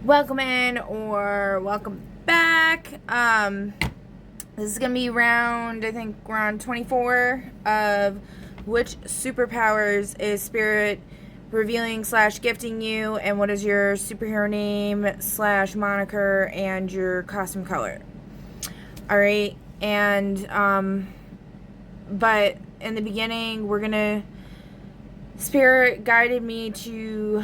welcome in or welcome back. This is gonna be round 24 of which superpowers is Spirit revealing slash gifting you, and what is your superhero name slash moniker and your costume color. All right, and but in the beginning, Spirit guided me to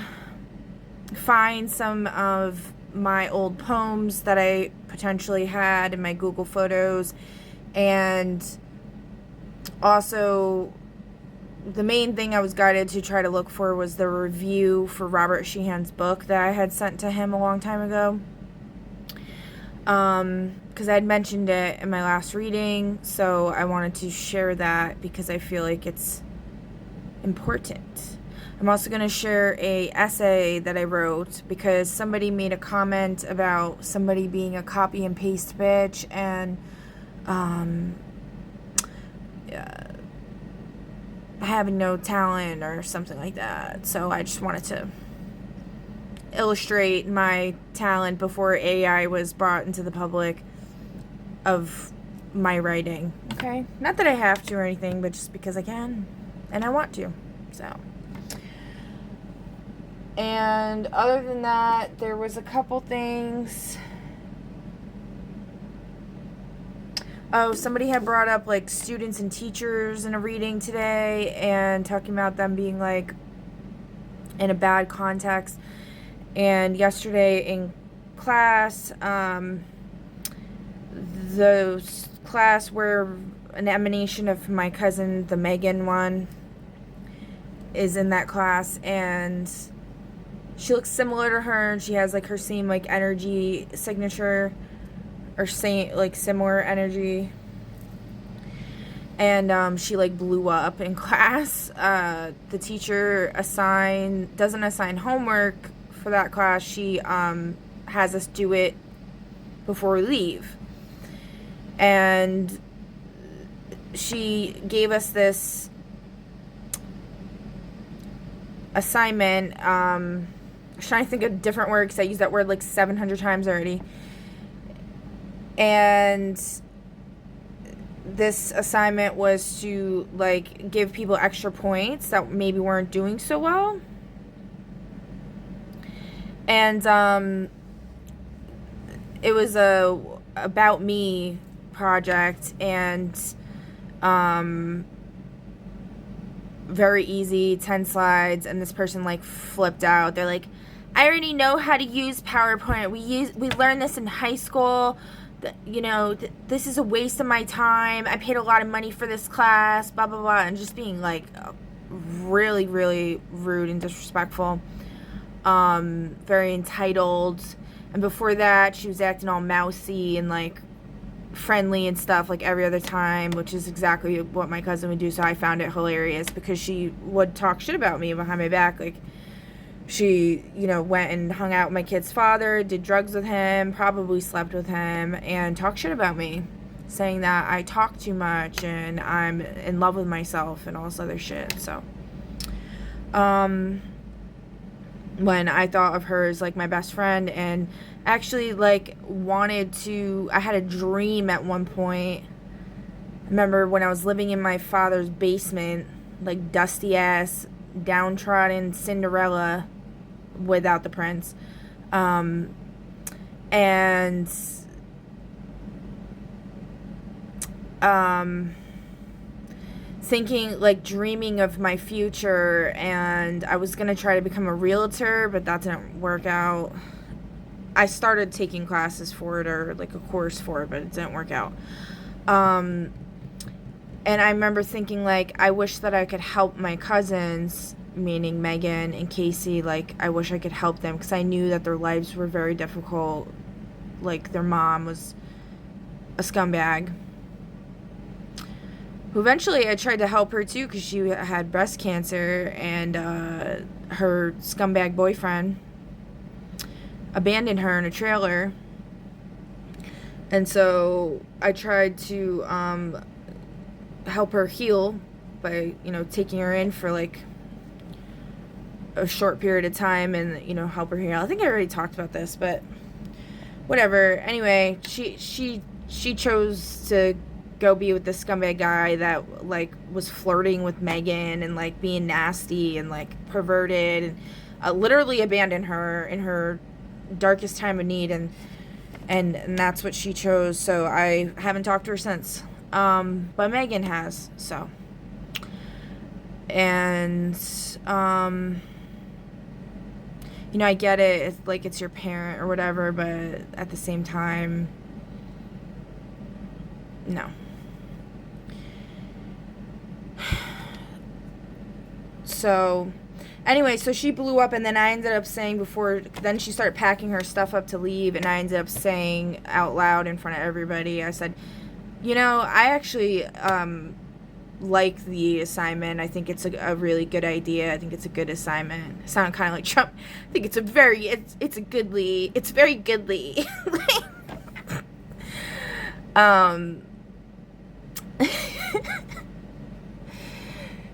find some of my old poems that I potentially had in my Google Photos, and also the main thing I was guided to try to look for was the review for Robert Sheehan's book that I had sent to him a long time ago. Because I had mentioned it in my last reading, so I wanted to share that because I feel like it's important. I'm also going to share a essay that I wrote because somebody made a comment about somebody being a copy and paste bitch and having no talent or something like that. So I just wanted to illustrate my talent before AI was brought into the public of my writing. Okay? Not that I have to or anything, but just because I can and I want to. So. And other than that, there was a couple things. Oh, somebody had brought up like students and teachers in a reading today and talking about them being like in a bad context. And yesterday in class, the class where an emanation of my cousin, the Megan one, is in that class, and she looks similar to her, and she has like her same like energy signature, or same like similar energy. And she like blew up in class. The teacher doesn't assign homework for that class. She has us do it before we leave, and she gave us this assignment. I'm trying to think of different words because I used that word like 700 times already. And this assignment was to like give people extra points that maybe weren't doing so well. And it was a about me project, and very easy, 10 slides, and this person like flipped out. They're like, I already know how to use PowerPoint. We learned this in high school. This is a waste of my time. I paid a lot of money for this class, blah blah blah, and just being like really really rude and disrespectful. Very entitled. And before that, she was acting all mousy and like friendly and stuff like every other time, which is exactly what my cousin would do. So I found it hilarious because she would talk shit about me behind my back. Like, she went and hung out with my kid's father, did drugs with him, probably slept with him, and talked shit about me, saying that I talk too much and I'm in love with myself and all this other shit. So when I thought of her as like my best friend, and actually like I had a dream at one point. I remember when I was living in my father's basement, like dusty ass, downtrodden Cinderella without the prince. And thinking, like, dreaming of my future, and I was gonna try to become a realtor, but that didn't work out. I started taking classes for it, or like a course for it, but it didn't work out. And I remember thinking, like, I wish that I could help my cousins, meaning Megan and Casey. Like, I wish I could help them because I knew that their lives were very difficult. Like, their mom was a scumbag. Eventually, I tried to help her too because she had breast cancer, and her scumbag boyfriend abandoned her in a trailer. And so I tried to help her heal by taking her in for like a short period of time and, you know, help her heal. I think I already talked about this, but whatever. Anyway, she chose to go be with this scumbag guy that, like, was flirting with Megan and, like, being nasty and, like, perverted, and literally abandoned her in her darkest time of need, and that's what she chose. So I haven't talked to her since. But Megan has, so. And, you know, I get it, it's like it's your parent or whatever, but at the same time, no. So, anyway, so she blew up, and then I ended up saying then she started packing her stuff up to leave, and I ended up saying out loud in front of everybody, I said, you know, I actually, like the assignment. I think it's a really good idea. I think it's a good assignment. I sound kind of like Trump. I think it's very goodly.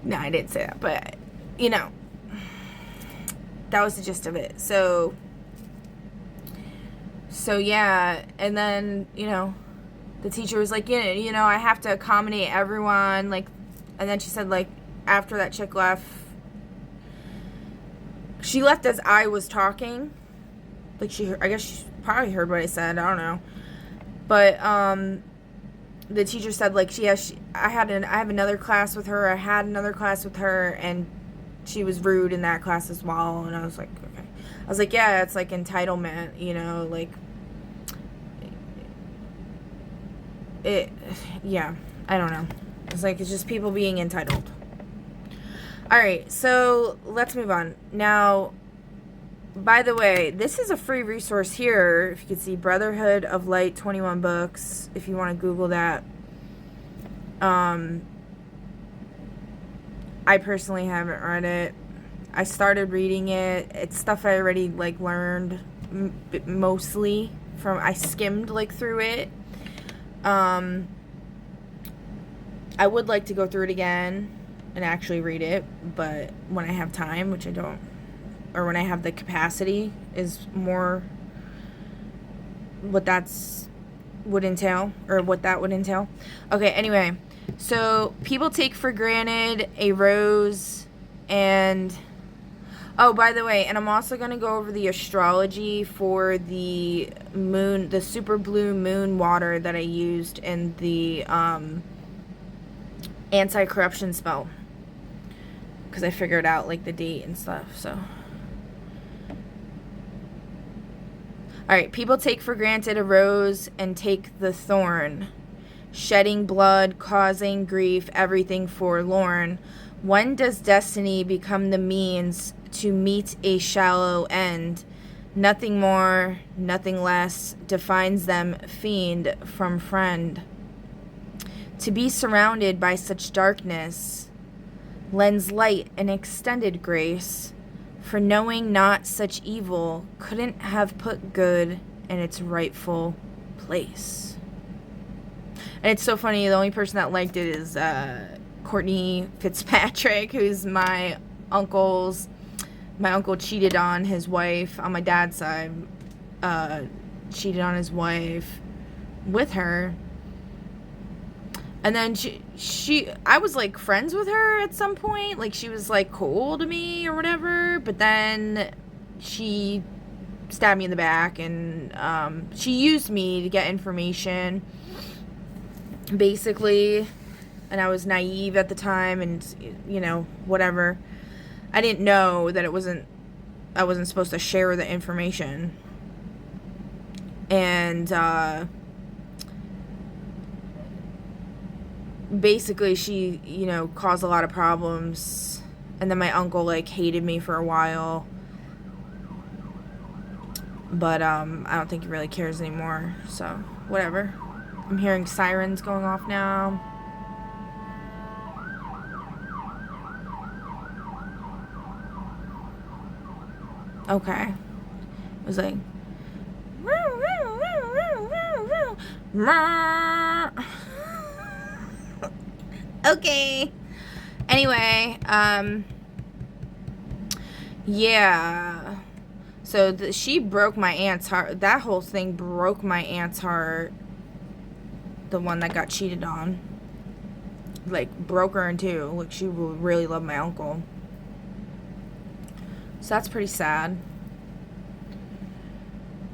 No, I didn't say that, but, you know, that was the gist of it. So yeah, and then, you know, the teacher was like, you know, I have to accommodate everyone, like, and then she said, like, after that chick left, she left as I was talking, like, I guess she probably heard what I said, I don't know, but, the teacher said, like, I have another class with her, and she was rude in that class as well, and I was like, okay. I was like, yeah, it's like entitlement, you know, like, yeah, I don't know. It's like, it's just people being entitled. Alright, so let's move on. Now, by the way, this is a free resource here. If you can see, Brotherhood of Light, 21 books, if you want to Google that. I personally haven't read it. I started reading it. It's stuff I already, like, learned mostly from, I skimmed, like, through it. I would like to go through it again and actually read it, but when I have time, which I don't, or when I have the capacity, is more what that would entail. Okay, anyway, so people take for granted a rose, and oh, by the way, and I'm also going to go over the astrology for the moon, the super blue moon water that I used in the anti-corruption spell, because I figured out, like, the date and stuff, so. Alright, people take for granted a rose and take the thorn. Shedding blood, causing grief, everything forlorn. When does destiny become the means to meet a shallow end? Nothing more, nothing less defines them fiend from friend. To be surrounded by such darkness lends light and extended grace, for knowing not such evil couldn't have put good in its rightful place. And it's so funny, the only person that liked it is Courtney Fitzpatrick, who's my uncle cheated on his wife on my dad's side, cheated on his wife with her. And then I was, like, friends with her at some point. Like, she was, like, cool to me or whatever. But then she stabbed me in the back. And she used me to get information, basically. And I was naive at the time. And, you know, whatever. I didn't know that I wasn't supposed to share the information. And, basically she, you know, caused a lot of problems, and then my uncle, like, hated me for a while, but I don't think he really cares anymore, so whatever. I'm hearing sirens going off now. Okay, it was like okay. Anyway, Yeah. So she broke my aunt's heart. That whole thing broke my aunt's heart. The one that got cheated on. Like, broke her in two. Like, she really loved my uncle. So that's pretty sad.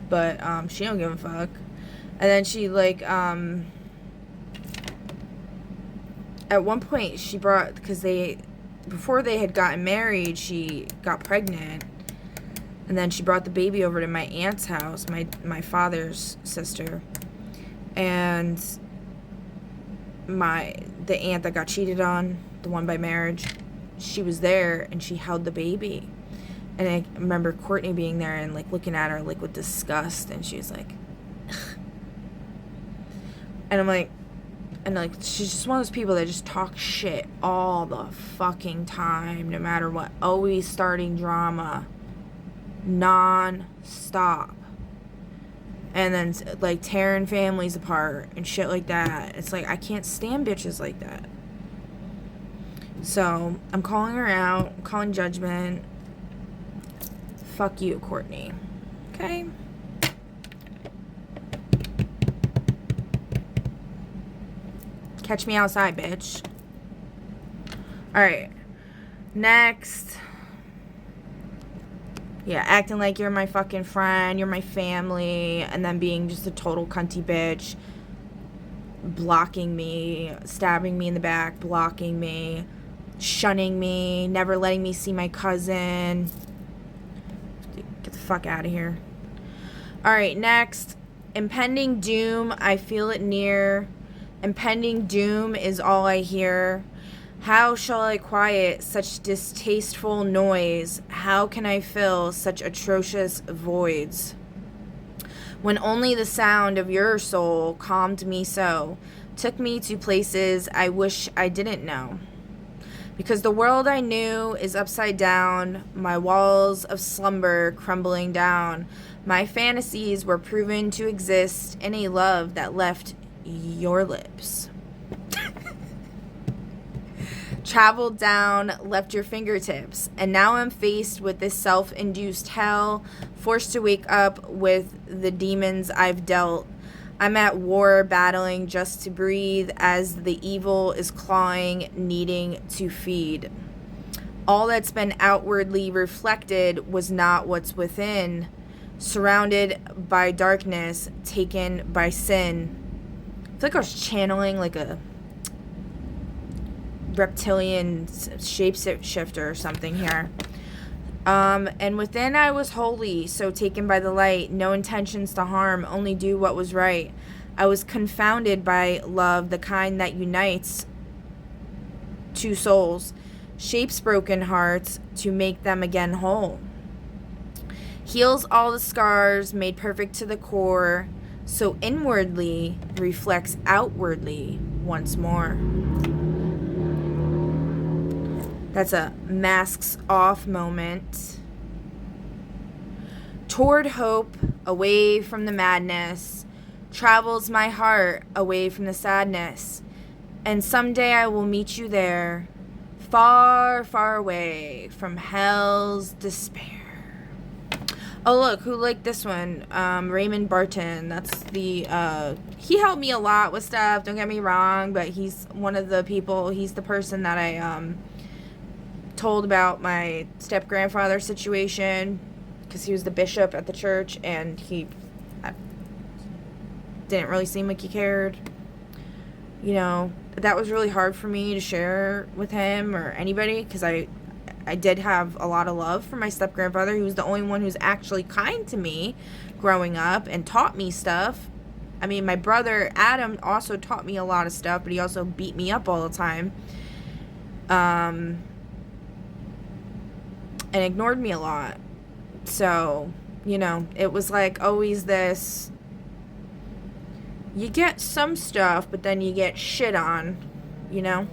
But, she don't give a fuck. And then she, like, at one point, she brought, because before they had gotten married, she got pregnant. And then she brought the baby over to my aunt's house, my father's sister. And the aunt that got cheated on, the one by marriage, she was there and she held the baby. And I remember Courtney being there and like looking at her like with disgust, and she was like, ugh. And I'm like, she's just one of those people that just talk shit all the fucking time, no matter what, always starting drama, non-stop. And then like tearing families apart and shit like that. It's like, I can't stand bitches like that. So I'm calling her out, calling judgment. Fuck you, Courtney. Okay? Catch me outside, bitch. Alright. Next. Yeah, acting like you're my fucking friend, you're my family, and then being just a total cunty bitch. Blocking me, stabbing me in the back, blocking me, shunning me, never letting me see my cousin. Get the fuck out of here. Alright, next. Impending doom, I feel it near. Impending doom is all I hear. How shall I quiet such distasteful noise? How can I fill such atrocious voids? When only the sound of your soul calmed me so, took me to places I wish I didn't know. Because the world I knew is upside down, my walls of slumber crumbling down. My fantasies were proven to exist in a love that left your lips. Traveled down, left your fingertips, and now I'm faced with this self-induced hell, forced to wake up with the demons I've dealt. I'm at war, battling just to breathe, as the evil is clawing, needing to feed. All that's been outwardly reflected was not what's within, surrounded by darkness, taken by sin. I feel like I was channeling like a reptilian shapeshifter or something here. And within I was holy, so taken by the light, no intentions to harm, only do what was right. I was confounded by love, the kind that unites two souls, shapes broken hearts to make them again whole. Heals all the scars, made perfect to the core, so inwardly reflects outwardly once more. That's a masks off moment. Toward hope, away from the madness, travels my heart away from the sadness. And someday I will meet you there, far, far away from hell's despair. Oh, look, who liked this one? Raymond Barton. That's the, he helped me a lot with stuff, don't get me wrong, but he's one of the people, he's the person that I, told about my step-grandfather situation, because he was the bishop at the church, and he didn't really seem like he cared. You know, that was really hard for me to share with him or anybody, because I did have a lot of love for my step-grandfather. He was the only one who's actually kind to me growing up and taught me stuff. I mean, my brother Adam also taught me a lot of stuff, but he also beat me up all the time. And ignored me a lot. So, you know, it was like always this, you get some stuff, but then you get shit on, you know?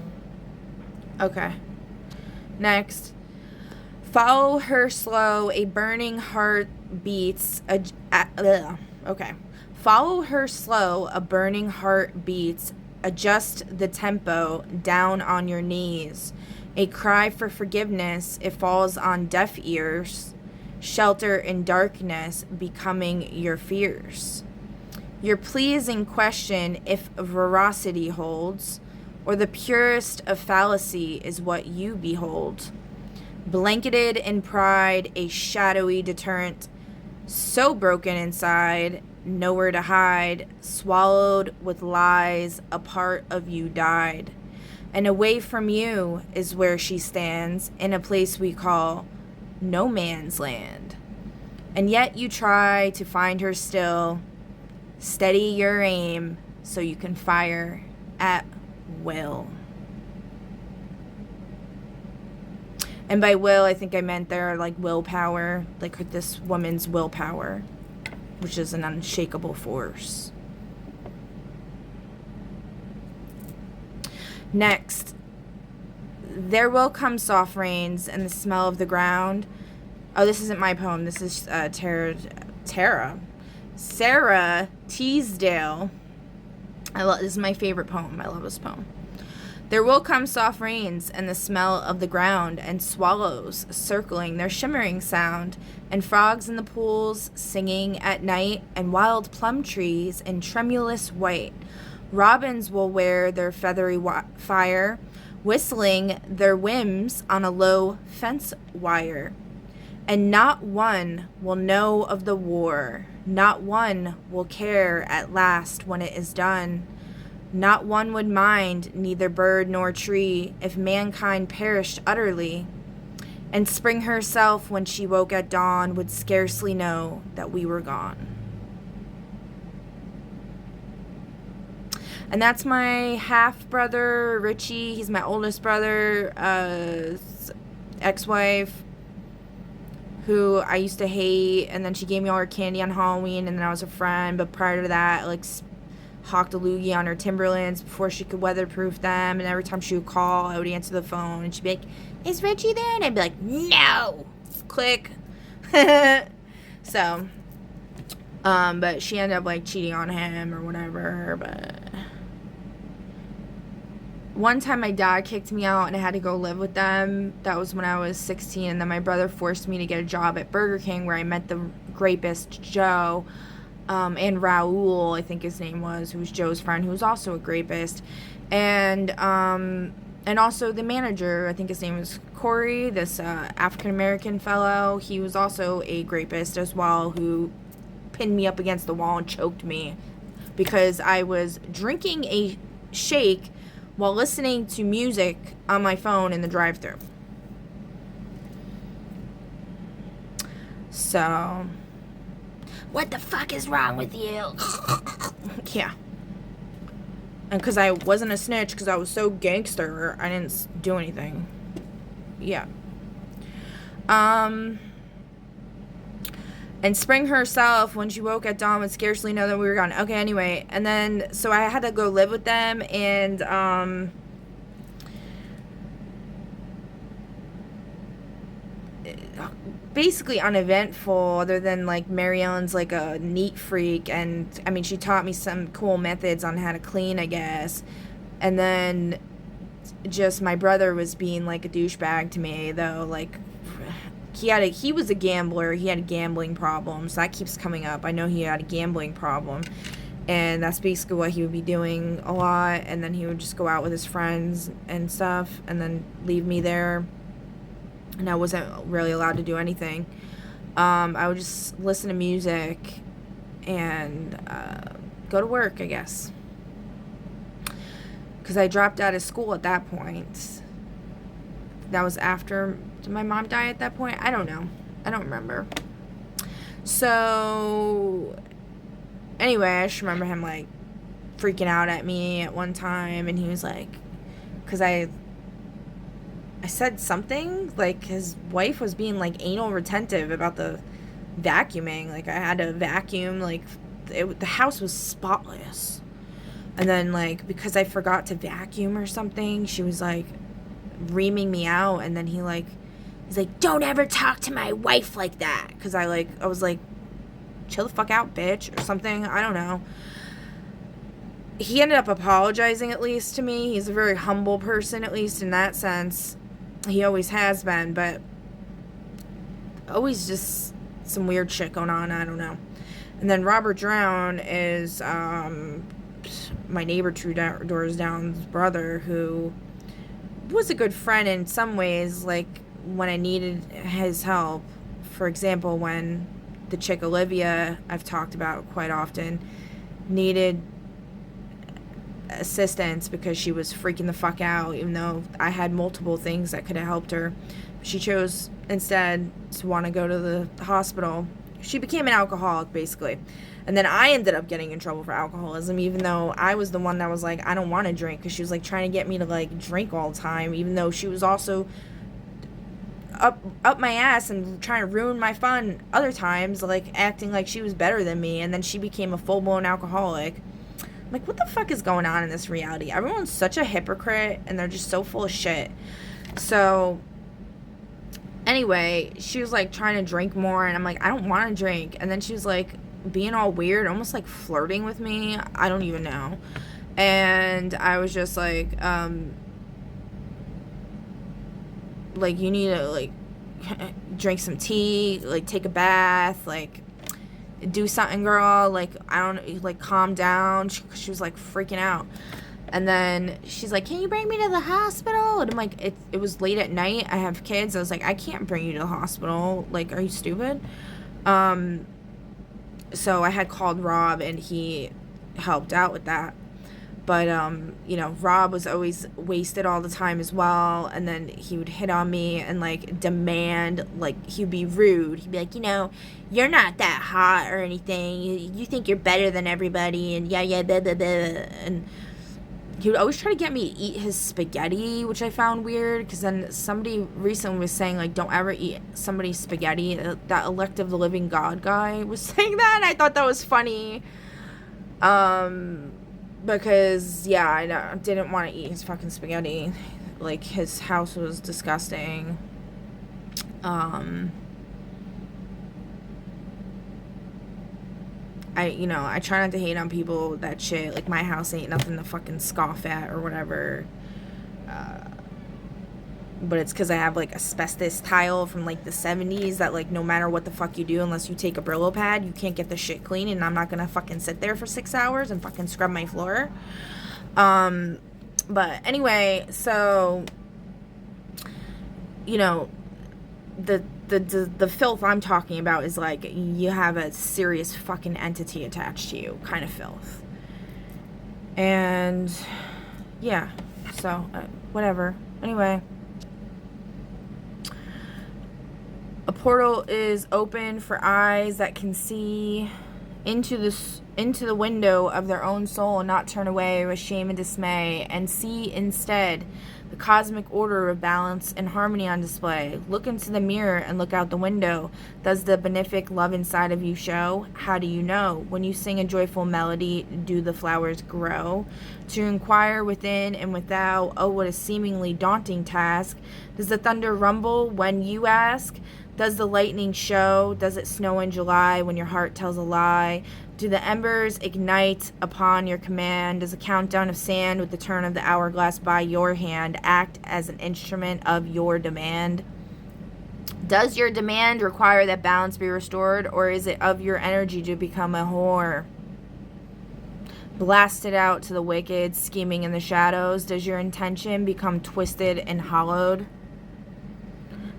Okay. Next. Follow her slow, a burning heart beats, okay. Follow her slow, a burning heart beats, adjust the tempo, down on your knees. A cry for forgiveness, it falls on deaf ears, shelter in darkness becoming your fears. Your plea is in question if veracity holds, or the purest of fallacy is what you behold. Blanketed in pride, a shadowy deterrent, so broken inside, nowhere to hide, swallowed with lies, a part of you died. And away from you is where she stands, in a place we call no man's land. And yet you try to find her still. Steady your aim so you can fire at will. And by will, I think I meant there, like, willpower, like this woman's willpower, which is an unshakable force. Next, there will come soft rains and the smell of the ground. Oh, this isn't my poem. This is Sarah Teasdale. This is my favorite poem. I love this poem. There will come soft rains and the smell of the ground, and swallows circling their shimmering sound, and frogs in the pools singing at night, and wild plum trees in tremulous white. Robins will wear their feathery fire, whistling their whims on a low fence wire. And not one will know of the war, not one will care at last when it is done. Not one would mind, neither bird nor tree, if mankind perished utterly. And spring herself, when she woke at dawn, would scarcely know that we were gone. And that's my half-brother, Richie. He's my oldest brother, ex-wife, who I used to hate, and then she gave me all her candy on Halloween, and then I was a friend. But prior to that, I, like, hawked a loogie on her Timberlands before she could weatherproof them, and every time she would call, I would answer the phone, and she'd be like, "Is Richie there?" And I'd be like, "No!" Click. So, but she ended up, like, cheating on him or whatever, but one time my dad kicked me out and I had to go live with them. That was when I was 16, and then my brother forced me to get a job at Burger King, where I met the rapist Joe, and Raul, I think his name was, who was Joe's friend, who was also a rapist, and also the manager, I think his name was Corey, this African-American fellow. He was also a rapist as well, who pinned me up against the wall and choked me because I was drinking a shake while listening to music on my phone in the drive-thru. So, what the fuck is wrong with you? Yeah. And because I wasn't a snitch, because I was so gangster, I didn't do anything. Yeah. And spring herself, when she woke at dawn, would scarcely know that we were gone. Okay, anyway. And then, so I had to go live with them, and, basically uneventful, other than, like, Mary Ellen's, like, a neat freak, and, I mean, she taught me some cool methods on how to clean, I guess. And then, just my brother was being, like, a douchebag to me, though, like, he was a gambler. He had gambling problems. That keeps coming up. I know he had a gambling problem. And that's basically what he would be doing a lot. And then he would just go out with his friends and stuff, and then leave me there. And I wasn't really allowed to do anything. I would just listen to music and go to work, I guess. Because I dropped out of school at that point. That was after... Did my mom die at that point? I don't know. I don't remember. So, anyway, I just remember him, like, freaking out at me at one time, and he was like, because I said something, like, his wife was being, like, anal retentive about the vacuuming. Like, I had to vacuum, like, the house was spotless. And then, like, because I forgot to vacuum or something, she was, like, reaming me out, and then he's like, "Don't ever talk to my wife like that." Because I was like, chill the fuck out, bitch, or something. I don't know. He ended up apologizing, at least, to me. He's a very humble person, at least in that sense. He always has been, but always just some weird shit going on. I don't know. And then Robert Drown is my neighbor two doors down's brother, who was a good friend in some ways, like when I needed his help. For example, when the chick Olivia, I've talked about quite often, needed assistance because she was freaking the fuck out, even though I had multiple things that could have helped her. She chose instead to want to go to the hospital. She became an alcoholic, basically. And then I ended up getting in trouble for alcoholism, even though I was the one that was like, I don't want to drink, because she was like trying to get me to like drink all the time, even though she was also up my ass and trying to ruin my fun other times, like acting like she was better than me. And then she became a full-blown alcoholic. I'm like, what the fuck is going on in this reality? Everyone's such a hypocrite, and they're just so full of shit. So anyway, she was like trying to drink more, and I'm like, I don't want to drink. And then she was like being all weird, almost like flirting with me. I don't even know. And I was just like, you need to like drink some tea, like take a bath, like do something, girl. Like, I don't, like, calm down. She was like freaking out. And then she's like, can you bring me to the hospital? And I'm like, it was late at night. I have kids. I was like, I can't bring you to the hospital. Like, are you stupid? So I had called Rob, and he helped out with that. But, Rob was always wasted all the time as well. And then he would hit on me and, like, demand, like, he'd be rude. He'd be like, you're not that hot or anything. You think you're better than everybody, and yeah, blah, blah, blah. And he would always try to get me to eat his spaghetti, which I found weird, because then somebody recently was saying, like, don't ever eat somebody's spaghetti. That Elect of the Living God guy was saying that, and I thought that was funny. Because, yeah, I didn't want to eat his fucking spaghetti. Like, his house was disgusting. I try not to hate on people that shit. Like, my house ain't nothing to fucking scoff at or whatever. But it's because I have, like, asbestos tile from, like, the 70s that, like, no matter what the fuck you do, unless you take a Brillo pad, you can't get the shit clean, and I'm not gonna fucking sit there for 6 hours and fucking scrub my floor. But anyway, so, the filth I'm talking about is, like, you have a serious fucking entity attached to you kind of filth. And, yeah, so, whatever. Anyway. A portal is open for eyes that can see into the window of their own soul and not turn away with shame and dismay, and see instead the cosmic order of balance and harmony on display. Look into the mirror and look out the window. Does the benefic love inside of you show? How do you know? When you sing a joyful melody, do the flowers grow? To inquire within and without, oh, what a seemingly daunting task. Does the thunder rumble when you ask? Does the lightning show? Does it snow in July when your heart tells a lie? Do the embers ignite upon your command? Does a countdown of sand with the turn of the hourglass by your hand act as an instrument of your demand? Does your demand require that balance be restored, or is it of your energy to become a whore? Blasted out to the wicked, scheming in the shadows, does your intention become twisted and hollowed?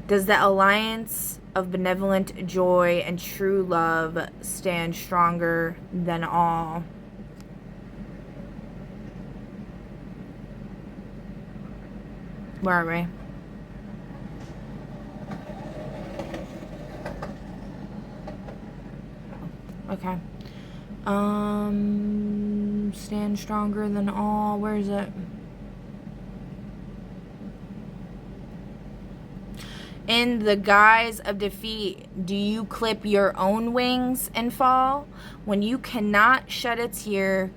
Does the alliance of benevolent joy and true love stand stronger than all? Where are we? Okay. Stand stronger than all. Where is it? In the guise of defeat, do you clip your own wings and fall? When you cannot shed a tear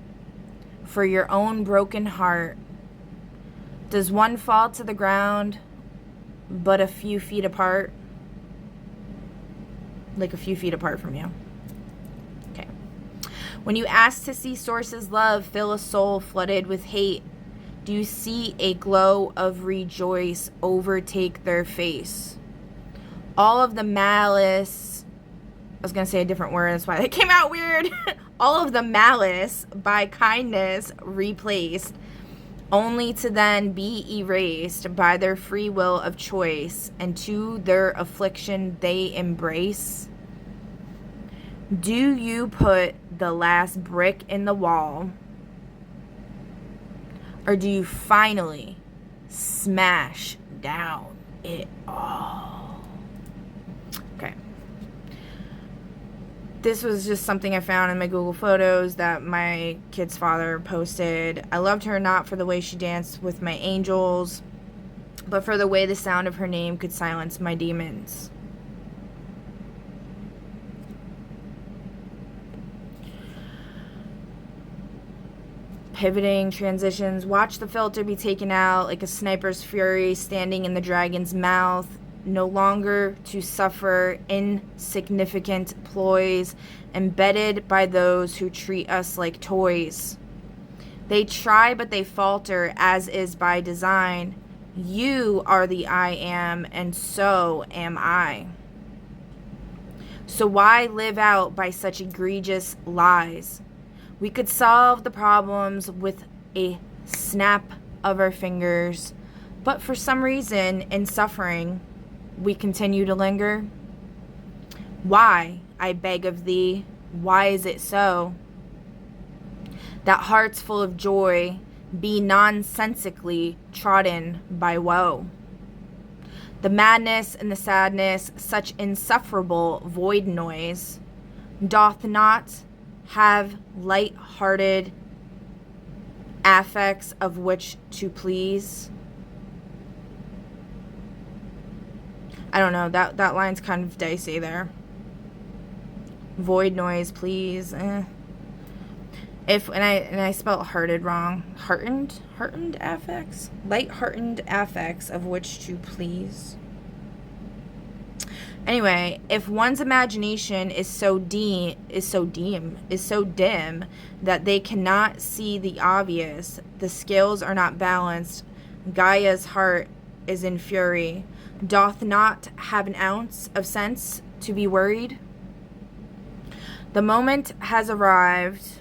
for your own broken heart, does one fall to the ground but a few feet apart? Like a few feet apart from you. When you ask to see sources love fill a soul flooded with hate, Do you see a glow of rejoice overtake their face? All of the malice, I was going to say a different word, that's why it came out weird. All of the malice by kindness replaced, only to then be erased by their free will of choice, and to their affliction they embrace. Do you put the last brick in the wall, or do you finally smash down it all? Okay. This was just something I found in my Google Photos that my kid's father posted. I loved her not for the way she danced with my angels, but for the way the sound of her name could silence my demons. Pivoting transitions. Watch the filter be taken out like a sniper's fury standing in the dragon's mouth. No longer to suffer insignificant ploys embedded by those who treat us like toys. They try, but they falter, as is by design. You are the I am, and so am I. So why live out by such egregious lies? We could solve the problems with a snap of our fingers, but for some reason, in suffering, we continue to linger. Why, I beg of thee, why is it so? That hearts full of joy be nonsensically trodden by woe. The madness and the sadness, such insufferable void noise, doth not have light-hearted affects of which to please. I don't know, that line's kind of dicey there. Void noise, please. If and I spelled hearted wrong. Heartened affects? Light-hearted affects of which to please. Anyway, if one's imagination is so dim that they cannot see the obvious, the scales are not balanced, Gaia's heart is in fury, doth not have an ounce of sense to be worried. The moment has arrived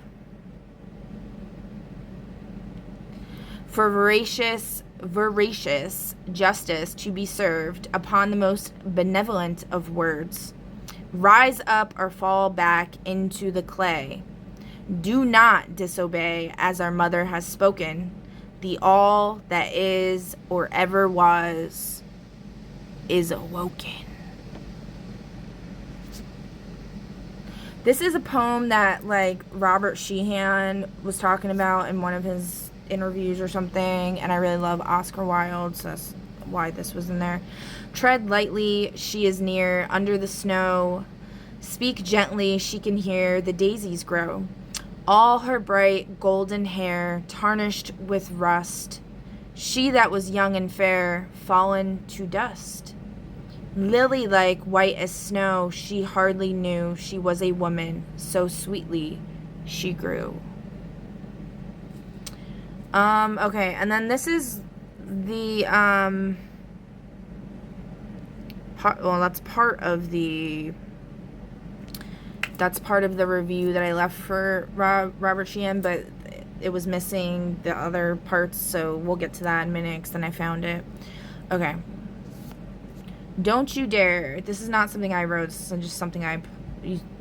for voracious justice to be served upon the most benevolent of words. Rise up or fall back into the clay. Do not disobey as our mother has spoken. The all that is or ever was is awoken. This is a poem that like Robert Sheehan was talking about in one of his interviews or something, and I really love Oscar Wilde, so that's why this was in there. Tread lightly, she is near, under the snow. Speak gently, she can hear the daisies grow. All her bright golden hair tarnished with rust. She that was young and fair, fallen to dust. Lily-like, white as snow, she hardly knew she was a woman, so sweetly she grew. Okay, and then this is the, that's part of the review that I left for Robert Sheehan, but it was missing the other parts, so we'll get to that in a minute, because then I found it. Okay. Don't you dare, this is not something I wrote, this is just something I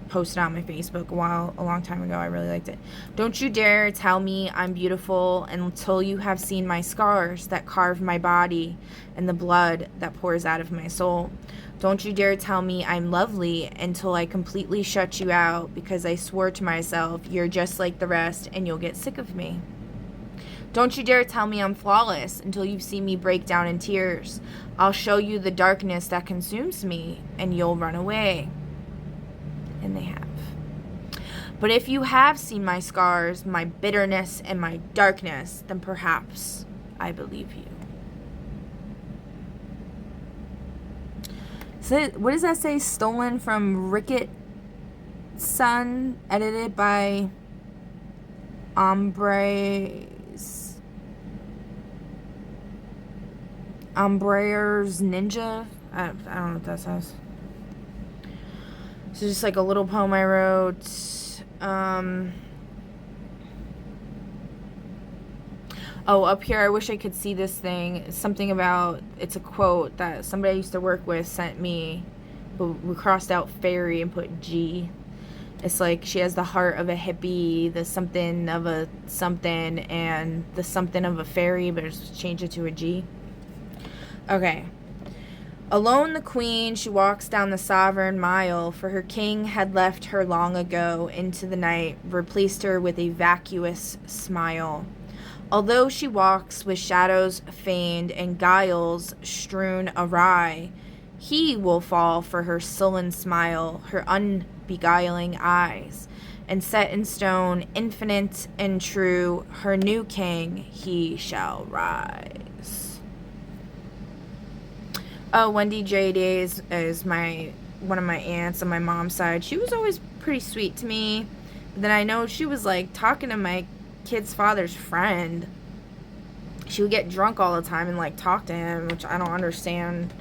posted on my Facebook a long time ago. I really liked it. Don't you dare tell me I'm beautiful until you have seen my scars that carve my body and the blood that pours out of my soul. Don't you dare tell me I'm lovely until I completely shut you out because I swore to myself you're just like the rest and you'll get sick of me. Don't you dare tell me I'm flawless until you see me break down in tears. I'll show you the darkness that consumes me and you'll run away. And they have. But if you have seen my scars, my bitterness, and my darkness, then perhaps I believe you. So, what does that say? Stolen from Rickett Son, edited by Ombres. Ombrier's Ninja. I don't know what that says. So just like a little poem I wrote. Oh, up here, I wish I could see this thing. It's something about, it's a quote that somebody I used to work with sent me. But we crossed out fairy and put G. It's like she has the heart of a hippie, the something of a something, and the something of a fairy, but just change it to a G. Okay. Alone the queen, she walks down the sovereign mile, for her king had left her long ago into the night, replaced her with a vacuous smile. Although she walks with shadows feigned and guiles strewn awry, he will fall for her sullen smile, her unbeguiling eyes, and set in stone, infinite and true, her new king he shall rise. Oh, Wendy J. Days is one of my aunts on my mom's side. She was always pretty sweet to me. But then I know she was like talking to my kid's father's friend. She would get drunk all the time and like talk to him, which I don't understand.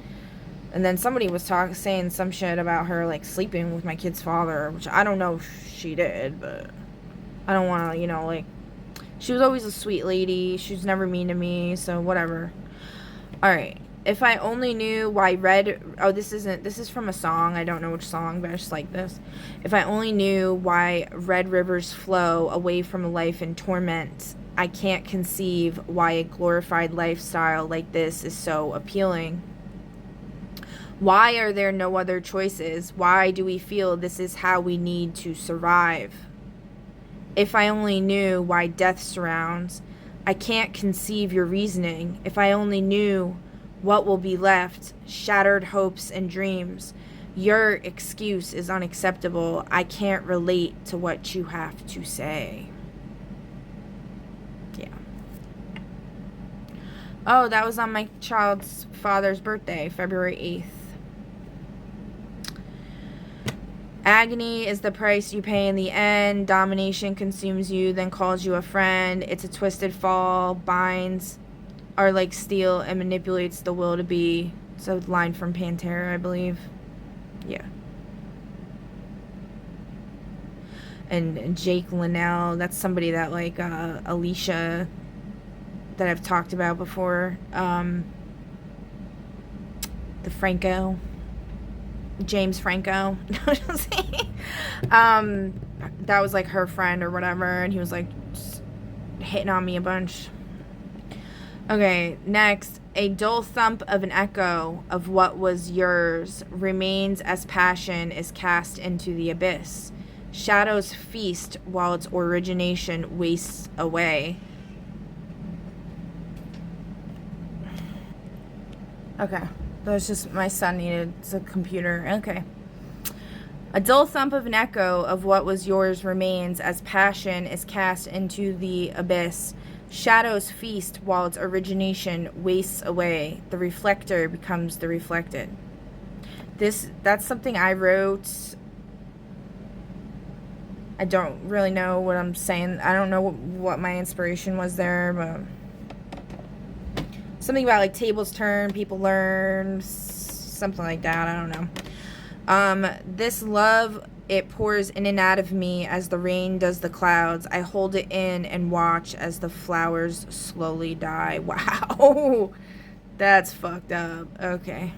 And then somebody was saying some shit about her like sleeping with my kid's father, which I don't know if she did, but I don't want to, like, she was always a sweet lady. She was never mean to me, so whatever. All right. If I only knew why this is from a song. I don't know which song, but I just like this. If I only knew why red rivers flow away from a life in torment, I can't conceive why a glorified lifestyle like this is so appealing. Why are there no other choices? Why do we feel this is how we need to survive? If I only knew why death surrounds, I can't conceive your reasoning. If I only knew what will be left, shattered hopes and dreams. Your excuse is unacceptable. I can't relate to what you have to say. Yeah. Oh, that was on my child's father's birthday, February 8th. Agony is the price you pay in the end. Domination consumes you, then calls you a friend. It's a twisted fall, binds are like steel and manipulates the will to be. It's a line from Pantera, I believe. Yeah. And Jake Linnell, that's somebody that like Alicia that I've talked about before. The Franco. James Franco. That was like her friend or whatever, and he was like hitting on me a bunch. Okay, next. A dull thump of an echo of what was yours remains as passion is cast into the abyss. Shadows feast while its origination wastes away. Okay, that was just my son needed a computer. Okay. A dull thump of an echo of what was yours remains as passion is cast into the abyss. Shadows feast while its origination wastes away. The reflector becomes the reflected. That's something I wrote. I don't really know what I'm saying. I don't know what my inspiration was there, but something about like tables turn, people learn, something like that. I don't know. This love, it pours in and out of me as the rain does the clouds. I hold it in and watch as the flowers slowly die. Wow. That's fucked up. Okay.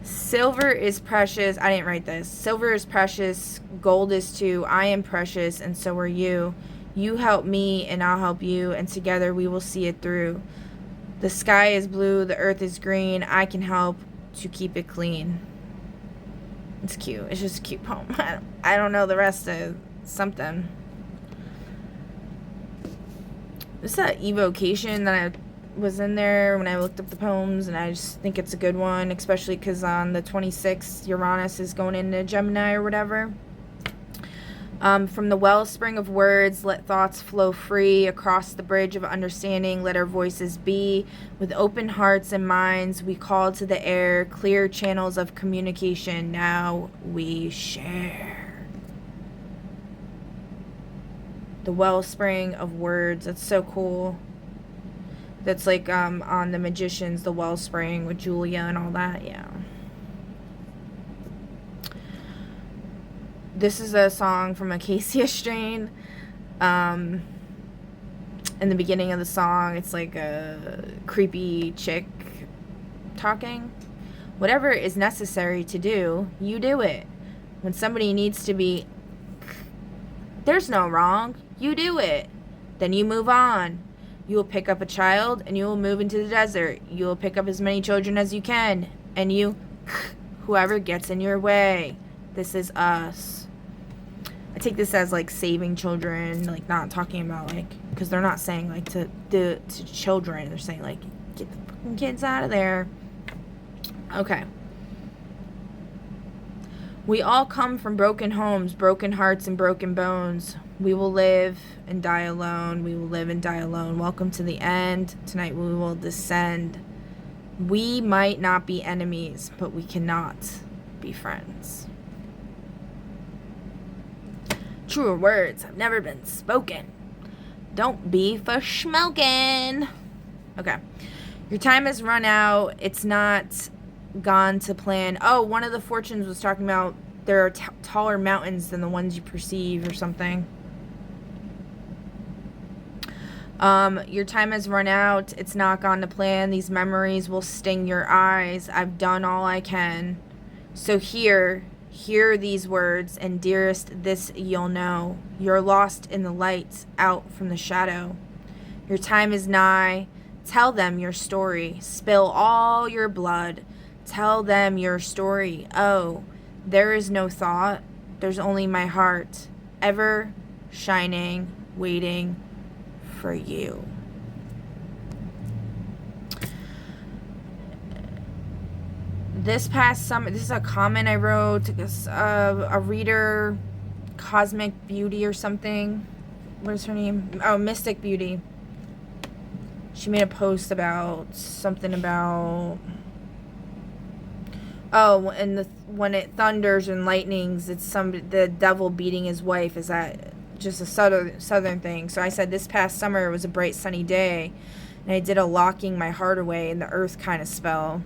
Silver is precious. I didn't write this. Silver is precious. Gold is too. I am precious, and so are you. You help me, and I'll help you, and together we will see it through. The sky is blue, the earth is green. I can help to keep it clean. It's cute. It's just a cute poem. I don't know the rest of something. This is that evocation that I was in there when I looked up the poems, and I just think it's a good one, especially because on the 26th, Uranus is going into Gemini or whatever. From the wellspring of words, let thoughts flow free across the bridge of understanding. Let our voices be. With open hearts and minds, we call to the air, clear channels of communication. Now we share. The wellspring of words. That's so cool. That's like on The Magicians, the wellspring with Julia and all that. Yeah. This is a song from Acacia Strain. In the beginning of the song, it's like a creepy chick talking. Whatever is necessary to do, you do it. When somebody needs to be, there's no wrong. You do it. Then you move on. You will pick up a child and you will move into the desert. You will pick up as many children as you can. And you, whoever gets in your way. This is us. I take this as like saving children, like not talking about like, because they're not saying like to children. They're saying like, get the fucking kids out of there. Okay. We all come from broken homes, broken hearts, and broken bones. We will live and die alone. We will live and die alone. Welcome to the end. Tonight we will descend. We might not be enemies, but we cannot be friends. Truer words have never been spoken. Don't be for smoking. Okay. Your time has run out. It's not gone to plan. Oh, one of the fortunes was talking about there are taller mountains than the ones you perceive or something. Your time has run out. It's not gone to plan. These memories will sting your eyes. I've done all I can. So hear these words, and dearest, this you'll know. You're lost in the light, out from the shadow. Your time is nigh. Tell them your story. Spill all your blood. Tell them your story. Oh, there is no thought. There's only my heart, ever shining, waiting for you. This past summer, this is a comment I wrote, a reader, Cosmic Beauty or something. What is her name? Oh, Mystic Beauty. She made a post about something about, oh, and when it thunders and lightnings, it's the devil beating his wife. Is that just a southern thing? So I said this past summer it was a bright sunny day, and I did a locking my heart away in the earth kind of spell,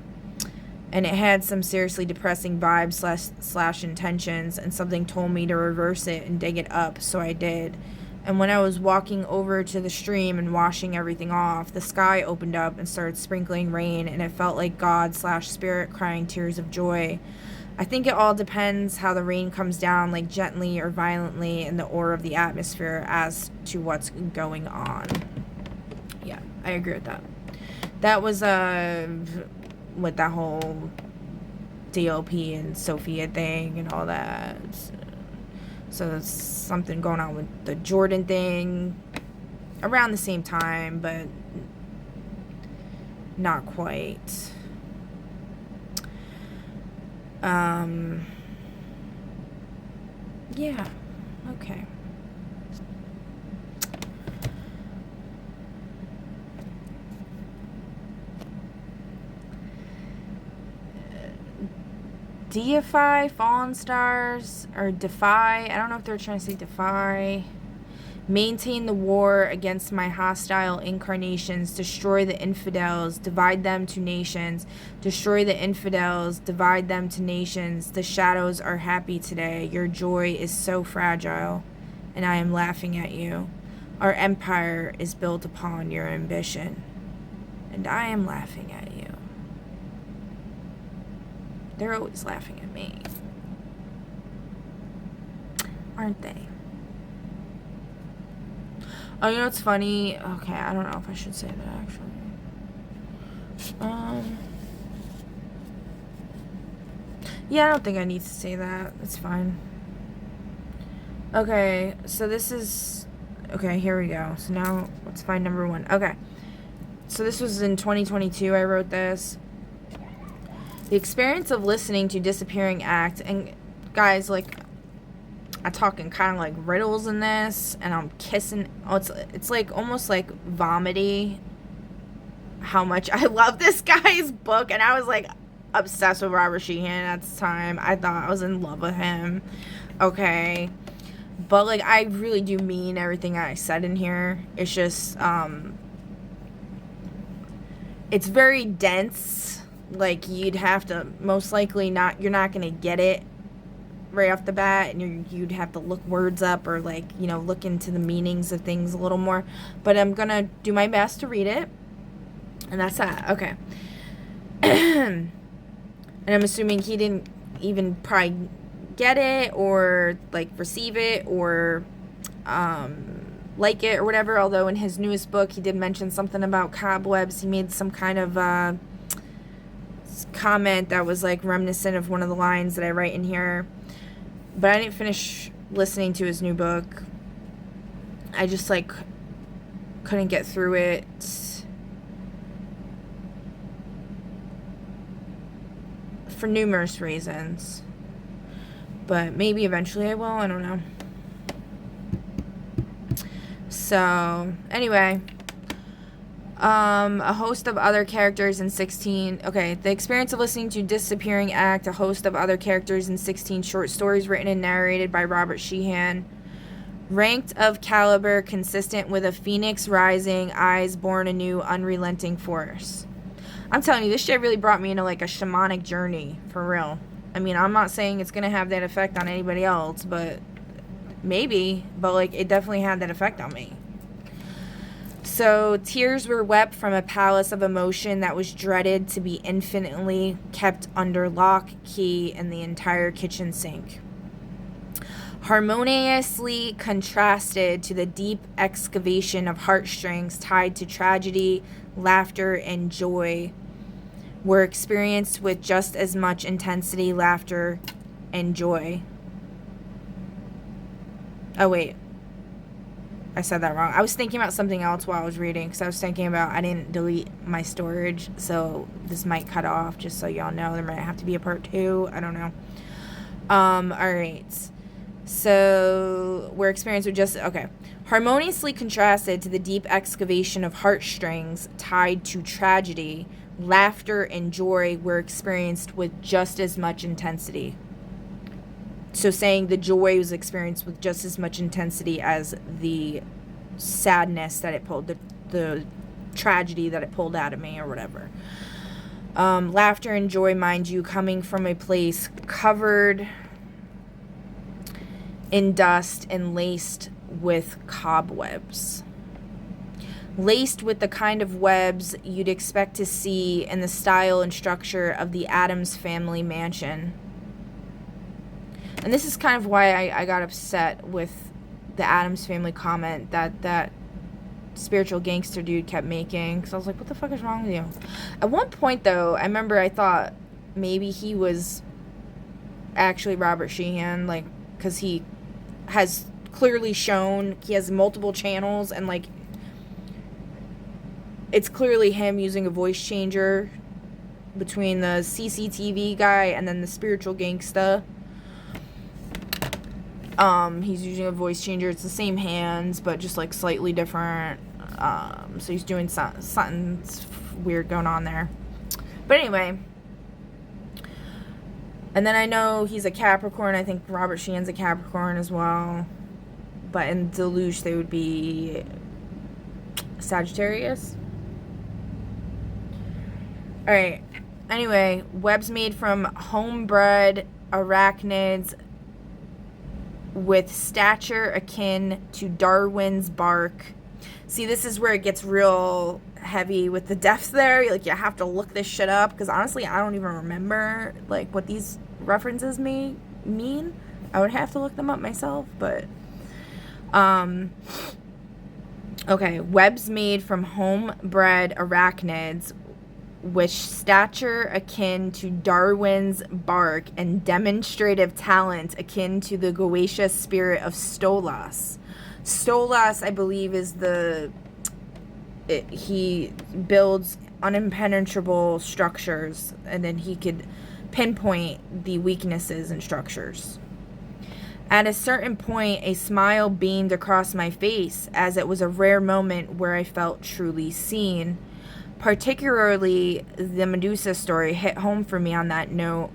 and it had some seriously depressing vibes slash intentions, and something told me to reverse it and dig it up, so I did. And when I was walking over to the stream and washing everything off, the sky opened up and started sprinkling rain, and it felt like God slash spirit crying tears of joy. I think it all depends how the rain comes down, like gently or violently in the aura of the atmosphere as to what's going on. Yeah, I agree with that. That was with that whole DOP and Sophia thing and all that. So there's something going on with the Jordan thing around the same time, but not quite. Yeah, okay. Deify fallen stars, or defy, I don't know if they're trying to say defy. Maintain the war against my hostile incarnations. Destroy the infidels, divide them to nations. Destroy the infidels, divide them to nations. The shadows are happy today. Your joy is so fragile, and I am laughing at you. Our empire is built upon your ambition, and I am laughing at you. They're always laughing at me, aren't they? Oh, you know what's funny? Okay, I don't know if I should say that, actually. Yeah, I don't think I need to say that. It's fine. Okay, so this is... Okay, here we go. So now, let's find number one. Okay. So this was in 2022, I wrote this. The experience of listening to Disappearing Act, and guys, like, I talk in kind of like riddles in this, and I'm kissing, it's like almost like vomity how much I love this guy's book, and I was like obsessed with Robert Sheehan at the time. I thought I was in love with him. Okay. But, like, I really do mean everything I said in here. It's just, it's very dense. Like, you'd have to, most likely you're not going to get it right off the bat, and you'd have to look words up or, like, you know, look into the meanings of things a little more. But I'm going to do my best to read it. And that's that. Okay. And I'm assuming he didn't even probably get it or, like, receive it or like it or whatever. Although in his newest book he did mention something about cobwebs. He made some kind of comment that was, like, reminiscent of one of the lines that I write in here. But I didn't finish listening to his new book. I just, like, couldn't get through it. For numerous reasons. But maybe eventually I will. I don't know. So, anyway. A host of other characters in 16... Okay, the experience of listening to Disappearing Act, a host of other characters in 16 short stories written and narrated by Robert Sheehan. Ranked of caliber, consistent with a phoenix rising, eyes born anew, unrelenting force. I'm telling you, this shit really brought me into, like, a shamanic journey, for real. I mean, I'm not saying it's gonna have that effect on anybody else, but maybe. But, like, it definitely had that effect on me. So, tears were wept from a palace of emotion that was dreaded to be infinitely kept under lock, key, and the entire kitchen sink. Harmoniously contrasted to the deep excavation of heartstrings tied to tragedy, laughter, and joy, were experienced with just as much intensity, laughter, and joy. Oh, wait. I said that wrong. I was thinking about something else while I was reading, because I was thinking about I didn't delete my storage, so this might cut off, just so y'all know. There might have to be a part 2. I don't know. Alright. So, we're experienced with just... Okay. Harmoniously contrasted to the deep excavation of heartstrings tied to tragedy, laughter and joy were experienced with just as much intensity. So saying the joy was experienced with just as much intensity as the sadness that it pulled, the tragedy that it pulled out of me or whatever. Laughter and joy, mind you, coming from a place covered in dust and laced with cobwebs. Laced with the kind of webs you'd expect to see in the style and structure of the Addams Family mansion. And this is kind of why I got upset with the Addams Family comment that spiritual gangster dude kept making. Because I was like, what the fuck is wrong with you? At one point, though, I remember I thought maybe he was actually Robert Sheehan. Like, because he has clearly shown, he has multiple channels. And, like, it's clearly him using a voice changer between the CCTV guy and then the spiritual gangsta. He's using a voice changer. It's the same hands, but just, like, slightly different. So he's doing something weird going on there. But anyway. And then I know he's a Capricorn. I think Robert Sheehan's a Capricorn as well. But in Deluge, they would be Sagittarius. Alright. Anyway, webs made from homebred arachnids with stature akin to Darwin's bark. See, this is where it gets real heavy with the depth there. Like, you have to look this shit up, because honestly, I don't even remember, like, what these references may mean. I would have to look them up myself, but... Okay, webs made from homebred arachnids with stature akin to Darwin's bark and demonstrative talent akin to the Goetia spirit of Stolas. Stolas, I believe, is he builds unimpenetrable structures, and then he could pinpoint the weaknesses in structures. At a certain point, a smile beamed across my face, as it was a rare moment where I felt truly seen. Particularly, the Medusa story hit home for me on that note.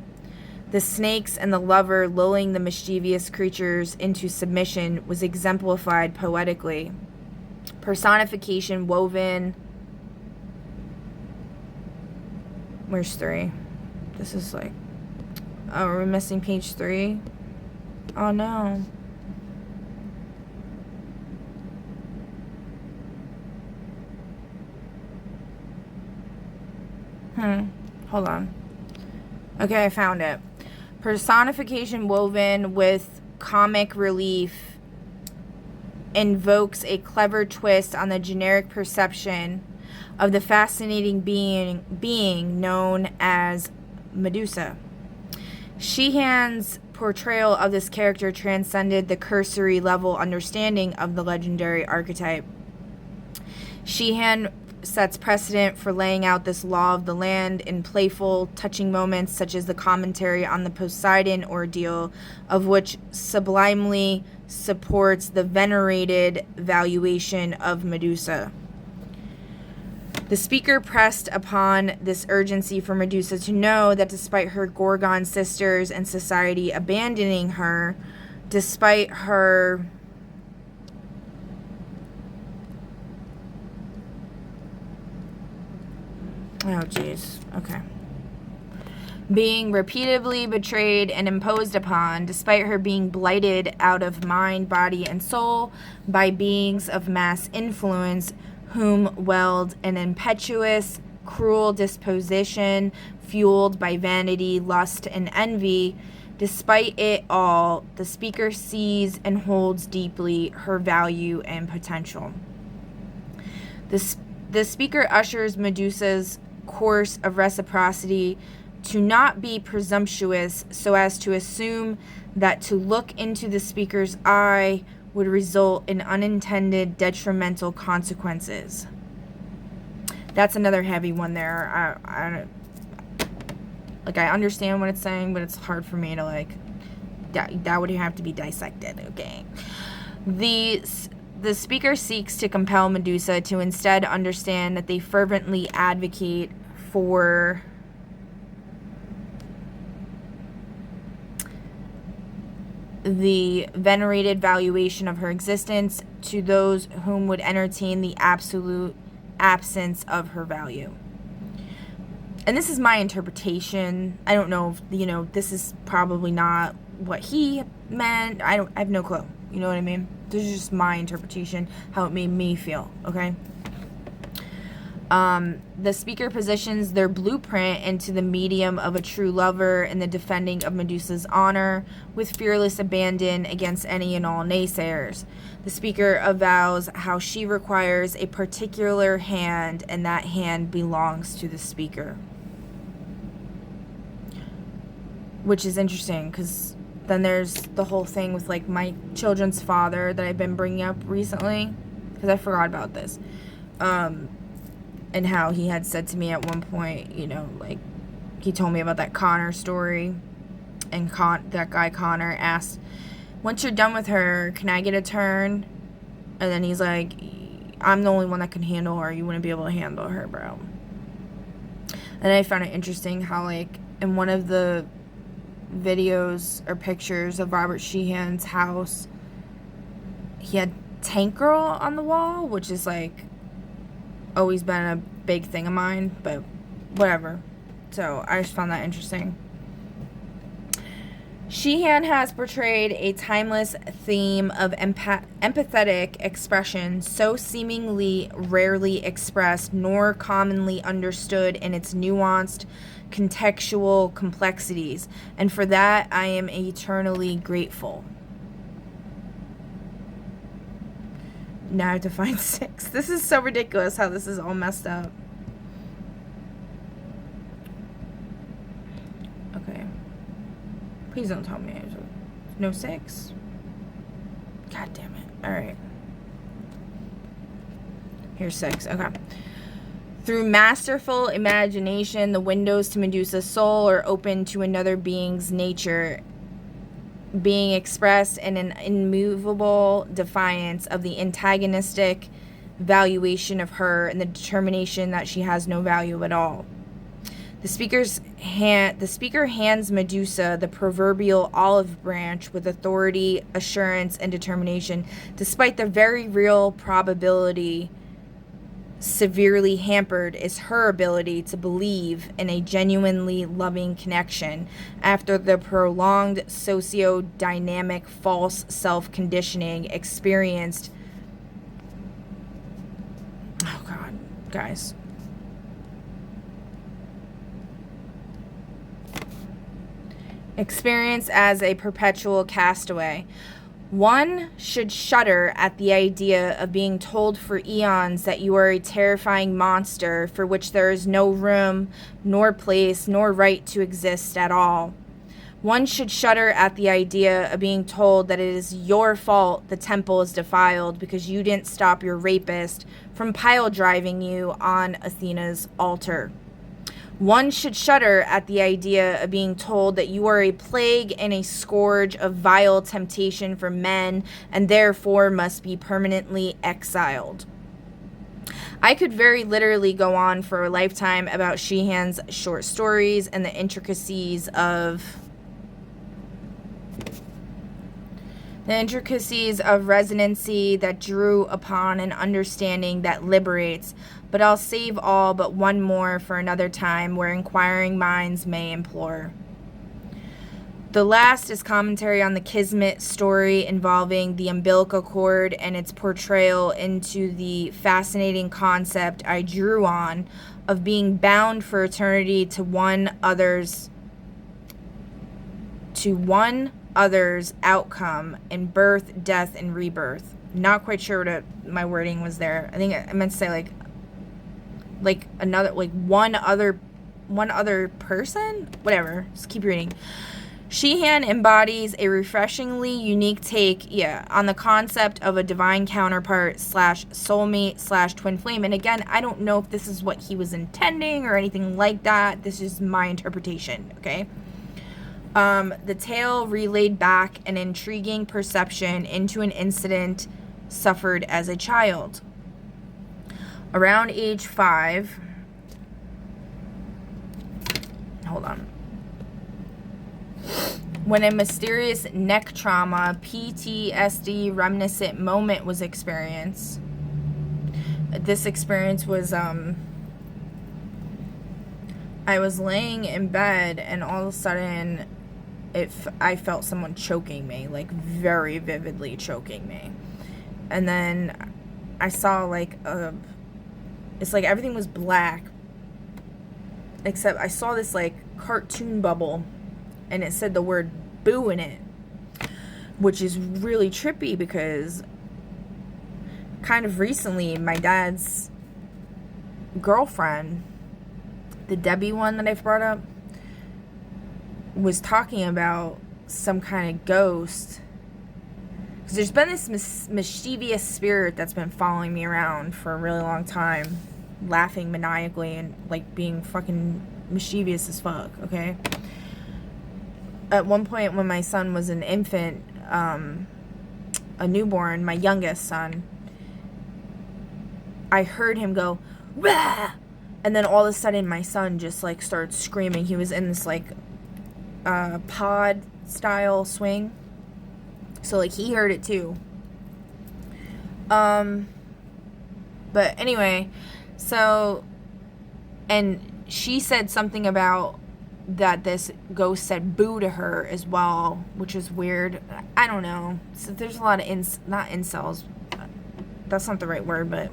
The snakes and the lover lulling the mischievous creatures into submission was exemplified poetically. Personification woven. Where's 3? This is like... Oh, are we missing page 3? Oh, no. Hold on. Okay, I found it. Personification woven with comic relief invokes a clever twist on the generic perception of the fascinating being known as Medusa. Sheehan's portrayal of this character transcended the cursory level understanding of the legendary archetype. Sheehan sets precedent for laying out this law of the land in playful, touching moments such as the commentary on the Poseidon ordeal, of which sublimely supports the venerated valuation of Medusa. The speaker pressed upon this urgency for Medusa to know that despite her Gorgon sisters and society abandoning her, despite her oh, jeez. Okay. Being repeatedly betrayed and imposed upon, despite her being blighted out of mind, body, and soul by beings of mass influence whom welled an impetuous, cruel disposition fueled by vanity, lust, and envy. Despite it all, the speaker sees and holds deeply her value and potential. The speaker ushers Medusa's course of reciprocity to not be presumptuous so as to assume that to look into the speaker's eye would result in unintended detrimental consequences. That's another heavy one there. I understand what it's saying, but it's hard for me to that would have to be dissected. Okay. The speaker seeks to compel Medusa to instead understand that they fervently advocate for the venerated valuation of her existence to those whom would entertain the absolute absence of her value. And this is my interpretation. I don't know if, this is probably not what he meant. I have no clue. You know what I mean? This is just my interpretation, how it made me feel, okay? The speaker positions their blueprint into the medium of a true lover in the defending of Medusa's honor with fearless abandon against any and all naysayers. The speaker avows how she requires a particular hand, and that hand belongs to the speaker. Which is interesting, because then there's the whole thing with, my children's father that I've been bringing up recently, because I forgot about this. And how he had said to me at one point, he told me about that Connor story. And that guy Connor asked, once you're done with her, can I get a turn? And then he's like, I'm the only one that can handle her. You wouldn't be able to handle her, bro. And I found it interesting how, in one of the videos or pictures of Robert Sheehan's house, he had Tank Girl on the wall, which is, always been a big thing of mine, but whatever. So I just found that interesting. Sheehan has portrayed a timeless theme of empathetic expression, so seemingly rarely expressed nor commonly understood in its nuanced contextual complexities, and for that I am eternally grateful. Now I have to find 6. This is so ridiculous how this is all messed up. Okay. Please don't tell me. No 6? God damn it. Alright. Here's 6. Okay. Through masterful imagination, the windows to Medusa's soul are open to another being's nature, being expressed in an immovable defiance of the antagonistic valuation of her and the determination that she has no value at all. The speaker hands Medusa the proverbial olive branch with authority, assurance, and determination, despite the very real probability severely hampered is her ability to believe in a genuinely loving connection after the prolonged socio-dynamic false self-conditioning experienced. Oh God, guys. Experienced as a perpetual castaway. One should shudder at the idea of being told for eons that you are a terrifying monster for which there is no room, nor place, nor right to exist at all. One should shudder at the idea of being told that it is your fault the temple is defiled because you didn't stop your rapist from pile driving you on Athena's altar. One should shudder at the idea of being told that you are a plague and a scourge of vile temptation for men and therefore must be permanently exiled. I could very literally go on for a lifetime about Sheehan's short stories and the intricacies of resonancy that drew upon an understanding that liberates, but I'll save all but one more for another time where inquiring minds may implore. The last is commentary on the Kismet story involving the umbilical cord and its portrayal into the fascinating concept I drew on of being bound for eternity to one other's outcome in birth, death, and rebirth. Not quite sure what my wording was there. I think I meant to say one other person? Whatever. Just keep reading. Sheehan embodies a refreshingly unique take, on the concept of a divine counterpart / soulmate / twin flame. And again, I don't know if this is what he was intending or anything like that. This is my interpretation, okay? The tale relayed back an intriguing perception into an incident suffered as a child. Around age 5, when a mysterious neck trauma, PTSD reminiscent moment was experienced. This experience was, I was laying in bed and all of a sudden I felt someone choking me, like very vividly choking me. And then I saw it's like everything was black, except I saw this like cartoon bubble and it said the word boo in it, which is really trippy because kind of recently my dad's girlfriend, the Debbie one that I've brought up, was talking about some kind of ghost. Because there's been this mischievous spirit that's been following me around for a really long time, laughing maniacally and like being fucking mischievous as fuck, okay? At one point when my son was an infant, a newborn, my youngest son, I heard him go, "Rah!" And then all of a sudden my son just like started screaming. He was in this like pod style swing, so like he heard it too. But anyway, so, and she said something about that this ghost said boo to her as well, which is weird. I don't know. So there's a lot of not incels, that's not the right word, but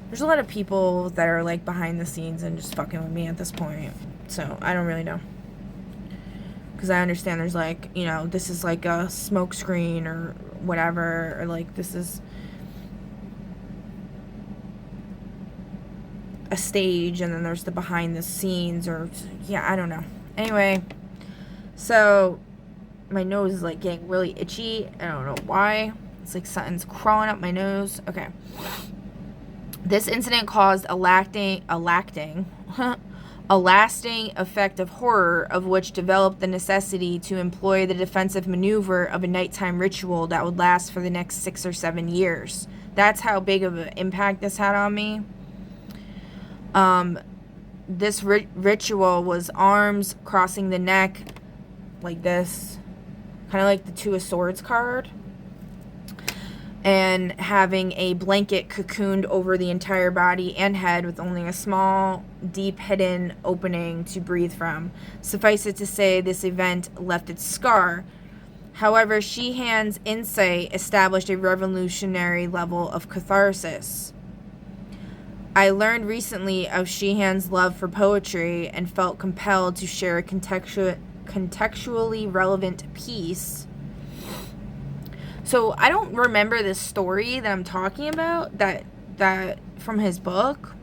there's a lot of people that are like behind the scenes and just fucking with me at this point. So I don't really know. Because I understand there's like, this is like a smoke screen or whatever, or like this is a stage and then there's the behind the scenes, or I don't know. Anyway, so my nose is like getting really itchy. I don't know why. It's like something's crawling up my nose. Okay. This incident caused a lasting effect of horror, of which developed the necessity to employ the defensive maneuver of a nighttime ritual that would last for the next 6 or 7 years. That's how big of an impact this had on me. this ritual was arms crossing the neck like this, kind of like the Two of Swords card, and having a blanket cocooned over the entire body and head with only a small, deep hidden opening to breathe from. Suffice it to say, this event left its scar. However, Sheehan's insight established a revolutionary level of catharsis. I learned recently of Sheehan's love for poetry and felt compelled to share a contextually relevant piece. So I don't remember this story that I'm talking about, that from his book.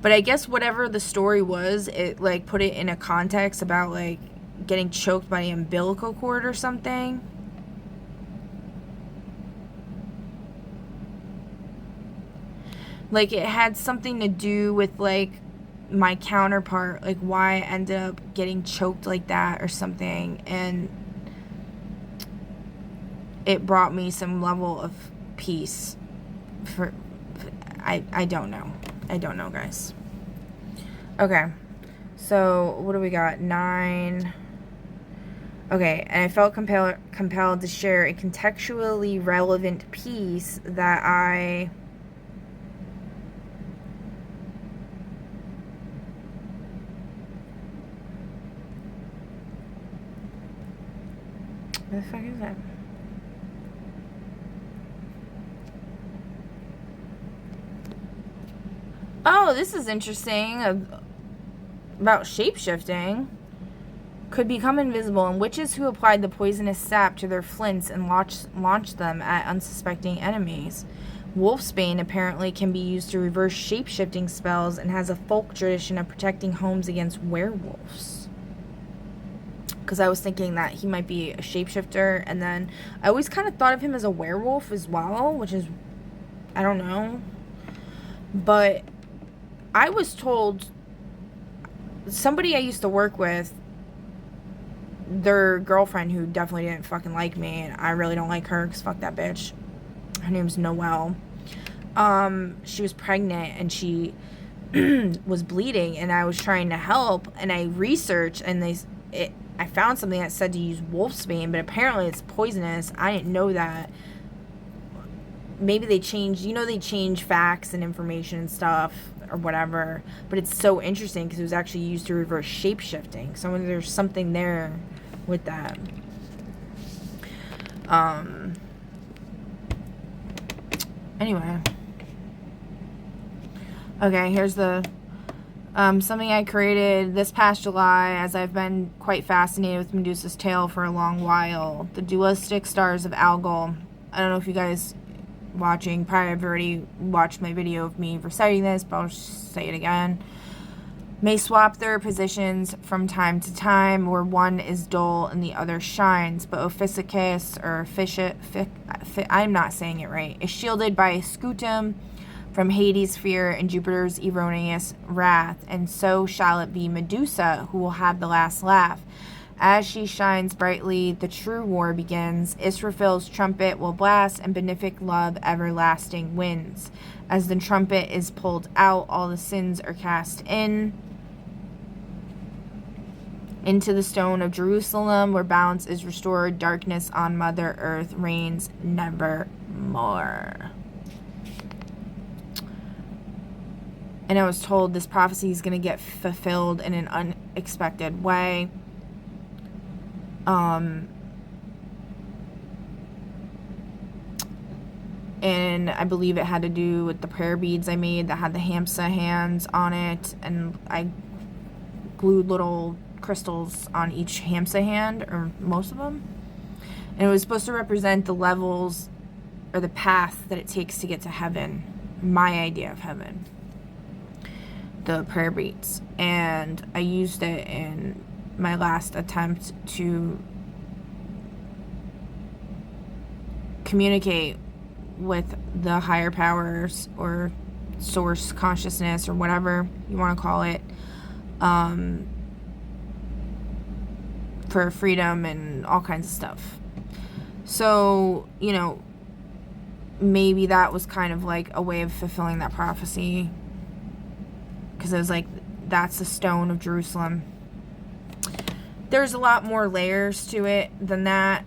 But I guess whatever the story was, it like put it in a context about like getting choked by the umbilical cord or something. Like it had something to do with like my counterpart, like why I ended up getting choked like that or something, and it brought me some level of peace. I don't know. I don't know, guys. Okay. So, what do we got? 9. Okay, and I felt compelled to share a contextually relevant piece that I... What the fuck is that? Oh, this is interesting. About shape-shifting. Could become invisible, and witches who applied the poisonous sap to their flints and launched them at unsuspecting enemies. Wolfsbane apparently can be used to reverse shape-shifting spells and has a folk tradition of protecting homes against werewolves. Because I was thinking that he might be a shapeshifter, and then I always kind of thought of him as a werewolf as well, which is, I don't know. But I was told, somebody I used to work with, their girlfriend, who definitely didn't fucking like me, and I really don't like her because fuck that bitch. Her name's Noelle. She was pregnant and she was bleeding, and I was trying to help, and I researched, and I found something that said to use wolfsbane, but apparently it's poisonous. I didn't know that. Maybe they changed, they change facts and information and stuff or whatever, but it's so interesting because it was actually used to reverse shape-shifting. So there's something there with that. Anyway. Okay, here's the something I created this past July, as I've been quite fascinated with Medusa's tale for a long while. The dualistic stars of Algol. I don't know if you guys watching probably have already watched my video of me reciting this, but I'll just say it again. May swap their positions from time to time, where one is dull and the other shines, but Ophiuchus, or I'm not saying it right, is shielded by a scutum from Hades' fear and Jupiter's erroneous wrath, and so shall it be Medusa who will have the last laugh. As she shines brightly, the true war begins. Israfil's trumpet will blast, and benefic love everlasting wins. As the trumpet is pulled out, all the sins are cast into the stone of Jerusalem, where balance is restored. Darkness on Mother Earth reigns nevermore. And I was told this prophecy is going to get fulfilled in an unexpected way. And I believe it had to do with the prayer beads I made that had the Hamsa hands on it, and I glued little crystals on each Hamsa hand, or most of them, and it was supposed to represent the levels or the path that it takes to get to heaven, my idea of heaven, the prayer beads. And I used it in my last attempt to communicate with the higher powers or source consciousness or whatever you want to call it, for freedom and all kinds of stuff. So, maybe that was kind of like a way of fulfilling that prophecy. because it was like, that's the stone of Jerusalem. There's a lot more layers to it than that,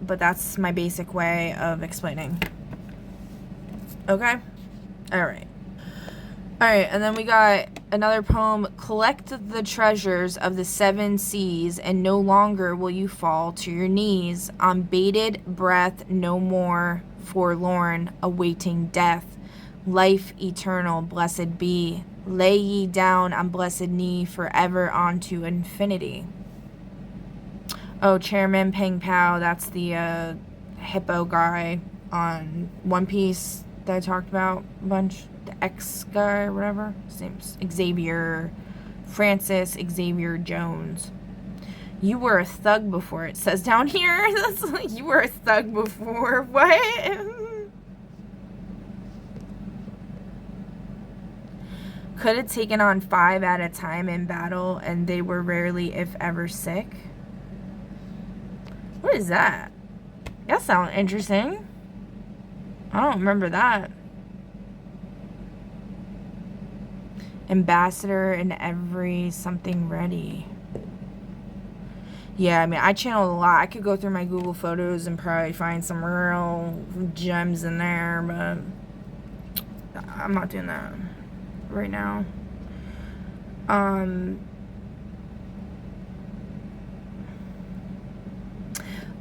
but that's my basic way of explaining. Okay? Alright. Alright, and then we got another poem. Collect the treasures of the 7 seas, and no longer will you fall to your knees. On bated breath, no more forlorn, awaiting death. Life eternal, blessed be. Lay ye down on blessed knee, forever onto infinity. Oh, Chairman Peng Pao, that's the hippo guy on One Piece that I talked about a bunch. The X guy or whatever. His name's Francis Xavier Jones. You were a thug before, it says down here. That's like, you were a thug before. What? Could have taken on 5 at a time in battle, and they were rarely, if ever, sick. What is that? That sounds interesting. I don't remember that. Ambassador in every something ready. Yeah, I mean, I channeled a lot. I could go through my Google Photos and probably find some real gems in there, but I'm not doing that right now.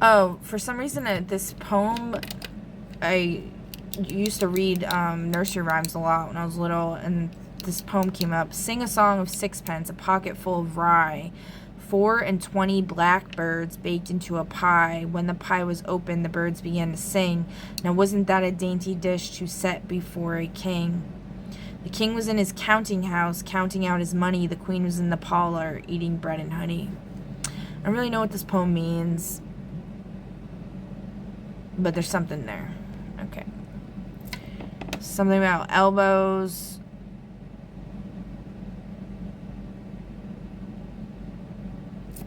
Oh, for some reason, this poem, I used to read nursery rhymes a lot when I was little, and this poem came up. Sing a song of sixpence, a pocket full of rye, 24 blackbirds baked into a pie. When the pie was opened, the birds began to sing. Now wasn't that a dainty dish to set before a king? The king was in his counting house, counting out his money. The queen was in the parlor, eating bread and honey. I don't really know what this poem means, but there's something there. Okay. Something about elbows.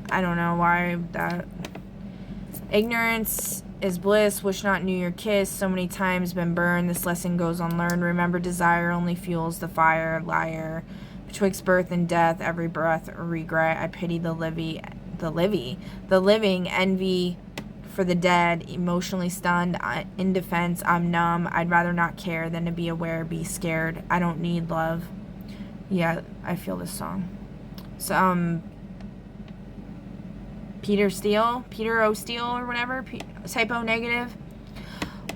I don't know why that. Ignorance is bliss, wish not knew your kiss. So many times been burned, this lesson goes unlearned. Remember, desire only fuels the fire. Liar. Betwixt birth and death, every breath regret. I pity the living, envy for the dead, emotionally stunned, in defense, I'm numb. I'd rather not care than to be aware, be scared. I don't need love. Yeah, I feel this song. So, Peter O. Steele or whatever, typo negative.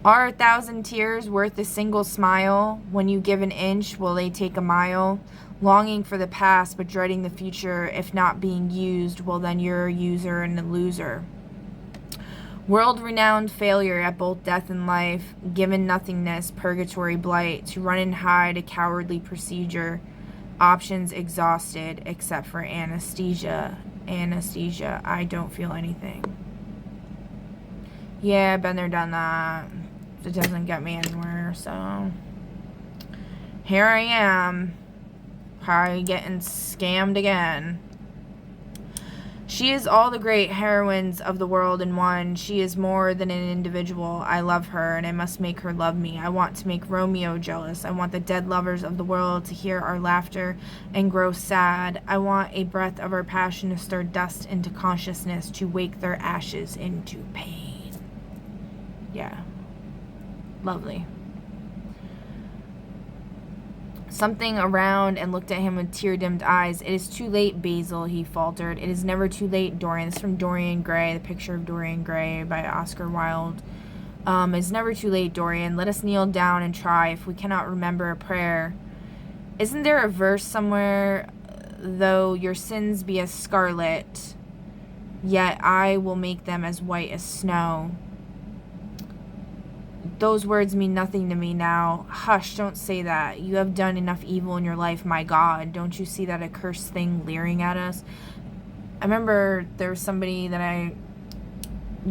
Are 1,000 tears worth a single smile? When you give an inch, will they take a mile? Longing for the past, but dreading the future. If not being used, well then you're a user and a loser. World-renowned failure at both death and life. Given nothingness, purgatory blight. To run and hide, a cowardly procedure. Options exhausted, except for anesthesia. Anesthesia, I don't feel anything. Yeah, been there, done that. It doesn't get me anywhere, so here I am, probably getting scammed again. She is all the great heroines of the world in one. She is more than an individual. I love her, and I must make her love me. I want to make Romeo jealous. I want the dead lovers of the world to hear our laughter and grow sad. I want a breath of our passion to stir dust into consciousness, to wake their ashes into pain. Yeah. Lovely. Something around and looked at him with tear-dimmed eyes. It is too late, Basil, he faltered. It is never too late, Dorian. This is from Dorian Gray, the picture of Dorian Gray by Oscar Wilde. It's never too late, Dorian. Let us kneel down and try if we cannot remember a prayer. Isn't there a verse somewhere, though your sins be as scarlet, yet I will make them as white as snow? Those words mean nothing to me now. Hush, don't say that. You have done enough evil in your life, my God. Don't you see that accursed thing leering at us? I remember there was somebody that I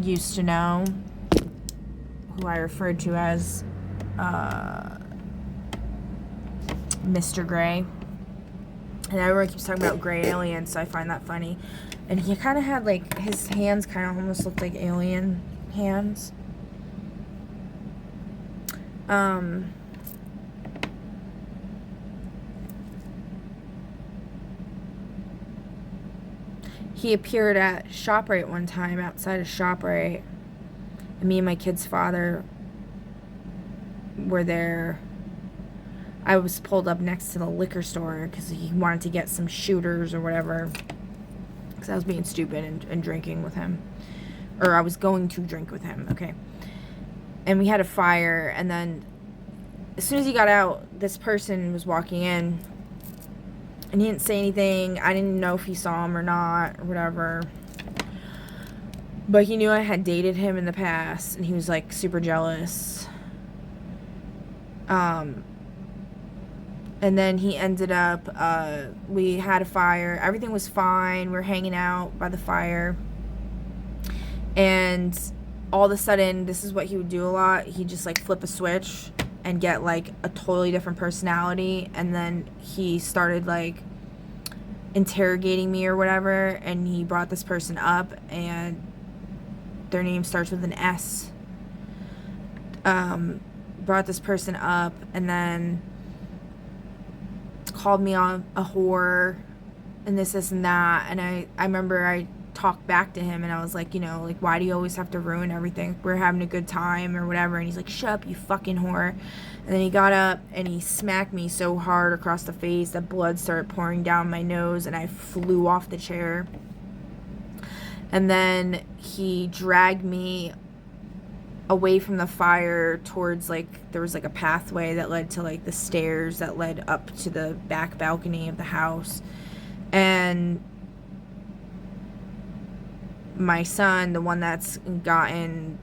used to know who I referred to as Mr. Gray. And everyone keeps talking about gray aliens, so I find that funny. And he kind of had, like, his hands kind of almost looked like alien hands. He appeared at ShopRite one time, outside of ShopRite. And me and my kid's father were there. I was pulled up next to the liquor store because he wanted to get some shooters or whatever. Because I was being stupid and drinking with him. Or I was going to drink with him, okay. And we had a fire, and then as soon as he got out, this person was walking in. And he didn't say anything. I didn't know if he saw him or not, or whatever. But he knew I had dated him in the past, and he was, like, super jealous. And then he ended up, we had a fire. Everything was fine. We were hanging out by the fire. And all of a sudden, this is what he would do a lot. He'd just, like, flip a switch and get, like, a totally different personality. And then he started, like, interrogating me or whatever. And he brought this person up, and their name starts with an S. Brought this person up, and then called me on a whore, and this and that. And I remember I talked back to him, and I was like, you know, like, why do you always have to ruin everything? We're having a good time or whatever. And he's like, shut up, you fucking whore. And then he got up and he smacked me so hard across the face that blood started pouring down my nose, and I flew off the chair. And then he dragged me away from the fire towards, like, there was, like, a pathway that led to, like, the stairs that led up to the back balcony of the house. And my son, the one that's gotten,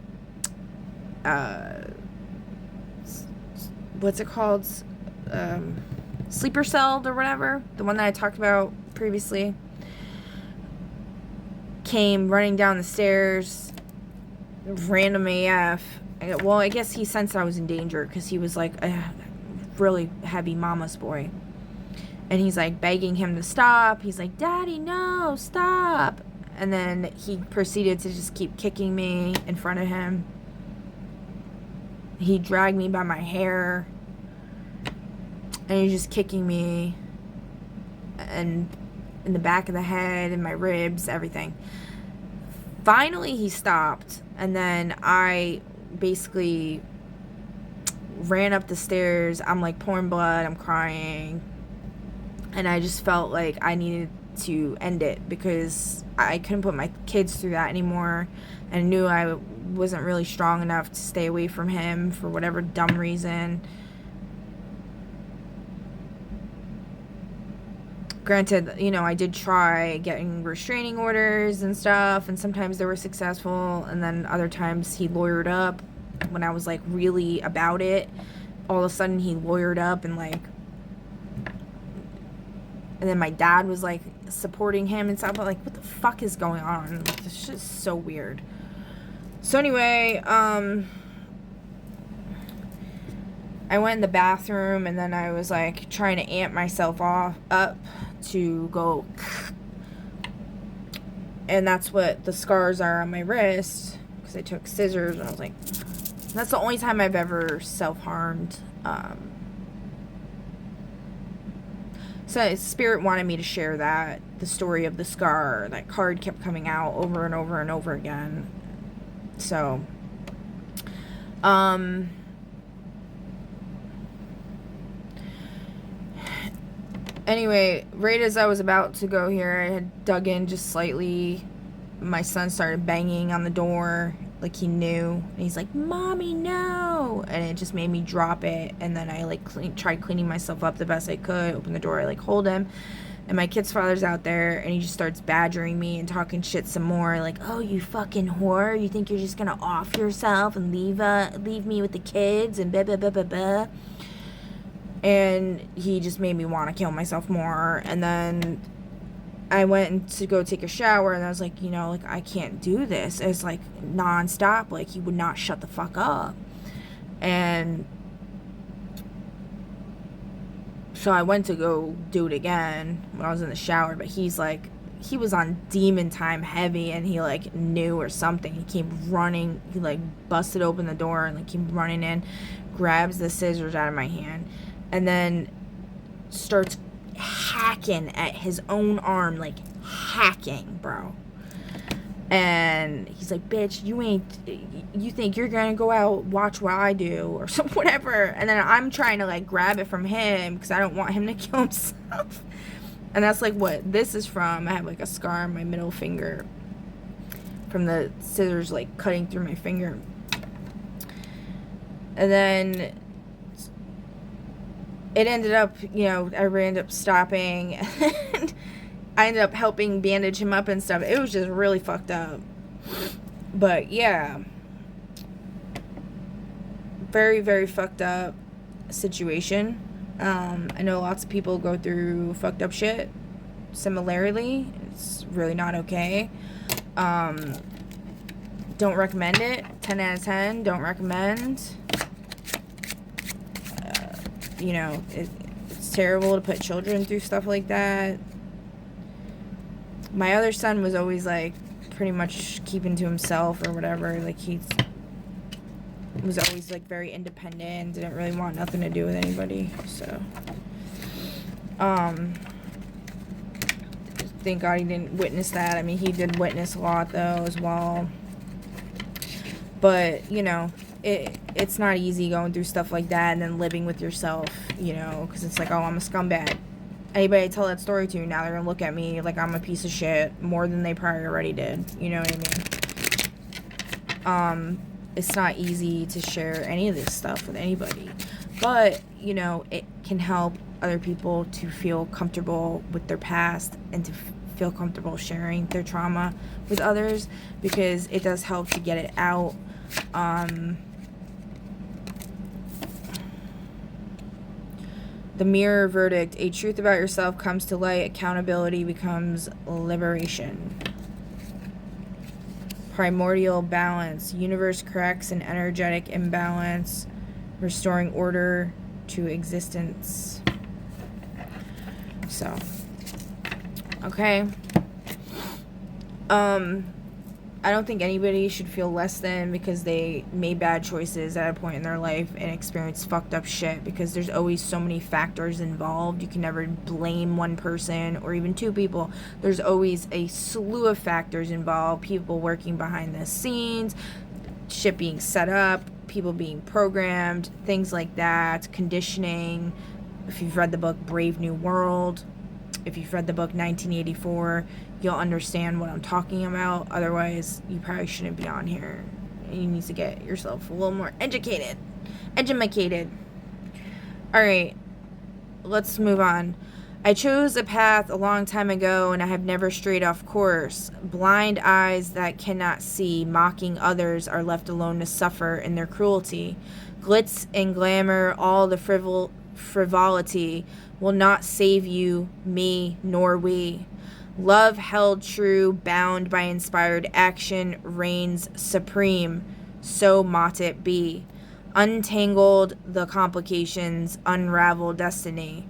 what's it called? Sleeper celled or whatever. The one that I talked about previously. Came running down the stairs. Random AF. Well, I guess he sensed I was in danger because he was like a really heavy mama's boy. And he's like begging him to stop. He's like, Daddy, no, stop. And then he proceeded to just keep kicking me in front of him. He dragged me by my hair. And he's just kicking me. And in the back of the head and my ribs, everything. Finally, he stopped. And then I basically ran up the stairs. I'm like pouring blood. I'm crying. And I just felt like I needed to end it because I couldn't put my kids through that anymore. And I knew I wasn't really strong enough to stay away from him for whatever dumb reason. Granted, you know, I did try getting restraining orders and stuff, and sometimes they were successful, and then other times he lawyered up when I was, like, really about it. All of a sudden, he lawyered up, and, like, and then my dad was, like, supporting him and stuff, but, like, what the fuck is going on? This shit's so weird. So, anyway, I went in the bathroom, and then I was, like, trying to amp myself up to go, and that's what the scars are on my wrist, because I took scissors, and I was like, that's the only time I've ever self-harmed. So Spirit wanted me to share that, the story of the scar. That card kept coming out over and over and over again. So, anyway, right as I was about to go here, I had dug in just slightly. My son started banging on the door like he knew. And he's like, Mommy, no! And it just made me drop it. And then I, like, tried cleaning myself up the best I could. Open the door, I, like, hold him. And my kid's father's out there, and he just starts badgering me and talking shit some more. Like, oh, you fucking whore. You think you're just gonna off yourself and leave me with the kids and blah, blah, blah, blah, blah. And he just made me want to kill myself more. And then I went to go take a shower, and I was like, you know, like, I can't do this. It's like nonstop. Like, he would not shut the fuck up. And so I went to go do it again when I was in the shower, but he's like, he was on demon time heavy, and he, like, knew or something. He came running. He, like, busted open the door and, like, came running in, grabs the scissors out of my hand, and then starts hacking at his own arm, like, hacking, bro. And he's like, bitch, you think you're gonna go out, watch what I do, or something, whatever. And then I'm trying to, like, grab it from him, because I don't want him to kill himself. And that's, like, what this is from. I have, like, a scar on my middle finger from the scissors, like, cutting through my finger. And then it ended up, you know, everybody ended up stopping, and I ended up helping bandage him up and stuff. It was just really fucked up. But, yeah. Very, very fucked up situation. I know lots of people go through fucked up shit. Similarly, it's really not okay. Don't recommend it. 10 out of 10. Don't recommend. You know, it's terrible to put children through stuff like that. My other son was always, like, pretty much keeping to himself or whatever. Like, he was always, like, very independent. Didn't really want nothing to do with anybody. So, thank God he didn't witness that. I mean, he did witness a lot, though, as well. But, you know, it's not easy going through stuff like that and then living with yourself, you know, because it's like, oh, I'm a scumbag. Anybody I tell that story to, now they're going to look at me like I'm a piece of shit more than they probably already did. You know what I mean? It's not easy to share any of this stuff with anybody. But, you know, it can help other people to feel comfortable with their past and to feel comfortable sharing their trauma with others, because it does help to get it out. The mirror verdict: a truth about yourself comes to light, accountability becomes liberation. Primordial balance: universe corrects an energetic imbalance, restoring order to existence. So, okay. I don't think anybody should feel less than because they made bad choices at a point in their life and experienced fucked up shit, because there's always so many factors involved. You can never blame one person or even two people. There's always a slew of factors involved. People working behind the scenes, shit being set up, people being programmed, things like that, conditioning. If you've read the book Brave New World, if you've read the book 1984, you'll understand what I'm talking about. Otherwise, you probably shouldn't be on here. You need to get yourself a little more educated. Alright, let's move on. I chose a path a long time ago, and I have never strayed off course. Blind eyes that cannot see, mocking others, are left alone to suffer in their cruelty. Glitz and glamour, all the frivolity, will not save you, me, nor we. Love held true, bound by inspired action, reigns supreme. So mought it be. Untangled the complications, unravel destiny.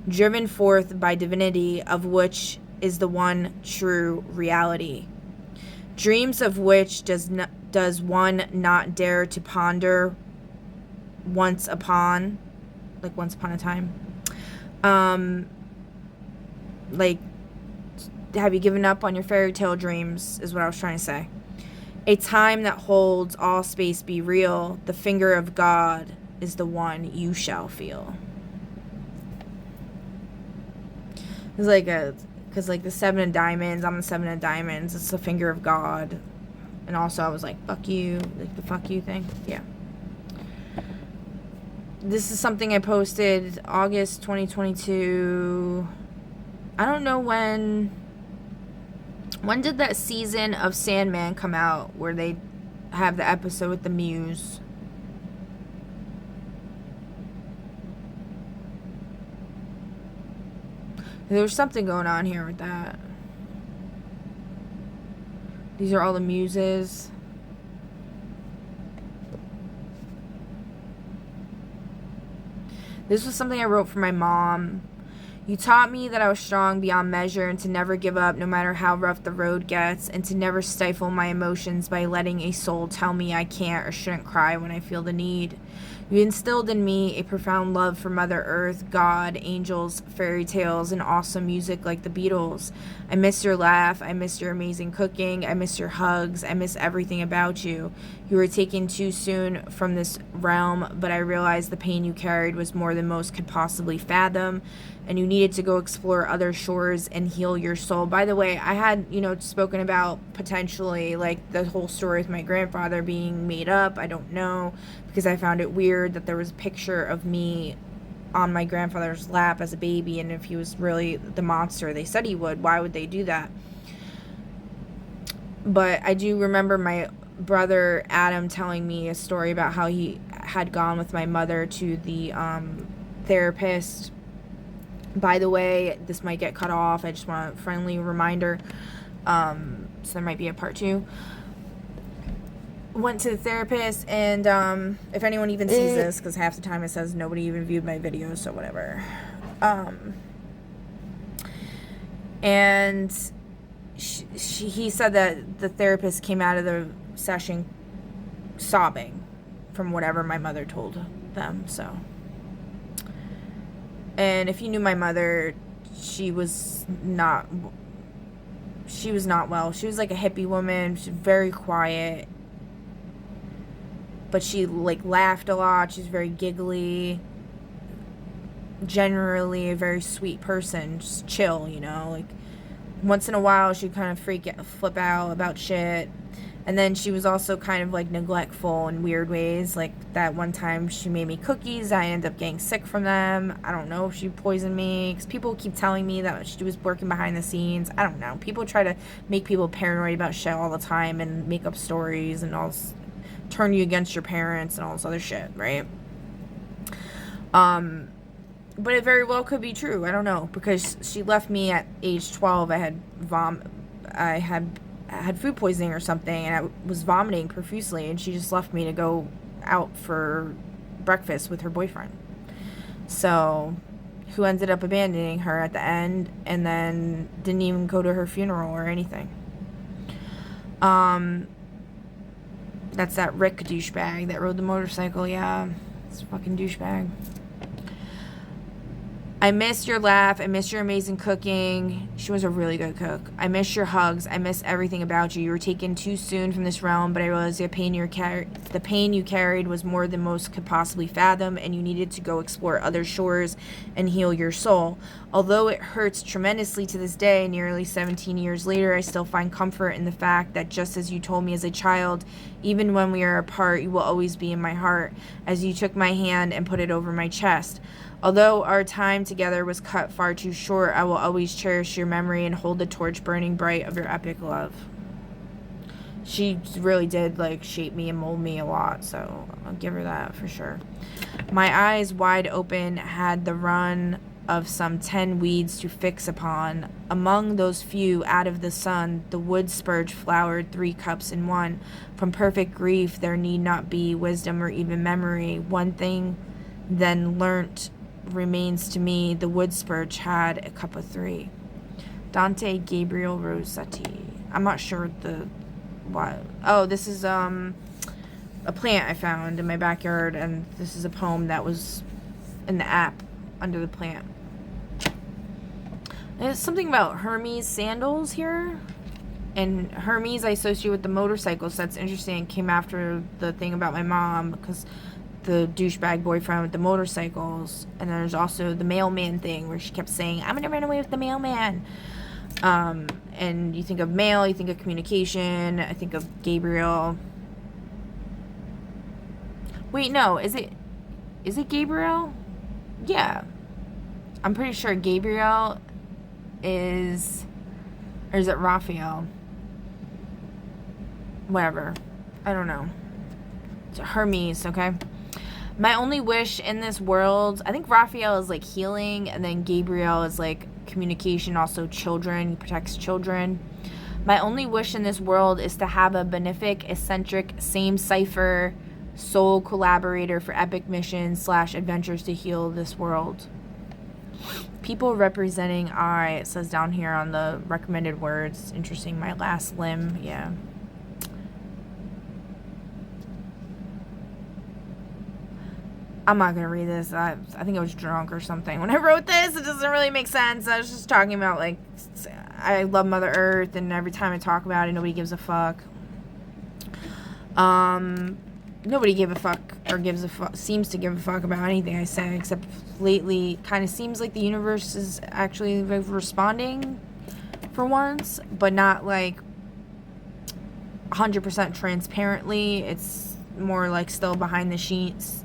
Driven forth by divinity, of which is the one true reality. Dreams of which does one not dare to ponder once upon a time. Have you given up on your fairy tale dreams, is what I was trying to say. A time that holds all space be real. The finger of God is the one you shall feel. It's like because like the 7 of diamonds, I'm the 7 of diamonds. It's the finger of God. And also I was like, fuck you, like the fuck you thing. Yeah. This is something I posted August 2022. I don't know when did that season of Sandman come out where they have the episode with the Muse? There was something going on here with that. These are all the muses. This was something I wrote for my mom. You taught me that I was strong beyond measure and to never give up no matter how rough the road gets, and to never stifle my emotions by letting a soul tell me I can't or shouldn't cry when I feel the need. You instilled in me a profound love for Mother Earth, God, angels, fairy tales, and awesome music like the Beatles. I miss your laugh. I miss your amazing cooking. I miss your hugs. I miss everything about you. You were taken too soon from this realm, but I realized the pain you carried was more than most could possibly fathom, and you needed to go explore other shores and heal your soul. By the way, I had, spoken about potentially like the whole story with my grandfather being made up. I don't know, because I found it weird that there was a picture of me on my grandfather's lap as a baby, and if he was really the monster they said he would, why would they do that? But I do remember my brother Adam telling me a story about how he had gone with my mother to the therapist. By the way, this might get cut off. I just want a friendly reminder. So there might be a part 2. Went to the therapist, and if anyone even sees this, because half the time it says nobody even viewed my videos, so whatever. And he said that the therapist came out of the session sobbing from whatever my mother told them. So, and if you knew my mother, she was not well. She was like a hippie woman. She was very quiet, but she like laughed a lot. She's very giggly. Generally a very sweet person, just chill, like once in a while she'd kind of flip out about shit. And then she was also kind of like neglectful in weird ways. Like that one time she made me cookies, I ended up getting sick from them. I don't know if she poisoned me, because people keep telling me that she was working behind the scenes. I don't know. People try to make people paranoid about shit all the time and make up stories and all, turn you against your parents and all this other shit, right? But it very well could be true. I don't know, because she left me at age 12. I had food poisoning or something, and I was vomiting profusely, and she just left me to go out for breakfast with her boyfriend. So, who ended up abandoning her at the end, and then didn't even go to her funeral or anything. That's that Rick douchebag that rode the motorcycle. Yeah, it's a fucking douchebag. I miss your laugh. I miss your amazing cooking. She was a really good cook. I miss your hugs. I miss everything about you. You were taken too soon from this realm, but I realized the pain you carried was more than most could possibly fathom, and you needed to go explore other shores and heal your soul. Although it hurts tremendously to this day, nearly 17 years later, I still find comfort in the fact that just as you told me as a child, even when we are apart, you will always be in my heart, as you took my hand and put it over my chest. Although our time together was cut far too short, I will always cherish your memory and hold the torch burning bright of your epic love. She really did, shape me and mold me a lot, so I'll give her that for sure. My eyes wide open had the run of some 10 weeds to fix upon. Among those few, out of the sun, the wood spurge flowered 3 cups in one. From perfect grief there need not be wisdom or even memory. One thing then learnt remains to me, the wood spurge had a cup of 3. Dante Gabriel Rossetti. I'm not sure what. Oh, this is a plant I found in my backyard, and this is a poem that was in the app under the plant. There's something about Hermes sandals here, and Hermes I associate with the motorcycles. So that's interesting. It came after the thing about my mom, because the douchebag boyfriend with the motorcycles. And then there's also the mailman thing where she kept saying, I'm gonna run away with the mailman. And you think of mail, you think of communication. I think of Gabriel. Wait, no, is it Gabriel? Yeah, I'm pretty sure Gabriel is, or is it Raphael? Whatever, I don't know. It's Hermes, okay? My only wish in this world, I think Raphael is healing, and then Gabriel is communication, also children. He protects children. My only wish in this world is to have a benefic, eccentric, same cipher, soul collaborator for epic missions / adventures to heal this world. People representing I, it says down here on the recommended words. Interesting. My last limb. Yeah. I'm not going to read this. I think I was drunk or something. When I wrote this, it doesn't really make sense. I was just talking about, like, I love Mother Earth, and every time I talk about it, nobody gives a fuck. Nobody gave a fuck or seems to give a fuck about anything I say, except lately kind of seems like the universe is actually responding for once, but not like 100% transparently. It's more like still behind the scenes.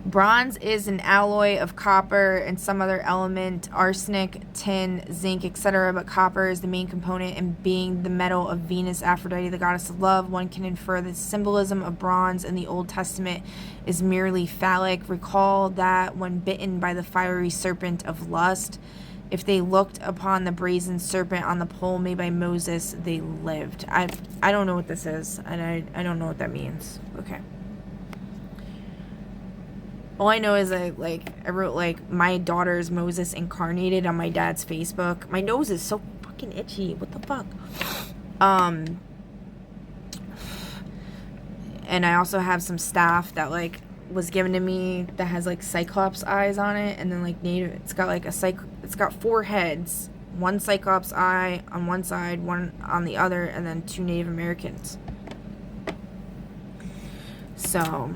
Bronze is an alloy of copper and some other element, arsenic, tin, zinc, etc. But copper is the main component, and being the metal of Venus, Aphrodite, the goddess of love, one can infer the symbolism of bronze in the Old Testament is merely phallic. Recall that when bitten by the fiery serpent of lust, if they looked upon the brazen serpent on the pole made by Moses, they lived. I don't know what this is, and I don't know what that means. Okay. All I know is I wrote, like, my daughter's Moses incarnated on my dad's Facebook. My nose is so fucking itchy. What the fuck? And I also have some staff that, like, was given to me that has, like, Cyclops eyes on it. And then, like, it's got, like, it's got 4 heads. 1 Cyclops eye on one side, 1 on the other, and then 2 Native Americans. So...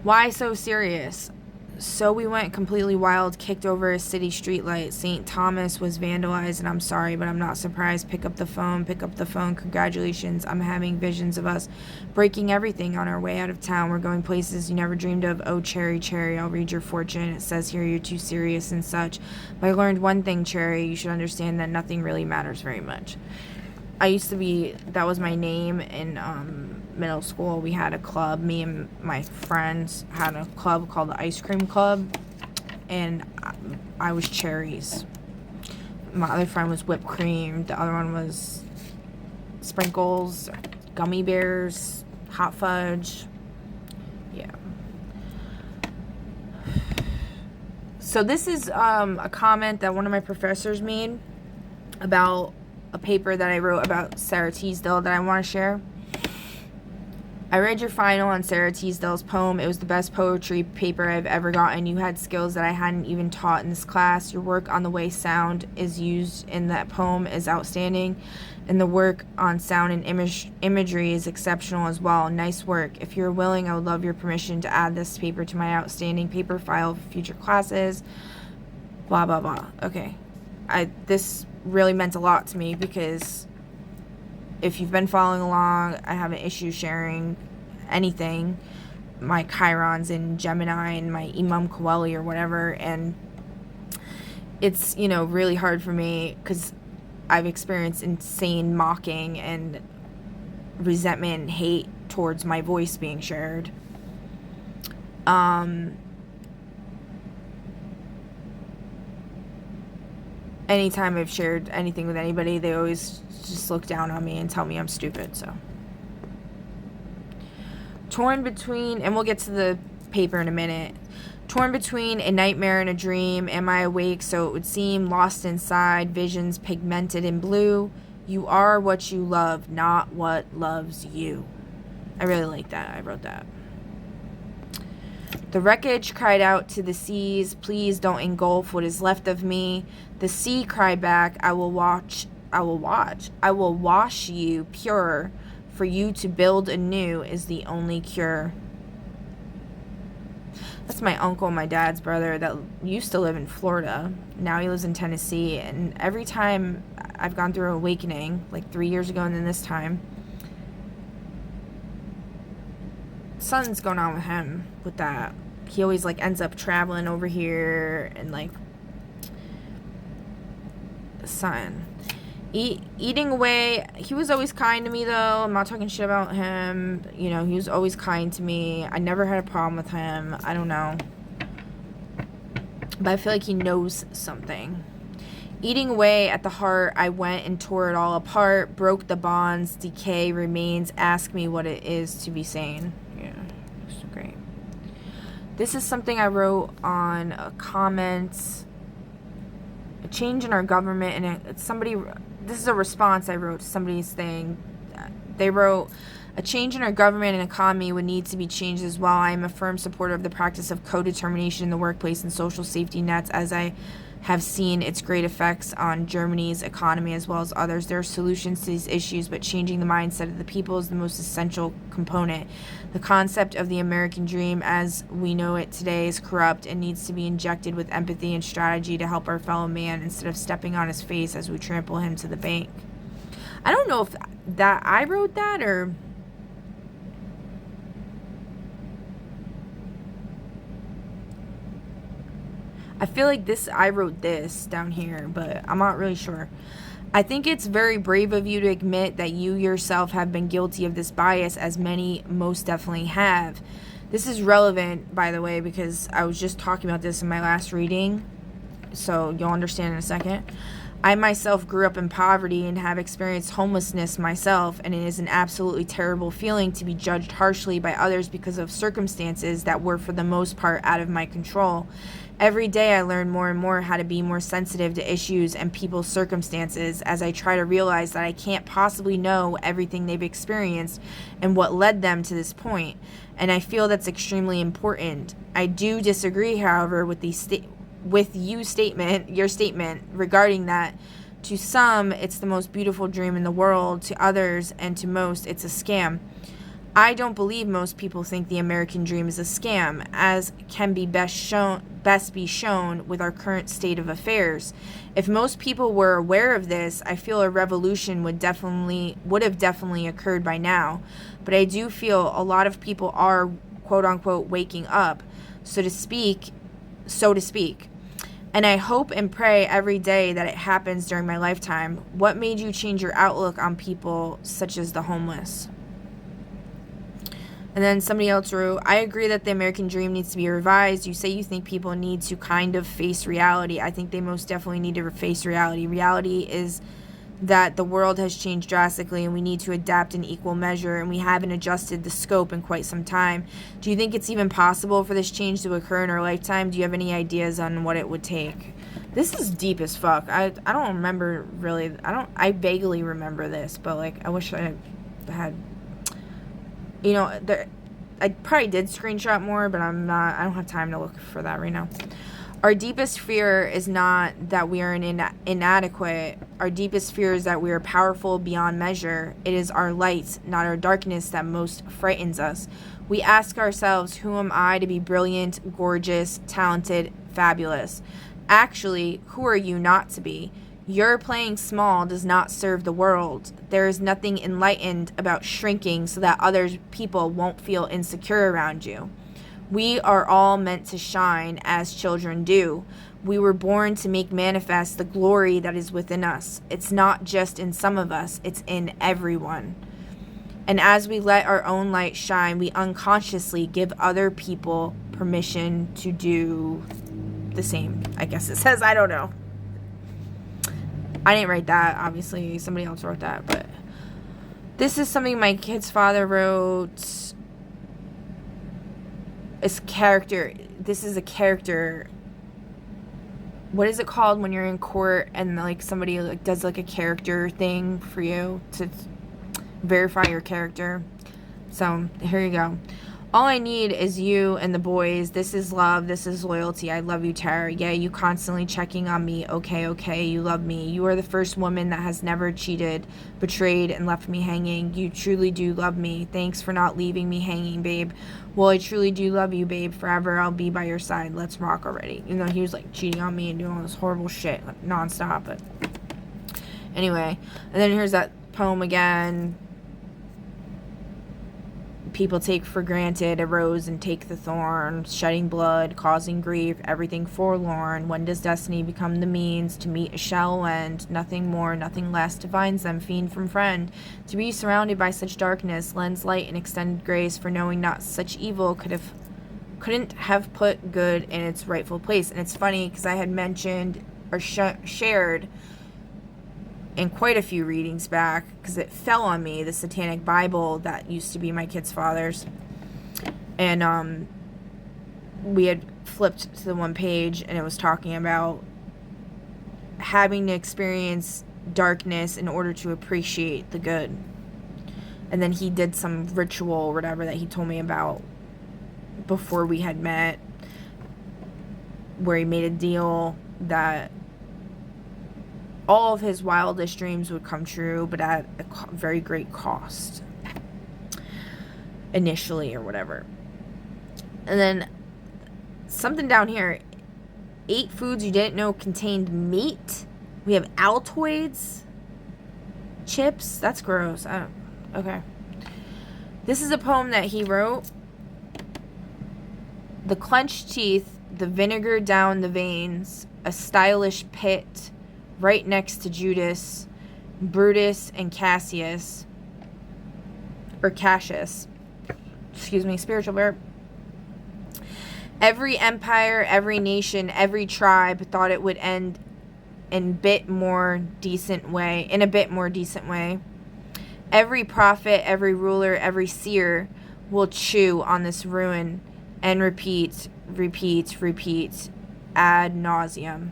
why so serious? So we went completely wild, kicked over a city streetlight. St. Thomas was vandalized, and I'm sorry, but I'm not surprised. Pick up the phone. Congratulations. I'm having visions of us breaking everything on our way out of town. We're going places you never dreamed of. Oh, Cherry, I'll read your fortune. It says here you're too serious and such. But I learned one thing, Cherry. You should understand that nothing really matters very much. That was my name in middle school. We had a club. Me and my friends had a club called the Ice Cream Club, and I was Cherries. My other friend was Whipped Cream. The other one was Sprinkles, Gummy Bears, Hot Fudge. Yeah. So this is a comment that one of my professors made about a paper that I wrote about Sarah Teasdale that I want to share. I read your final on Sarah Teasdale's poem. It was the best poetry paper I've ever gotten. You had skills that I hadn't even taught in this class. Your work on the way sound is used in that poem is outstanding, and the work on sound and imagery is exceptional as well. Nice work. If you're willing, I would love your permission to add this paper to my outstanding paper file for future classes. Blah, blah, blah. Okay. This really meant a lot to me because if you've been following along, I have an issue sharing anything. My Chiron's in Gemini and my Imam Coeli or whatever, and it's, really hard for me because I've experienced insane mocking and resentment and hate towards my voice being shared. Anytime I've shared anything with anybody, they always just look down on me and tell me I'm stupid, so. Torn between, and we'll get to the paper in a minute. Torn between a nightmare and a dream. Am I awake so it would seem? Lost inside, visions pigmented in blue. You are what you love, not what loves you. I really like that. I wrote that. The wreckage cried out to the seas, please don't engulf what is left of me. The sea cried back, I will wash you pure. For you to build anew is the only cure. That's my uncle, my dad's brother, that used to live in Florida. Now he lives in Tennessee, and every time I've gone through an awakening, like 3 years ago and then this time, something's going on with him with that. He always ends up traveling over here and something. Eating away. He was always kind to me though. I'm not talking shit about him. He was always kind to me. I never had a problem with him. I don't know. But I feel like he knows something. Eating away at the heart, I went and tore it all apart, broke the bonds, decay remains, ask me what it is to be sane. Yeah, it's great. This is something I wrote on a comment. A change in our government, and it's somebody. This is a response I wrote to somebody's thing. They wrote, "A change in our government and economy would need to be changed as well. I am a firm supporter of the practice of co-determination in the workplace and social safety nets, as I have seen its great effects on Germany's economy as well as others. There are solutions to these issues, but changing the mindset of the people is the most essential component. The concept of the American dream as we know it today is corrupt and needs to be injected with empathy and strategy to help our fellow man instead of stepping on his face as we trample him to the bank." I don't know if that I wrote that or... I feel like I wrote this down here, but I'm not really sure. "I think it's very brave of you to admit that you yourself have been guilty of this bias, as many most definitely have." This is relevant, by the way, because I was just talking about this in my last reading, so you'll understand in a second. "I myself grew up in poverty and have experienced homelessness myself, and it is an absolutely terrible feeling to be judged harshly by others because of circumstances that were for the most part out of my control. Every day I learn more and more how to be more sensitive to issues and people's circumstances as I try to realize that I can't possibly know everything they've experienced and what led them to this point, and I feel that's extremely important. I do disagree, however, with your statement regarding that. To some, it's the most beautiful dream in the world. To others, and to most, it's a scam. I don't believe most people think the American dream is a scam, as can be best be shown with our current state of affairs. If most people were aware of this, I feel a revolution would have definitely occurred by now. But I do feel a lot of people are, quote unquote, waking up, so to speak. And I hope and pray every day that it happens during my lifetime. What made you change your outlook on people such as the homeless?" And then somebody else wrote, "I agree that the American dream needs to be revised. You say you think people need to kind of face reality. I think they most definitely need to face reality. Reality is that the world has changed drastically and we need to adapt in equal measure, and we haven't adjusted the scope in quite some time. Do you think it's even possible for this change to occur in our lifetime? Do you have any ideas on what it would take?" This is deep as fuck. I don't remember really. I vaguely remember this, but like I wish I had, you know, I probably did screenshot more, but I don't have time to look for that right now. "Our deepest fear is not that we are inadequate. Our deepest fear is that we are powerful beyond measure. It is our light, not our darkness, that most frightens us. We ask ourselves, who am I to be brilliant, gorgeous, talented, fabulous? Actually, who are you not to be? Your playing small does not serve the world. There is nothing enlightened about shrinking so that other people won't feel insecure around you. We are all meant to shine as children do. We were born to make manifest the glory that is within us. It's not just in some of us, it's in everyone. And as we let our own light shine, we unconsciously give other people permission to do the same." I guess it says, I don't know. I didn't write that, obviously. Somebody else wrote that, but this is something my kid's father wrote. This is a character. What is it called when you're in court and like somebody like does like a character thing for you to verify your character? So here you go. "All I need is you and the boys. This is love. This is loyalty. I love you, Tara. Yeah, you constantly checking on me. Okay, you love me. You are the first woman that has never cheated, betrayed, and left me hanging. You truly do love me. Thanks for not leaving me hanging, babe. Well, I truly do love you, babe. Forever, I'll be by your side. Let's rock already." Even though he was like cheating on me and doing all this horrible shit like, nonstop. But anyway, and then here's that poem again. "People take for granted a rose and take the thorn, shedding blood, causing grief, everything forlorn. When does destiny become the means to meet a shallow end? Nothing more, nothing less defines them, fiend from friend. To be surrounded by such darkness lends light and extended grace, for knowing not such evil couldn't have put good in its rightful place." And it's funny because I had mentioned or shared in quite a few readings back, because it fell on me, the Satanic Bible that used to be my kid's father's. And we had flipped to the one page and it was talking about having to experience darkness in order to appreciate the good. And then he did some ritual or whatever that he told me about before we had met, where he made a deal that all of his wildest dreams would come true, but at a very great cost initially or whatever. And then something down here, 8 foods you didn't know contained meat. We have Altoids, chips. That's gross. Okay. This is a poem that he wrote. The clenched teeth, the vinegar down the veins, a stylish pit right next to Judas, Brutus, and Cassius. Or Cassius. Excuse me, spiritual verb. Every empire, every nation, every tribe thought it would end in a bit more decent way. Every prophet, every ruler, every seer will chew on this ruin and repeat ad nauseum.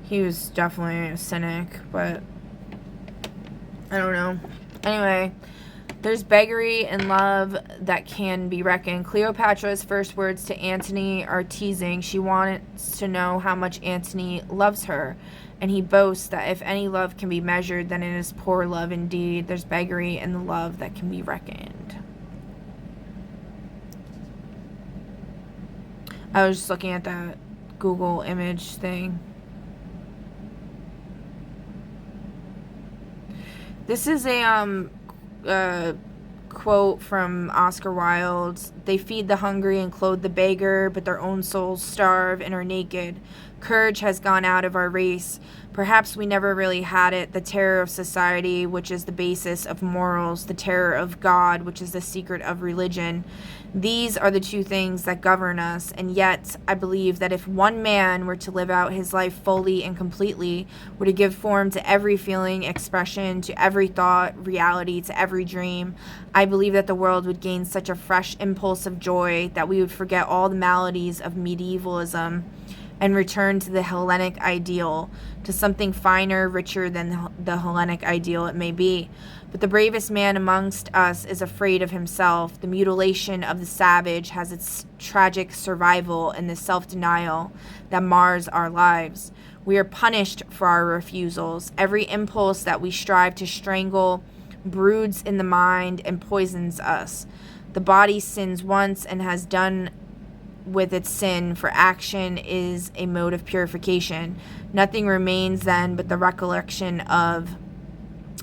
He was definitely a cynic, but I don't know. Anyway, there's beggary and love that can be reckoned. Cleopatra's first words to Antony are teasing. She wants to know how much Antony loves her, and he boasts that if any love can be measured, then it is poor love indeed. There's beggary in the love that can be reckoned. I was just looking at that Google image thing. This is a quote from Oscar Wilde. They feed the hungry and clothe the beggar, but their own souls starve and are naked. Courage has gone out of our race. Perhaps we never really had it. The terror of society, which is the basis of morals. The terror of God, which is the secret of religion. These are the two things that govern us, and yet I believe that if one man were to live out his life fully and completely, were to give form to every feeling, expression, to every thought, reality, to every dream, I believe that the world would gain such a fresh impulse of joy that we would forget all the maladies of medievalism and return to the Hellenic ideal, to something finer, richer than the Hellenic ideal it may be. But the bravest man amongst us is afraid of himself. The mutilation of the savage has its tragic survival in the self-denial that mars our lives. We are punished for our refusals. Every impulse that we strive to strangle broods in the mind and poisons us. The body sins once and has done with its sin, for action is a mode of purification. Nothing remains then but the recollection of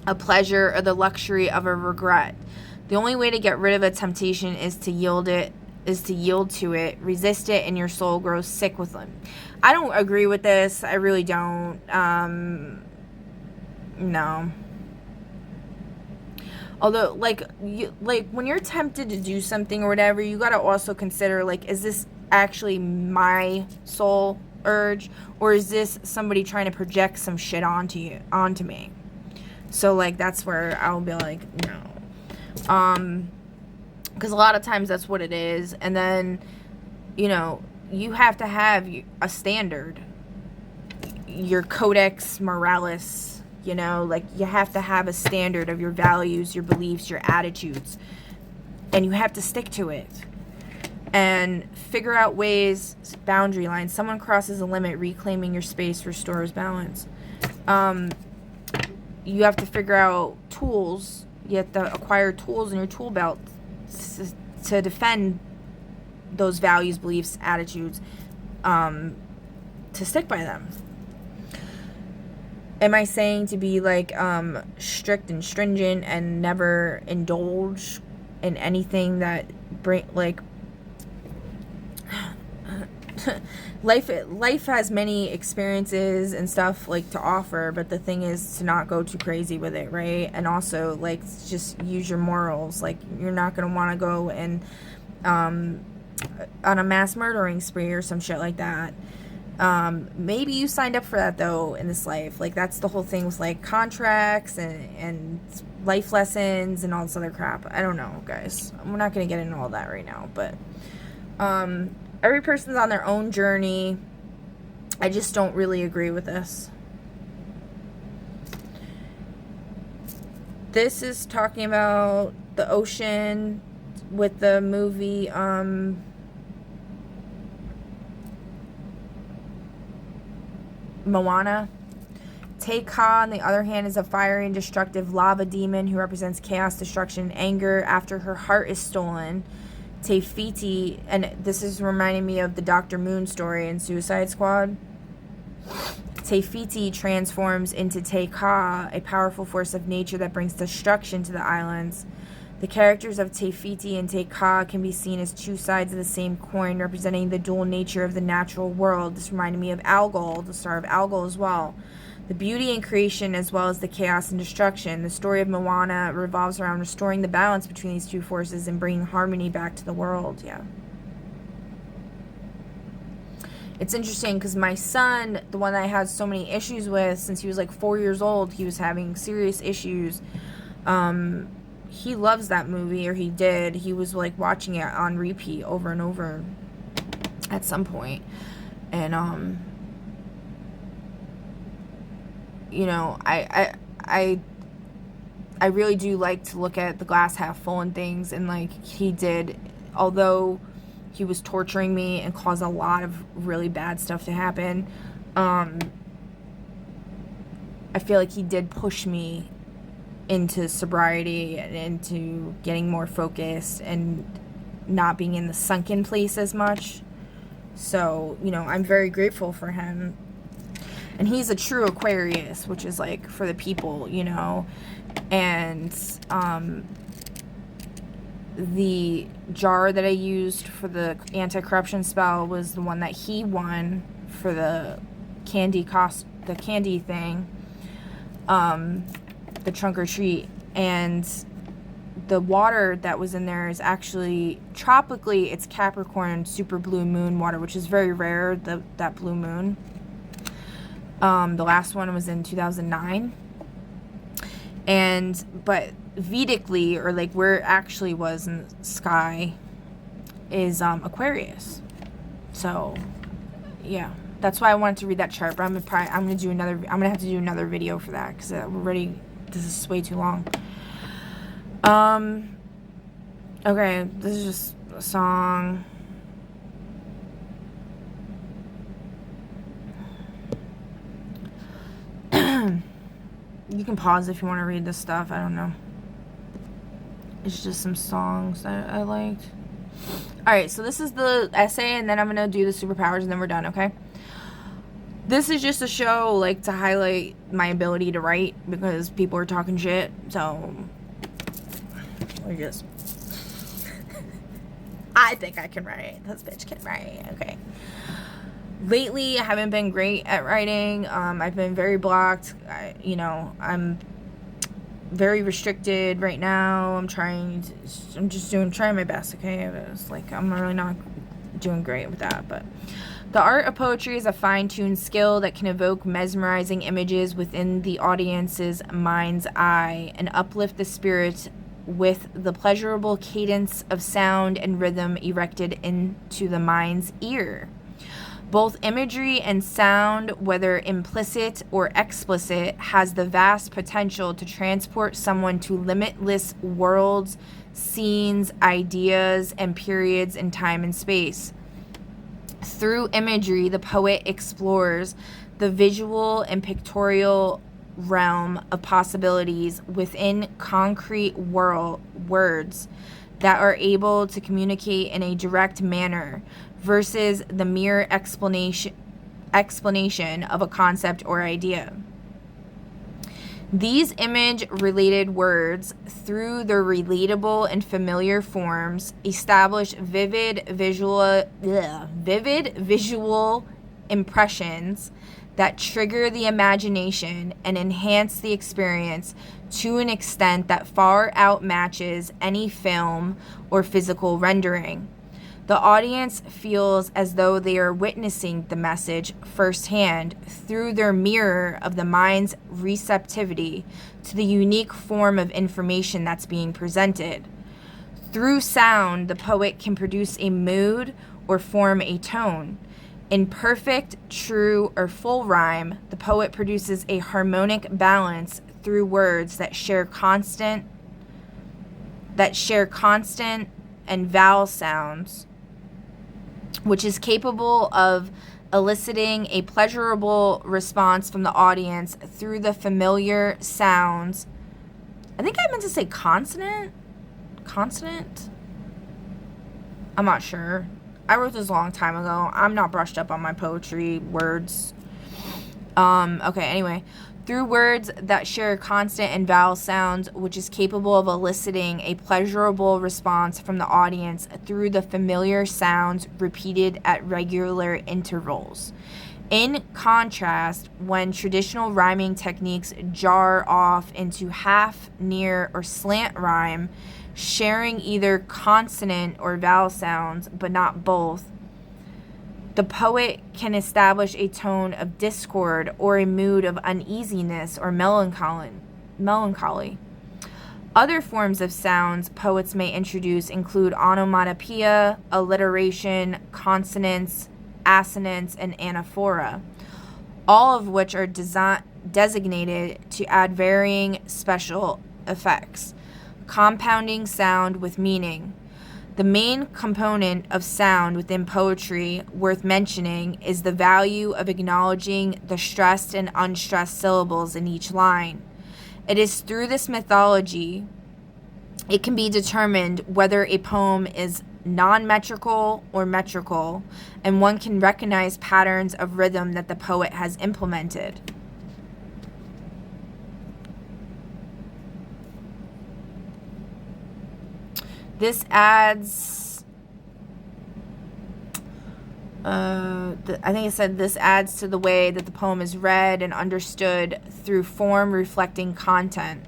a pleasure or the luxury of a regret. The only way to get rid of a temptation is to yield to it, resist it, and your soul grows sick with them. I don't agree with this. I really don't. No. Although, like when you're tempted to do something or whatever, you gotta also consider, like, is this actually my soul urge, or is this somebody trying to project some shit onto me? So, like, that's where I'll be like, no. Because a lot of times that's what it is. And then, you know, you have to have a standard. Your codex moralis, you know, like, you have to have a standard of your values, your beliefs, your attitudes. And you have to stick to it. And figure out ways, boundary lines. Someone crosses a limit, reclaiming your space restores balance. You have to figure out tools. You have to acquire tools in your tool belt to defend those values, beliefs, attitudes, to stick by them. Am I saying to be, like, strict and stringent and never indulge in anything that life has many experiences and stuff, like, to offer, but the thing is to not go too crazy with it, right? And also, like, just use your morals. Like, you're not gonna want to go and on a mass murdering spree or some shit like that. Maybe you signed up for that, though, in this life. Like, that's the whole thing with, like, contracts and life lessons and all this other crap. I don't know, guys. We're not gonna get into all that right now, but every person's on their own journey. I just don't really agree with this. This is talking about the ocean with the movie Moana. Te Ka, on the other hand, is a fiery and destructive lava demon who represents chaos, destruction, and anger after her heart is stolen. Te Fiti, and this is reminding me of the Dr. Moon story in Suicide Squad. Te Fiti transforms into Te Ka, a powerful force of nature that brings destruction to the islands. The characters of Te Fiti and Te Ka can be seen as two sides of the same coin, representing the dual nature of the natural world. This reminded me of Algol, the star of Algol as well. The beauty and creation as well as the chaos and destruction. The story of Moana revolves around restoring the balance between these two forces and bringing harmony back to the world. Yeah. It's interesting because my son, the one that I had so many issues with since he was like 4 years old, he was having serious issues. He loves that movie, or he did. He was like watching it on repeat over and over at some point. And you know, I really do like to look at the glass half full and things, and like he did, although he was torturing me and caused a lot of really bad stuff to happen, I feel like he did push me into sobriety and into getting more focused and not being in the sunken place as much. So, you know, I'm very grateful for him. And he's a true Aquarius, which is like for the people, you know. And the jar that I used for the anti-corruption spell was the one that he won for the candy thing, the trunk or treat. And the water that was in there is actually tropically, it's Capricorn super blue moon water, which is very rare, that blue moon. The last one was in 2009. But Vedically, or like where it actually was in the sky, is Aquarius. So, yeah, that's why I wanted to read that chart. But I'm gonna have to do another video for that because this is way too long. Okay, this is just a song. You can pause if you want to read this stuff. I don't know. It's just some songs that I liked. Alright, so this is the essay, and then I'm going to do the superpowers, and then we're done, okay? This is just a show, like, to highlight my ability to write, because people are talking shit, so we're just... I think I can write. This bitch can write, okay. Lately, I haven't been great at writing. I've been very blocked. I'm very restricted right now. I'm trying my best, okay? It's like, I'm really not doing great with that, but the art of poetry is a fine-tuned skill that can evoke mesmerizing images within the audience's mind's eye and uplift the spirit with the pleasurable cadence of sound and rhythm erected into the mind's ear. Both imagery and sound, whether implicit or explicit, has the vast potential to transport someone to limitless worlds, scenes, ideas, and periods in time and space. Through imagery, the poet explores the visual and pictorial realm of possibilities within concrete words that are able to communicate in a direct manner versus the mere explanation of a concept or idea. These image-related words, through their relatable and familiar forms, establish vivid visual impressions that trigger the imagination and enhance the experience to an extent that far outmatches any film or physical rendering. The audience feels as though they are witnessing the message firsthand through their mirror of the mind's receptivity to the unique form of information that's being presented. Through sound, the poet can produce a mood or form a tone. In perfect, true, or full rhyme, the poet produces a harmonic balance through words that share constant and vowel sounds, which is capable of eliciting a pleasurable response from the audience through the familiar sounds. I think I meant to say consonant? Consonant? I'm not sure. I wrote this a long time ago. I'm not brushed up on my poetry words. Okay, anyway. Through words that share consonant and vowel sounds, which is capable of eliciting a pleasurable response from the audience through the familiar sounds repeated at regular intervals. In contrast, when traditional rhyming techniques jar off into half, near, or slant rhyme, sharing either consonant or vowel sounds, but not both, the poet can establish a tone of discord or a mood of uneasiness or melancholy. Other forms of sounds poets may introduce include onomatopoeia, alliteration, consonants, assonance, and anaphora, all of which are designated to add varying special effects, compounding sound with meaning. The main component of sound within poetry worth mentioning is the value of acknowledging the stressed and unstressed syllables in each line. It is through this methodology it can be determined whether a poem is non-metrical or metrical, and one can recognize patterns of rhythm that the poet has implemented. This adds, I think it said this adds to the way that the poem is read and understood through form reflecting content.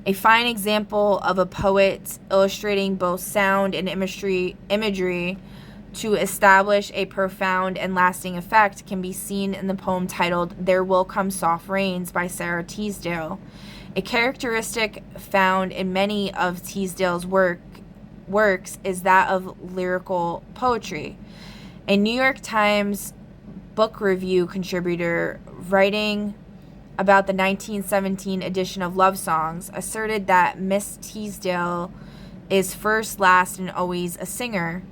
A fine example of a poet illustrating both sound and imagery to establish a profound and lasting effect can be seen in the poem titled "There Will Come Soft Rains" by Sara Teasdale. A characteristic found in many of Teasdale's works is that of lyrical poetry. A New York Times book review contributor writing about the 1917 edition of Love Songs asserted that Miss Teasdale is first, last, and always a singer.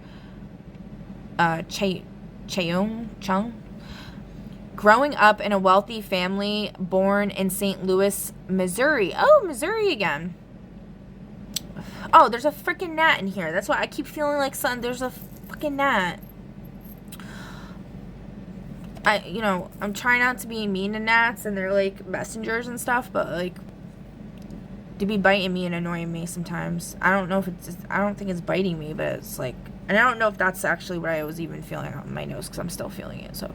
Cheung Chung. Growing up in a wealthy family born in St. Louis, Missouri. Oh, Missouri again. Oh, there's a freaking gnat in here. That's why I keep feeling like there's a fucking gnat. I'm trying not to be mean to gnats, and they're like messengers and stuff, but like, to be biting me and annoying me sometimes. I don't think it's biting me, but it's like, and I don't know if that's actually what I was even feeling on my nose, because I'm still feeling it, so.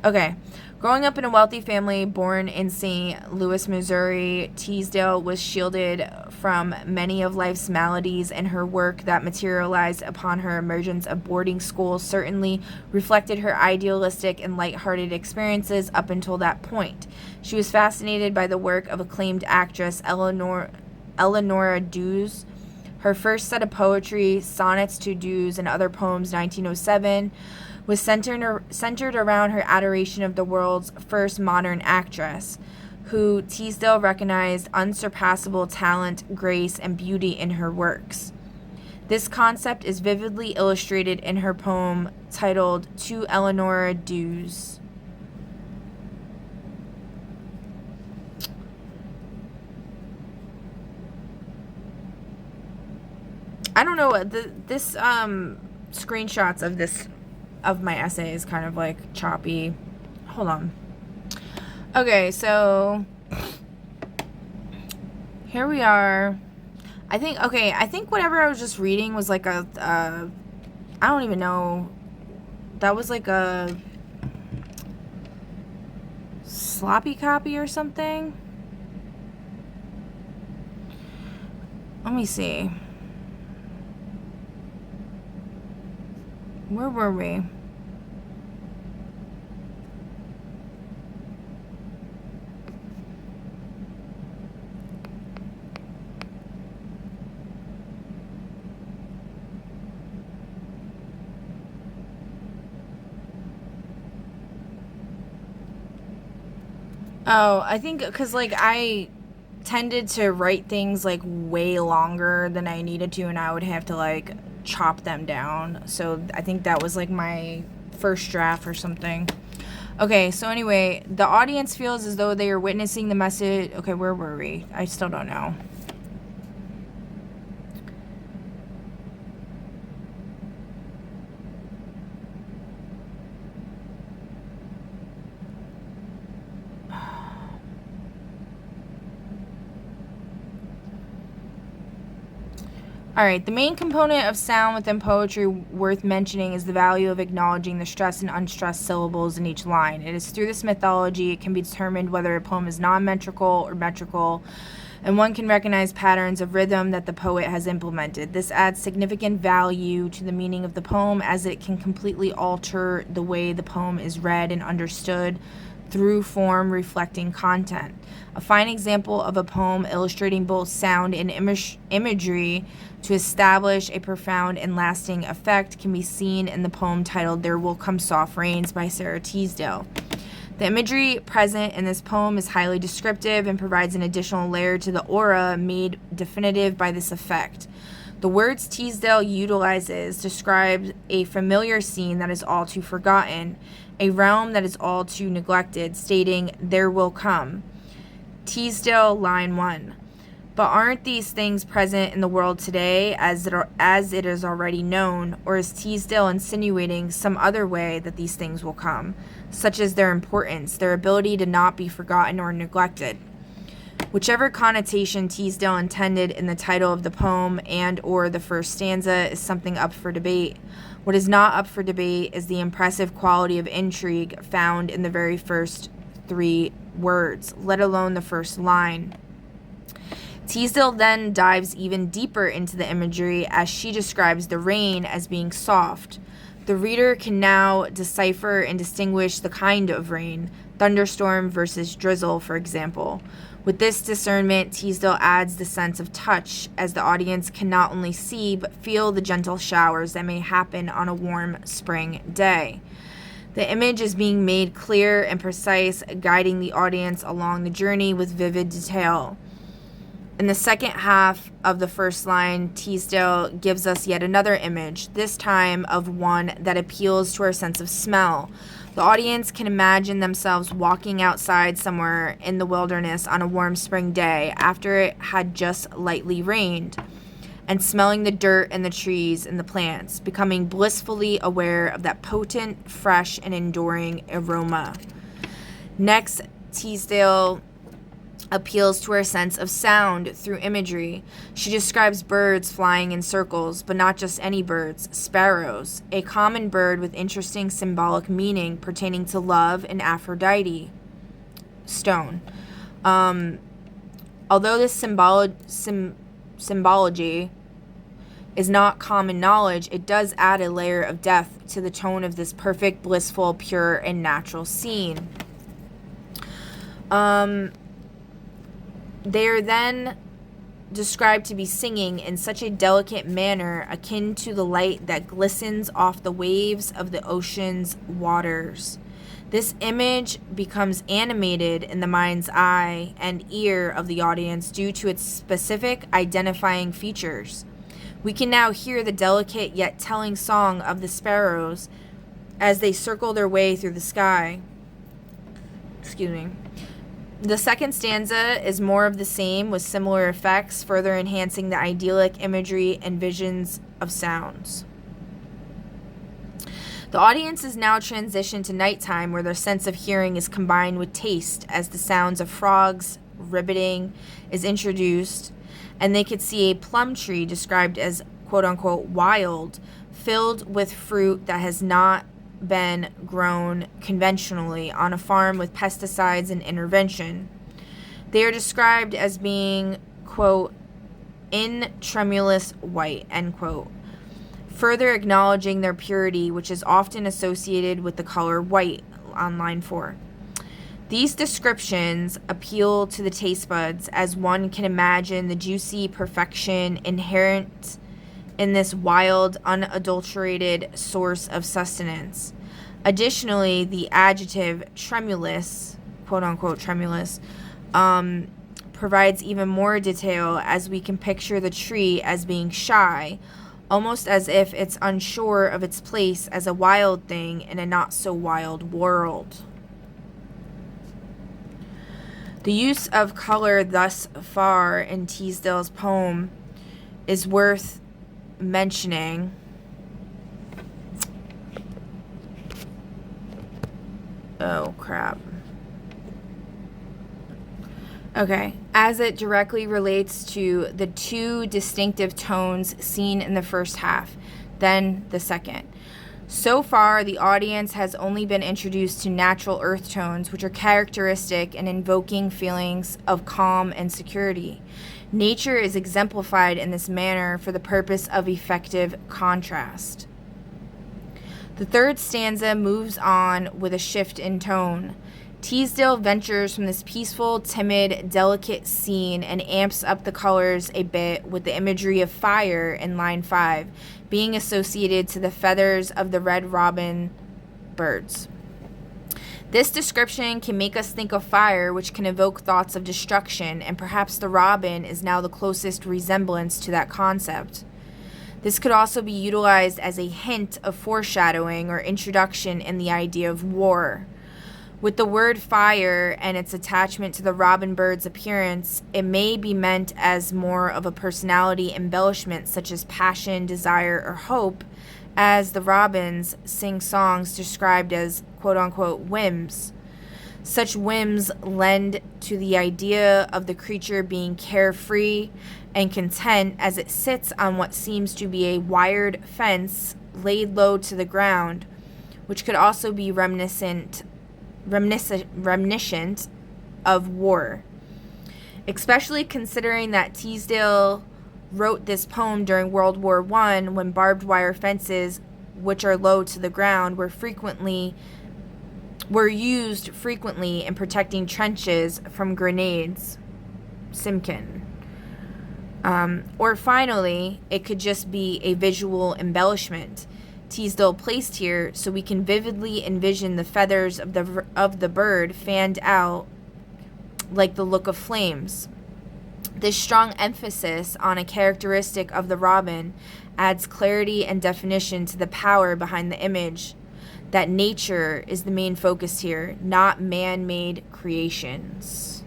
Okay. Growing up in a wealthy family born in St. Louis, Missouri, Teasdale was shielded from many of life's maladies, and her work that materialized upon her emergence of boarding school certainly reflected her idealistic and lighthearted experiences up until that point. She was fascinated by the work of acclaimed actress Eleanora Duse. Her first set of poetry, Sonnets to Duse and Other Poems, 1907, was centered around her adoration of the world's first modern actress, who Teasdale recognized unsurpassable talent, grace, and beauty in her works. This concept is vividly illustrated in her poem titled To Eleanora Duse. I don't know, this screenshots of my essay is kind of like choppy. Hold on. Okay, so here we are. I think whatever I was just reading was like I don't even know. That was like a sloppy copy or something. Let me see. Where were we? Oh, I think because, like, I tended to write things, like, way longer than I needed to, and I would have to, like, chop them down. So I think that was, like, my first draft or something. Okay, so anyway, the audience feels as though they are witnessing the message. Okay, where were we? I still don't know. All right, the main component of sound within poetry worth mentioning is the value of acknowledging the stressed and unstressed syllables in each line. It is through this methodology it can be determined whether a poem is non-metrical or metrical, and one can recognize patterns of rhythm that the poet has implemented. This adds significant value to the meaning of the poem as it can completely alter the way the poem is read and understood through form reflecting content. A fine example of a poem illustrating both sound and imagery to establish a profound and lasting effect can be seen in the poem titled There Will Come Soft Rains by Sara Teasdale. The imagery present in this poem is highly descriptive and provides an additional layer to the aura made definitive by this effect. The words Teasdale utilizes describe a familiar scene that is all too forgotten, a realm that is all too neglected, stating, "There will come." Teasdale, line 1. But aren't these things present in the world today as it is already known, or is Teasdale insinuating some other way that these things will come, such as their importance, their ability to not be forgotten or neglected? Whichever connotation Teasdale intended in the title of the poem and or the first stanza is something up for debate. What is not up for debate is the impressive quality of intrigue found in the very first 3 words, let alone the first line. Teasdale then dives even deeper into the imagery as she describes the rain as being soft. The reader can now decipher and distinguish the kind of rain, thunderstorm versus drizzle, for example. With this discernment, Teasdale adds the sense of touch, as the audience can not only see but feel the gentle showers that may happen on a warm spring day. The image is being made clear and precise, guiding the audience along the journey with vivid detail. In the second half of the first line, Teasdale gives us yet another image, this time of one that appeals to our sense of smell. The audience can imagine themselves walking outside somewhere in the wilderness on a warm spring day after it had just lightly rained, and smelling the dirt and the trees and the plants, becoming blissfully aware of that potent, fresh, and enduring aroma. Next, Teasdale appeals to our sense of sound through imagery. She describes birds flying in circles, but not just any birds, sparrows, a common bird with interesting symbolic meaning pertaining to love and Aphrodite. Stone. Although this symbology is not common knowledge, it does add a layer of depth to the tone of this perfect, blissful, pure, and natural scene. They are then described to be singing in such a delicate manner akin to the light that glistens off the waves of the ocean's waters. This image becomes animated in the mind's eye and ear of the audience due to its specific identifying features. We can now hear the delicate yet telling song of the sparrows as they circle their way through the sky. Excuse me. The second stanza is more of the same with similar effects, further enhancing the idyllic imagery and visions of sounds. The audience is now transitioned to nighttime, where their sense of hearing is combined with taste as the sounds of frogs ribbiting is introduced, and they could see a plum tree described as quote-unquote wild, filled with fruit that has not been grown conventionally on a farm with pesticides and intervention. They are described as being, quote, in tremulous white, end quote, further acknowledging their purity, which is often associated with the color white, on line 4. These descriptions appeal to the taste buds as one can imagine the juicy perfection inherent in this wild, unadulterated source of sustenance. Additionally, the adjective tremulous, quote-unquote tremulous, provides even more detail, as we can picture the tree as being shy, almost as if it's unsure of its place as a wild thing in a not-so-wild world. The use of color thus far in Teasdale's poem is worth mentioning. Oh, crap. Okay, as it directly relates to the two distinctive tones seen in the first half, then the second. So far, the audience has only been introduced to natural earth tones, which are characteristic and invoking feelings of calm and security. Nature is exemplified in this manner for the purpose of effective contrast. The third stanza moves on with a shift in tone. Teasdale ventures from this peaceful, timid, delicate scene and amps up the colors a bit with the imagery of fire in line 5, being associated to the feathers of the red robin birds. This description can make us think of fire, which can evoke thoughts of destruction, and perhaps the robin is now the closest resemblance to that concept. This could also be utilized as a hint of foreshadowing or introduction in the idea of war. With the word fire and its attachment to the robin bird's appearance, it may be meant as more of a personality embellishment such as passion, desire, or hope, as the robins sing songs described as quote-unquote whims. Such whims lend to the idea of the creature being carefree and content as it sits on what seems to be a wired fence laid low to the ground, which could also be reminiscent of war. Especially considering that Teasdale wrote this poem during World War I, when barbed wire fences, which are low to the ground, were used frequently in protecting trenches from grenades. Simkin. Or finally, it could just be a visual embellishment Teasdale placed here so we can vividly envision the feathers of the bird fanned out like the look of flames. This strong emphasis on a characteristic of the robin adds clarity and definition to the power behind the image, that nature is the main focus here, not man-made creations.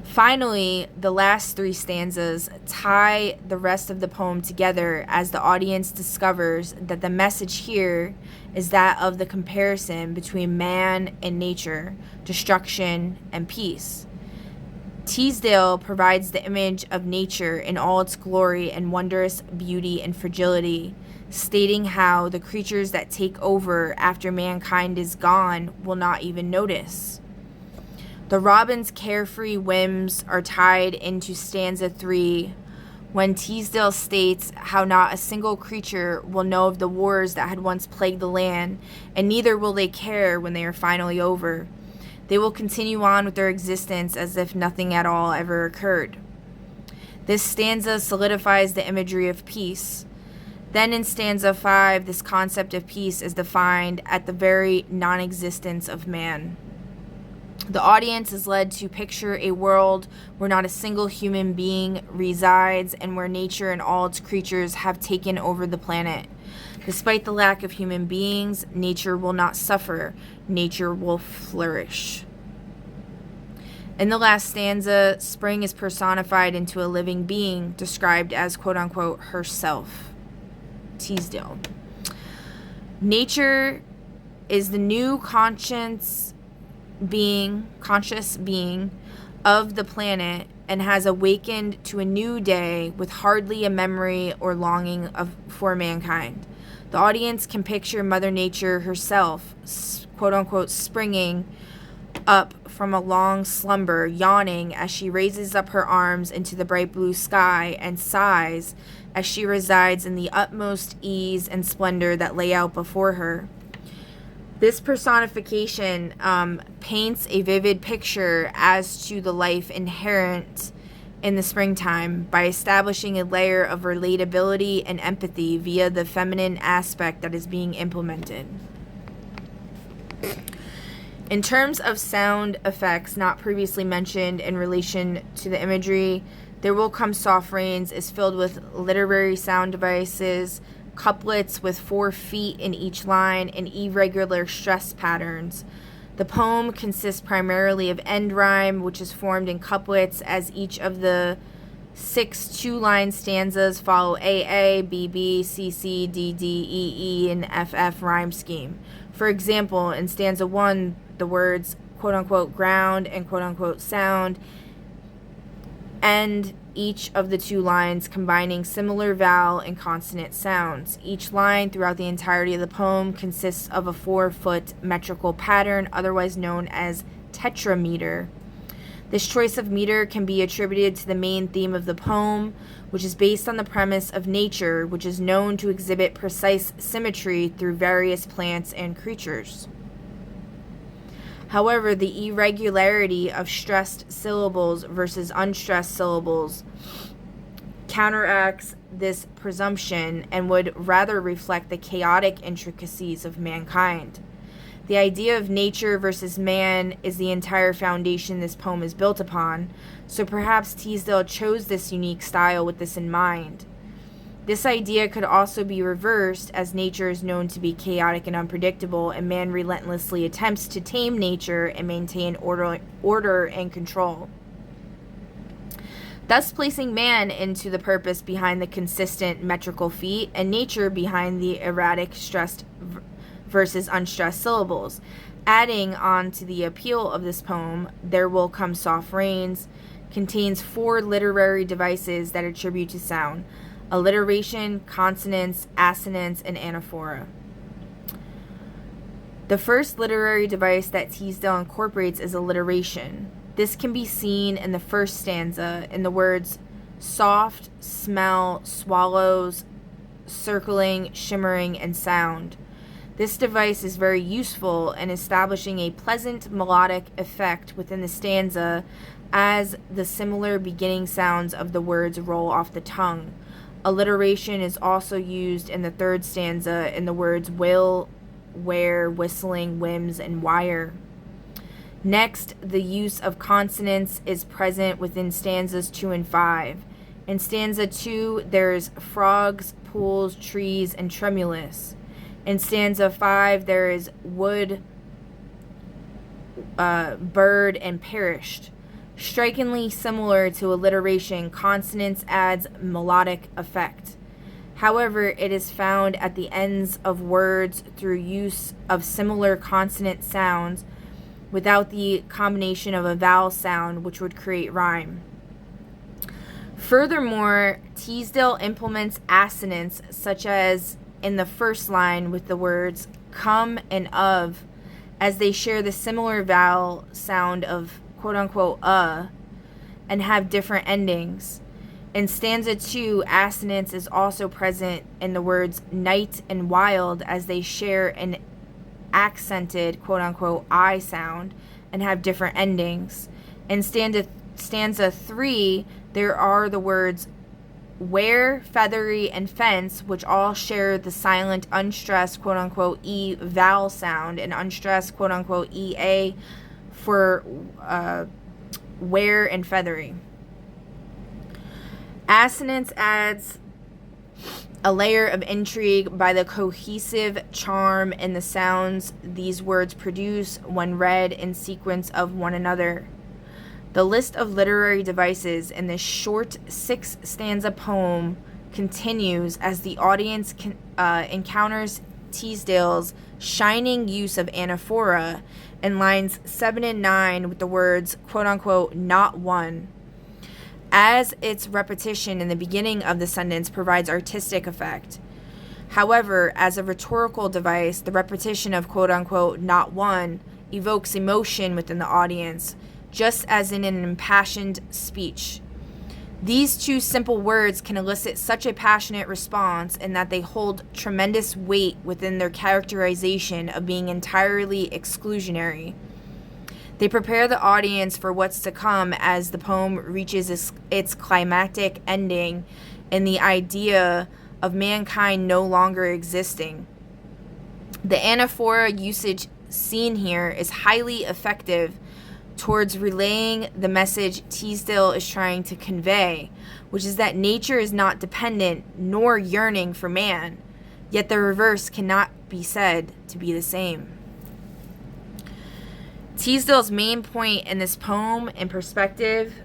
Finally, the last three stanzas tie the rest of the poem together as the audience discovers that the message here is that of the comparison between man and nature, destruction and peace. Teasdale provides the image of nature in all its glory and wondrous beauty and fragility, stating how the creatures that take over after mankind is gone will not even notice. The robin's carefree whims are tied into stanza 3, when Teasdale states how not a single creature will know of the wars that had once plagued the land, and neither will they care when they are finally over. They will continue on with their existence as if nothing at all ever occurred. This stanza solidifies the imagery of peace. Then in stanza 5, this concept of peace is defined at the very non-existence of man. The audience is led to picture a world where not a single human being resides and where nature and all its creatures have taken over the planet. Despite the lack of human beings, nature will not suffer. Nature will flourish. In the last stanza, spring is personified into a living being described as quote-unquote herself. Teasdale. Nature is the new conscious being of the planet and has awakened to a new day with hardly a memory or longing for mankind. The audience can picture Mother Nature herself, quote-unquote, springing up from a long slumber, yawning as she raises up her arms into the bright blue sky and sighs as she resides in the utmost ease and splendor that lay out before her. This personification paints a vivid picture as to the life inherent in the springtime by establishing a layer of relatability and empathy via the feminine aspect that is being implemented. In terms of sound effects not previously mentioned in relation to the imagery, There Will Come Soft Rains is filled with literary sound devices, couplets with 4 feet in each line, and irregular stress patterns. The poem consists primarily of end rhyme, which is formed in couplets as each of the 6 2-line stanzas follow AA, BB, CC, DD, EE, and FF rhyme scheme. For example, in stanza 1, the words quote-unquote ground and quote-unquote sound end each of the 2 lines, combining similar vowel and consonant sounds. Each line throughout the entirety of the poem consists of a 4-foot metrical pattern, otherwise known as tetrameter. This choice of meter can be attributed to the main theme of the poem, which is based on the premise of nature, which is known to exhibit precise symmetry through various plants and creatures. However, the irregularity of stressed syllables versus unstressed syllables counteracts this presumption and would rather reflect the chaotic intricacies of mankind. The idea of nature versus man is the entire foundation this poem is built upon, so perhaps Teasdale chose this unique style with this in mind. This idea could also be reversed, as nature is known to be chaotic and unpredictable, and man relentlessly attempts to tame nature and maintain order and control, thus placing man into the purpose behind the consistent metrical feet and nature behind the erratic stressed versus unstressed syllables. Adding on to the appeal of this poem, There Will Come Soft Rains contains 4 literary devices that attribute to sound: alliteration, consonants, assonance, and anaphora. The first literary device that Teasdale incorporates is alliteration. This can be seen in the first stanza in the words soft, smell, swallows, circling, shimmering, and sound. This device is very useful in establishing a pleasant melodic effect within the stanza as the similar beginning sounds of the words roll off the tongue. Alliteration is also used in the third stanza in the words will, where, whistling, whims, and wire. Next, the use of consonants is present within stanzas 2 and 5. In stanza 2, there's frogs, pools, trees, and tremulous. In stanza 5, there is wood, bird, and perished. Strikingly similar to alliteration, consonants adds melodic effect. However, it is found at the ends of words through use of similar consonant sounds without the combination of a vowel sound, which would create rhyme. Furthermore, Teasdale implements assonance, such as in the first line with the words come and of, as they share the similar vowel sound of quote-unquote and have different endings. In stanza 2, assonance is also present in the words night and wild, as they share an accented quote-unquote I sound and have different endings. In stanza 3, there are the words where, feathery, and fence, which all share the silent unstressed quote-unquote E vowel sound and unstressed quote-unquote EA for where and feathery. Assonance adds a layer of intrigue by the cohesive charm in the sounds these words produce when read in sequence of one another. The list of literary devices in this short 6-stanza poem continues as the audience encounters Teasdale's shining use of anaphora in lines 7 and 9 with the words quote-unquote not one, as its repetition in the beginning of the sentence provides artistic effect. However, as a rhetorical device, the repetition of quote-unquote not one evokes emotion within the audience, just as in an impassioned speech. These 2 simple words can elicit such a passionate response in that they hold tremendous weight within their characterization of being entirely exclusionary. They prepare the audience for what's to come as the poem reaches its climactic ending in the idea of mankind no longer existing. The anaphora usage seen here is highly effective towards relaying the message Teasdale is trying to convey, which is that nature is not dependent nor yearning for man, yet the reverse cannot be said to be the same. Teasdale's main point in this poem and perspective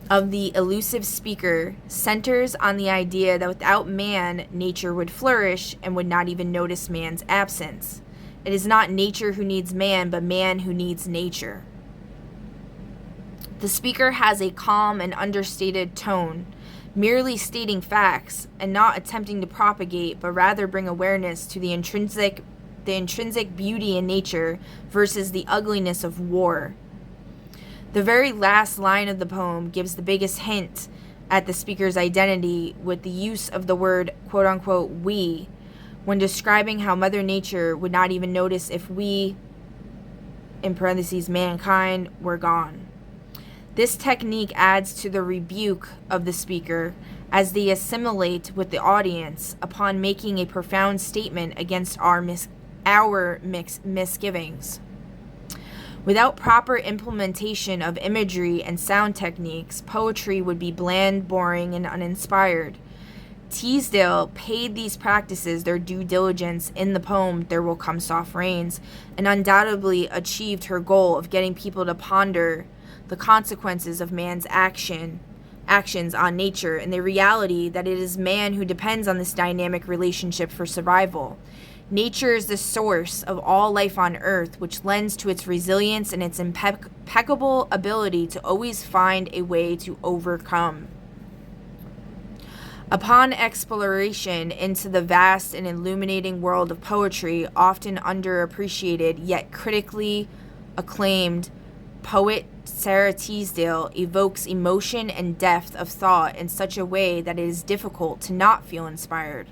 of the elusive speaker centers on the idea that without man, nature would flourish and would not even notice man's absence. It is not nature who needs man, but man who needs nature. The speaker has a calm and understated tone, merely stating facts and not attempting to propagate, but rather bring awareness to the intrinsic beauty in nature versus the ugliness of war. The very last line of the poem gives the biggest hint at the speaker's identity with the use of the word quote-unquote we when describing how Mother Nature would not even notice if we, in parentheses, mankind, were gone. This technique adds to the rebuke of the speaker as they assimilate with the audience upon making a profound statement against our misgivings. Without proper implementation of imagery and sound techniques, poetry would be bland, boring, and uninspired. Teasdale paid these practices their due diligence in the poem There Will Come Soft Rains, and undoubtedly achieved her goal of getting people to ponder the consequences of man's actions on nature and the reality that it is man who depends on this dynamic relationship for survival. Nature is the source of all life on Earth, which lends to its resilience and its impeccable ability to always find a way to overcome. Upon exploration into the vast and illuminating world of poetry, often underappreciated yet critically acclaimed, poet Sara Teasdale evokes emotion and depth of thought in such a way that it is difficult to not feel inspired.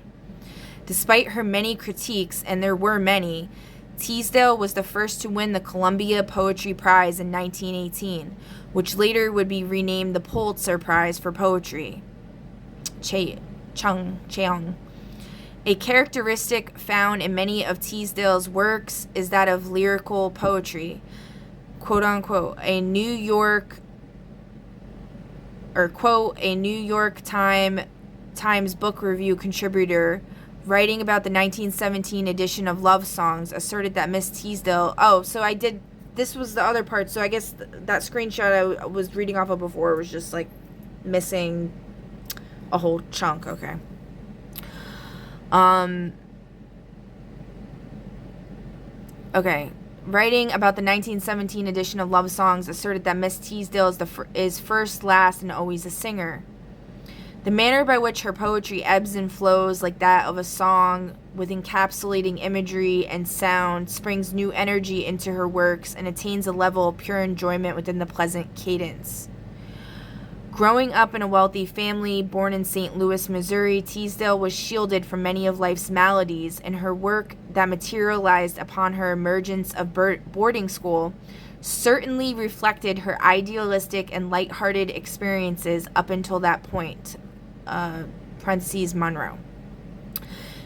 Despite her many critiques, and there were many, Teasdale was the first to win the Columbia Poetry Prize in 1918, which later would be renamed the Pulitzer Prize for Poetry. Cheong. A characteristic found in many of Teasdale's works is that of lyrical poetry. Quote unquote, a New York Times book review contributor writing about the 1917 edition of Love Songs asserted that Miss Teasdale, this was the other part, so I guess that screenshot I was reading off of before was just like missing a whole chunk. Okay. Okay. Writing about the 1917 edition of Love Songs asserted that Miss Teasdale is first, last, and always a singer. The manner by which her poetry ebbs and flows like that of a song with encapsulating imagery and sound springs new energy into her works and attains a level of pure enjoyment within the pleasant cadence. Growing up in a wealthy family born in St. Louis, Missouri, Teasdale was shielded from many of life's maladies, and her work that materialized upon her emergence of boarding school certainly reflected her idealistic and lighthearted experiences up until that point. Parentheses, Monroe.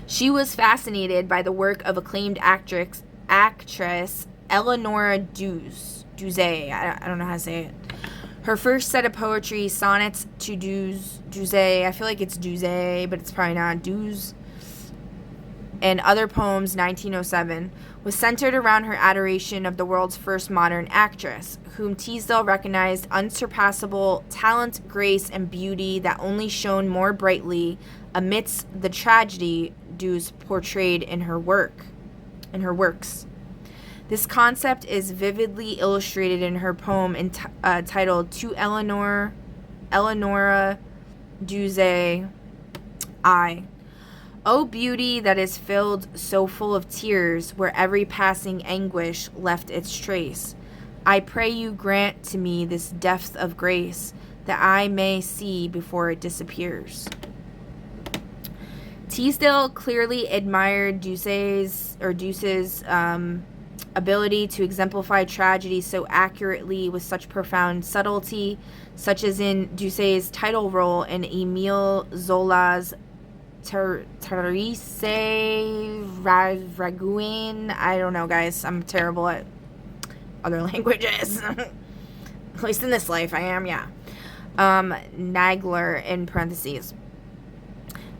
She was fascinated by the work of acclaimed actress Eleanora Duse. I don't know how to say it. Her first set of poetry, Sonnets to Duse, I feel like it's Duse, but it's probably not, Duse, and Other Poems, 1907, was centered around her adoration of the world's first modern actress, whom Teasdale recognized unsurpassable talent, grace, and beauty that only shone more brightly amidst the tragedy Duse portrayed in her works. This concept is vividly illustrated in her poem titled To Eleanora Duse I. O beauty that is filled so full of tears, where every passing anguish left its trace, I pray you grant to me this depth of grace, that I may see before it disappears. Teasdale clearly admired Duce's ability to exemplify tragedy so accurately with such profound subtlety, such as in Duce's title role in Émile Zola's Therese Raguin. I don't know, guys. I'm terrible at other languages. At least in this life, I am, yeah. Nagler, in parentheses.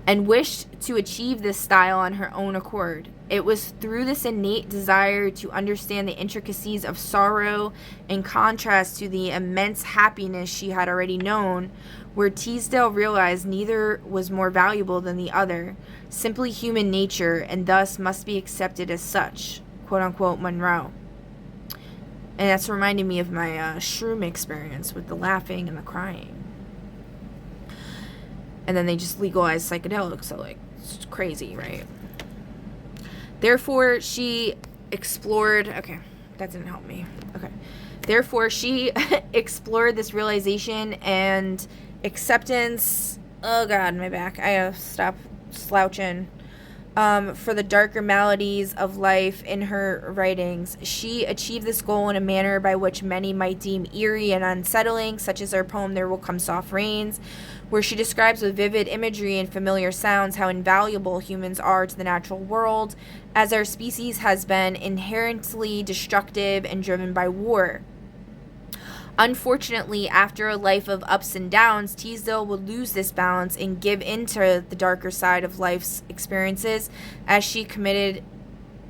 And wished to achieve this style on her own accord. It was through this innate desire to understand the intricacies of sorrow, in contrast to the immense happiness she had already known, where Teasdale realized neither was more valuable than the other, simply human nature, and thus must be accepted as such, quote-unquote Monroe. And that's reminding me of my shroom experience with the laughing and the crying. And then they just legalized psychedelics, so, like, it's crazy, right? Therefore, she explored... Okay, that didn't help me. Okay. Therefore, she explored this realization and acceptance... Oh, God, my back. I gotta stop slouching. For the darker maladies of life in her writings. She achieved this goal in a manner by which many might deem eerie and unsettling, such as her poem There Will Come Soft Rains, where she describes with vivid imagery and familiar sounds how invaluable humans are to the natural world, as our species has been inherently destructive and driven by war. Unfortunately, after a life of ups and downs, Teasdale would lose this balance and give into the darker side of life's experiences as she committed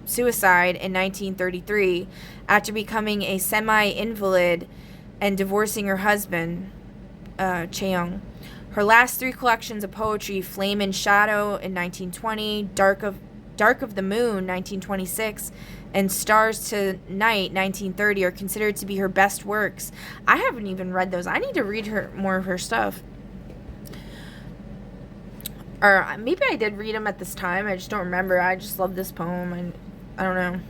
suicide in 1933 after becoming a semi-invalid and divorcing her husband, Cheung. Her last three collections of poetry, Flame and Shadow in 1920, Dark of the Moon 1926, and Stars to Night 1930 are considered to be her best works. I haven't even read those. I need to read more of her stuff. Or maybe I did read them at this time. I just don't remember. I just love this poem, and I don't know.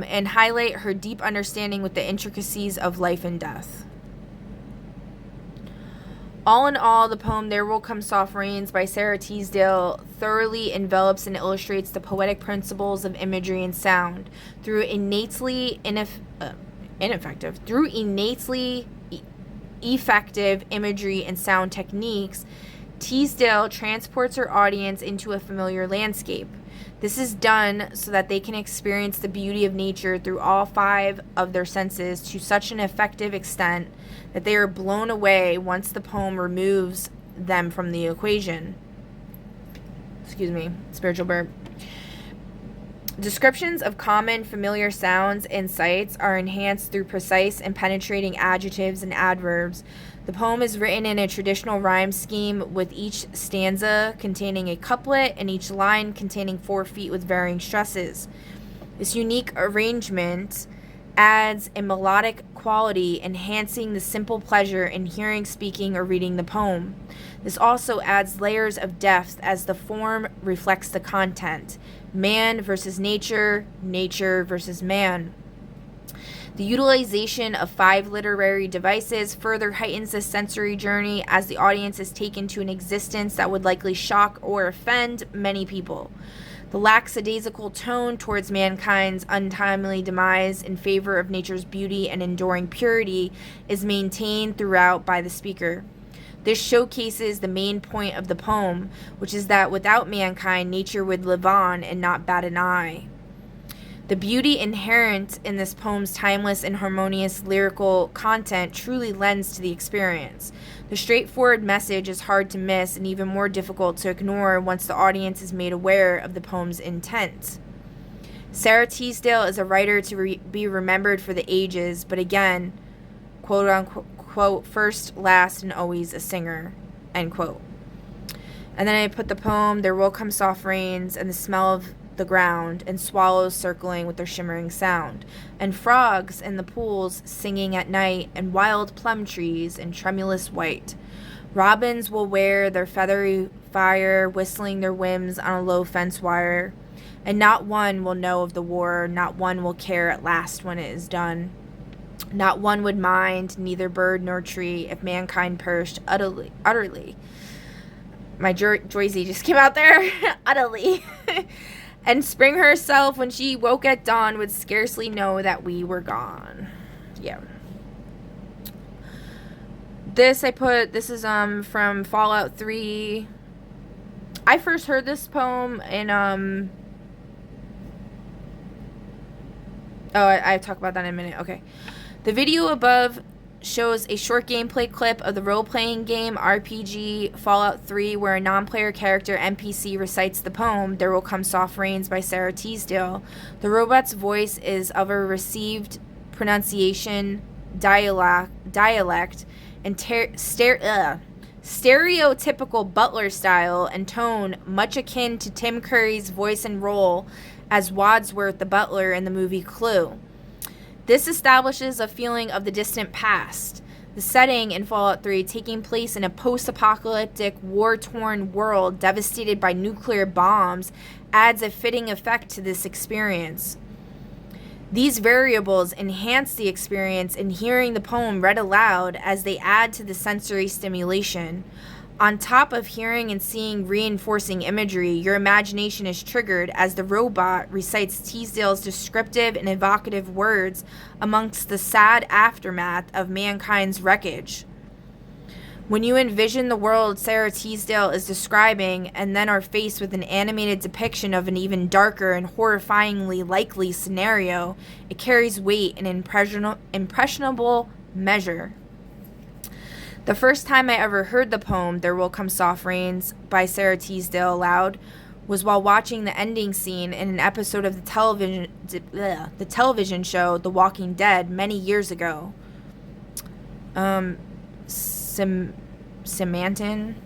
And highlight her deep understanding with the intricacies of life and death. All in all, the poem There Will Come Soft Rains by Sara Teasdale thoroughly envelops and illustrates the poetic principles of imagery and sound. Through innately effective imagery and sound techniques, Teasdale transports her audience into a familiar landscape. This is done so that they can experience the beauty of nature through all five of their senses to such an effective extent that they are blown away once the poem removes them from the equation. Excuse me, spiritual burp. Descriptions of common familiar sounds and sights are enhanced through precise and penetrating adjectives and adverbs. The poem is written in a traditional rhyme scheme, with each stanza containing a couplet and each line containing 4 feet with varying stresses. This unique arrangement adds a melodic quality, enhancing the simple pleasure in hearing, speaking, or reading the poem. This also adds layers of depth as the form reflects the content. Man versus nature, nature versus man. The utilization of 5 literary devices further heightens the sensory journey as the audience is taken to an existence that would likely shock or offend many people. The lackadaisical tone towards mankind's untimely demise in favor of nature's beauty and enduring purity is maintained throughout by the speaker. This showcases the main point of the poem, which is that without mankind, nature would live on and not bat an eye. The beauty inherent in this poem's timeless and harmonious lyrical content truly lends to the experience. The straightforward message is hard to miss and even more difficult to ignore once the audience is made aware of the poem's intent. Sara Teasdale is a writer to be remembered for the ages, but again, quote unquote, first, last, and always a singer, end quote. And then I put the poem There Will Come Soft Rains and the smell of the ground, and swallows circling with their shimmering sound, and frogs in the pools singing at night, and wild plum trees in tremulous white. Robins will wear their feathery fire, whistling their whims on a low fence wire, and not one will know of the war, not one will care at last when it is done. Not one would mind, neither bird nor tree, if mankind perished utterly. My Joycey just came out there. Utterly. And spring herself, when she woke at dawn, would scarcely know that we were gone. Yeah. This is from Fallout 3. I first heard this poem in I talk about that in a minute. Okay. The video above shows a short gameplay clip of the role-playing game RPG Fallout 3 where a non-player character NPC recites the poem There Will Come Soft Rains by Sarah Teasdale. The robot's voice is of a received pronunciation dialect and stereotypical butler style and tone much akin to Tim Curry's voice and role as Wadsworth the butler in the movie Clue. This establishes a feeling of the distant past. The setting in Fallout 3 taking place in a post-apocalyptic, war-torn world devastated by nuclear bombs adds a fitting effect to this experience. These variables enhance the experience in hearing the poem read aloud as they add to the sensory stimulation. On top of hearing and seeing reinforcing imagery, your imagination is triggered as the robot recites Teasdale's descriptive and evocative words amongst the sad aftermath of mankind's wreckage. When you envision the world Sarah Teasdale is describing and then are faced with an animated depiction of an even darker and horrifyingly likely scenario, it carries weight in impressionable measure. The first time I ever heard the poem There Will Come Soft Rains by Sarah Teasdale aloud was while watching the ending scene in an episode of the television show The Walking Dead many years ago. Simanton,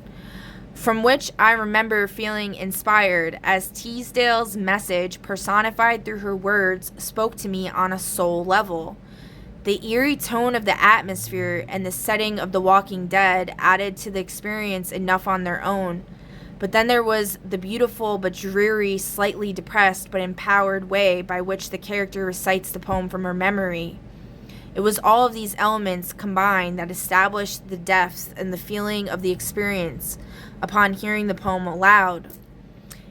from which I remember feeling inspired as Teasdale's message, personified through her words, spoke to me on a soul level. The eerie tone of the atmosphere and the setting of The Walking Dead added to the experience enough on their own. But then there was the beautiful but dreary, slightly depressed but empowered way by which the character recites the poem from her memory. It was all of these elements combined that established the depth and the feeling of the experience upon hearing the poem aloud.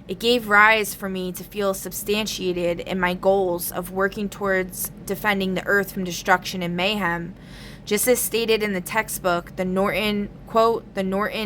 It gave rise for me to feel substantiated in my goals of working towards defending the earth from destruction and mayhem. Just as stated in the textbook, the Norton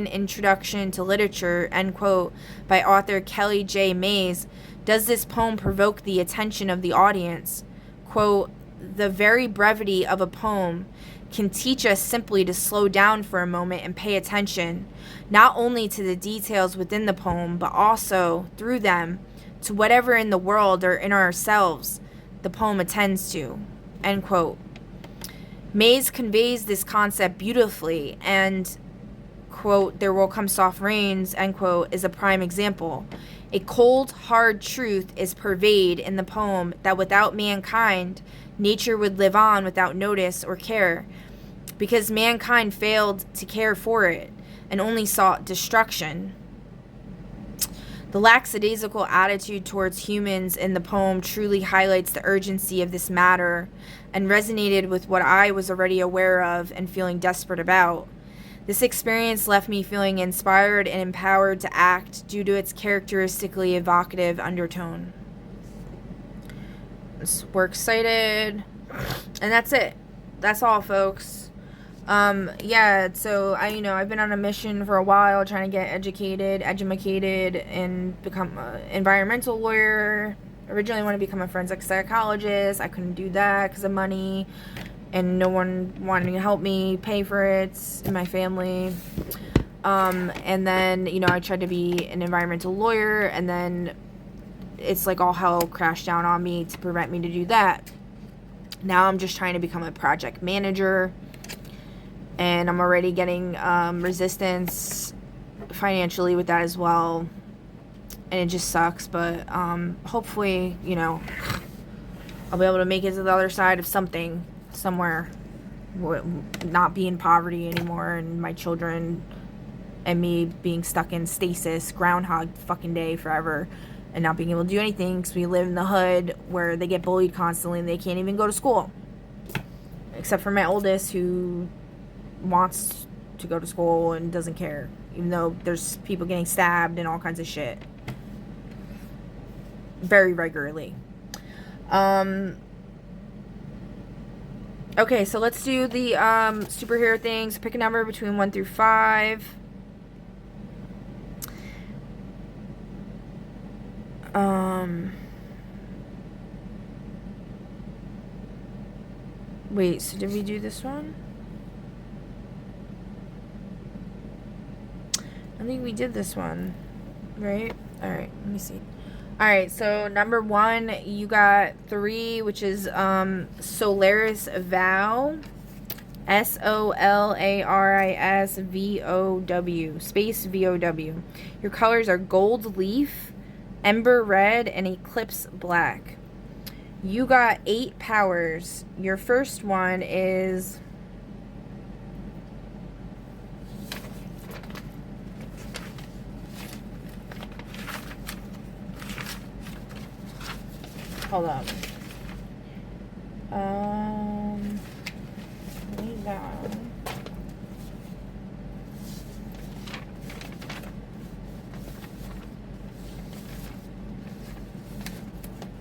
Introduction to Literature, end quote, by author Kelly J. Mays, does this poem provoke the attention of the audience. Quote, the very brevity of a poem can teach us simply to slow down for a moment and pay attention, not only to the details within the poem, but also, through them, to whatever in the world or in ourselves the poem attends to, end quote. Mays conveys this concept beautifully, and, quote, There Will Come Soft Rains, end quote, is a prime example. A cold, hard truth is purveyed in the poem that without mankind, nature would live on without notice or care, because mankind failed to care for it and only sought destruction. The lackadaisical attitude towards humans in the poem truly highlights the urgency of this matter and resonated with what I was already aware of and feeling desperate about. This experience left me feeling inspired and empowered to act due to its characteristically evocative undertone. Works cited, and that's it. That's all, folks. So I've been on a mission for a while trying to get educated, and become an environmental lawyer. Originally, I wanted to become a forensic psychologist. I couldn't do that because of money, and no one wanted to help me pay for it in my family. And then, I tried to be an environmental lawyer, and then it's like all hell crashed down on me to prevent me to do that. Now I'm just trying to become a project manager, and I'm already getting resistance financially with that as well, and it just sucks, but hopefully, I'll be able to make it to the other side of something, somewhere, not be in poverty anymore, and my children and me being stuck in stasis, Groundhog fucking Day forever, and not being able to do anything because we live in the hood where they get bullied constantly and they can't even go to school. Except for my oldest, who wants to go to school and doesn't care, even though there's people getting stabbed and all kinds of shit very regularly. Okay, so let's do the superhero things. Pick a number between 1 through 5. Wait, so did we do this one? I think we did this one, right? All right, let me see. All right, so number 1, you got 3, which is Solaris Vow, SOLARIS space VOW. Your colors are Gold Leaf, Ember Red, and Eclipse Black. You got 8 powers. Your first one is hold on. Leave that one.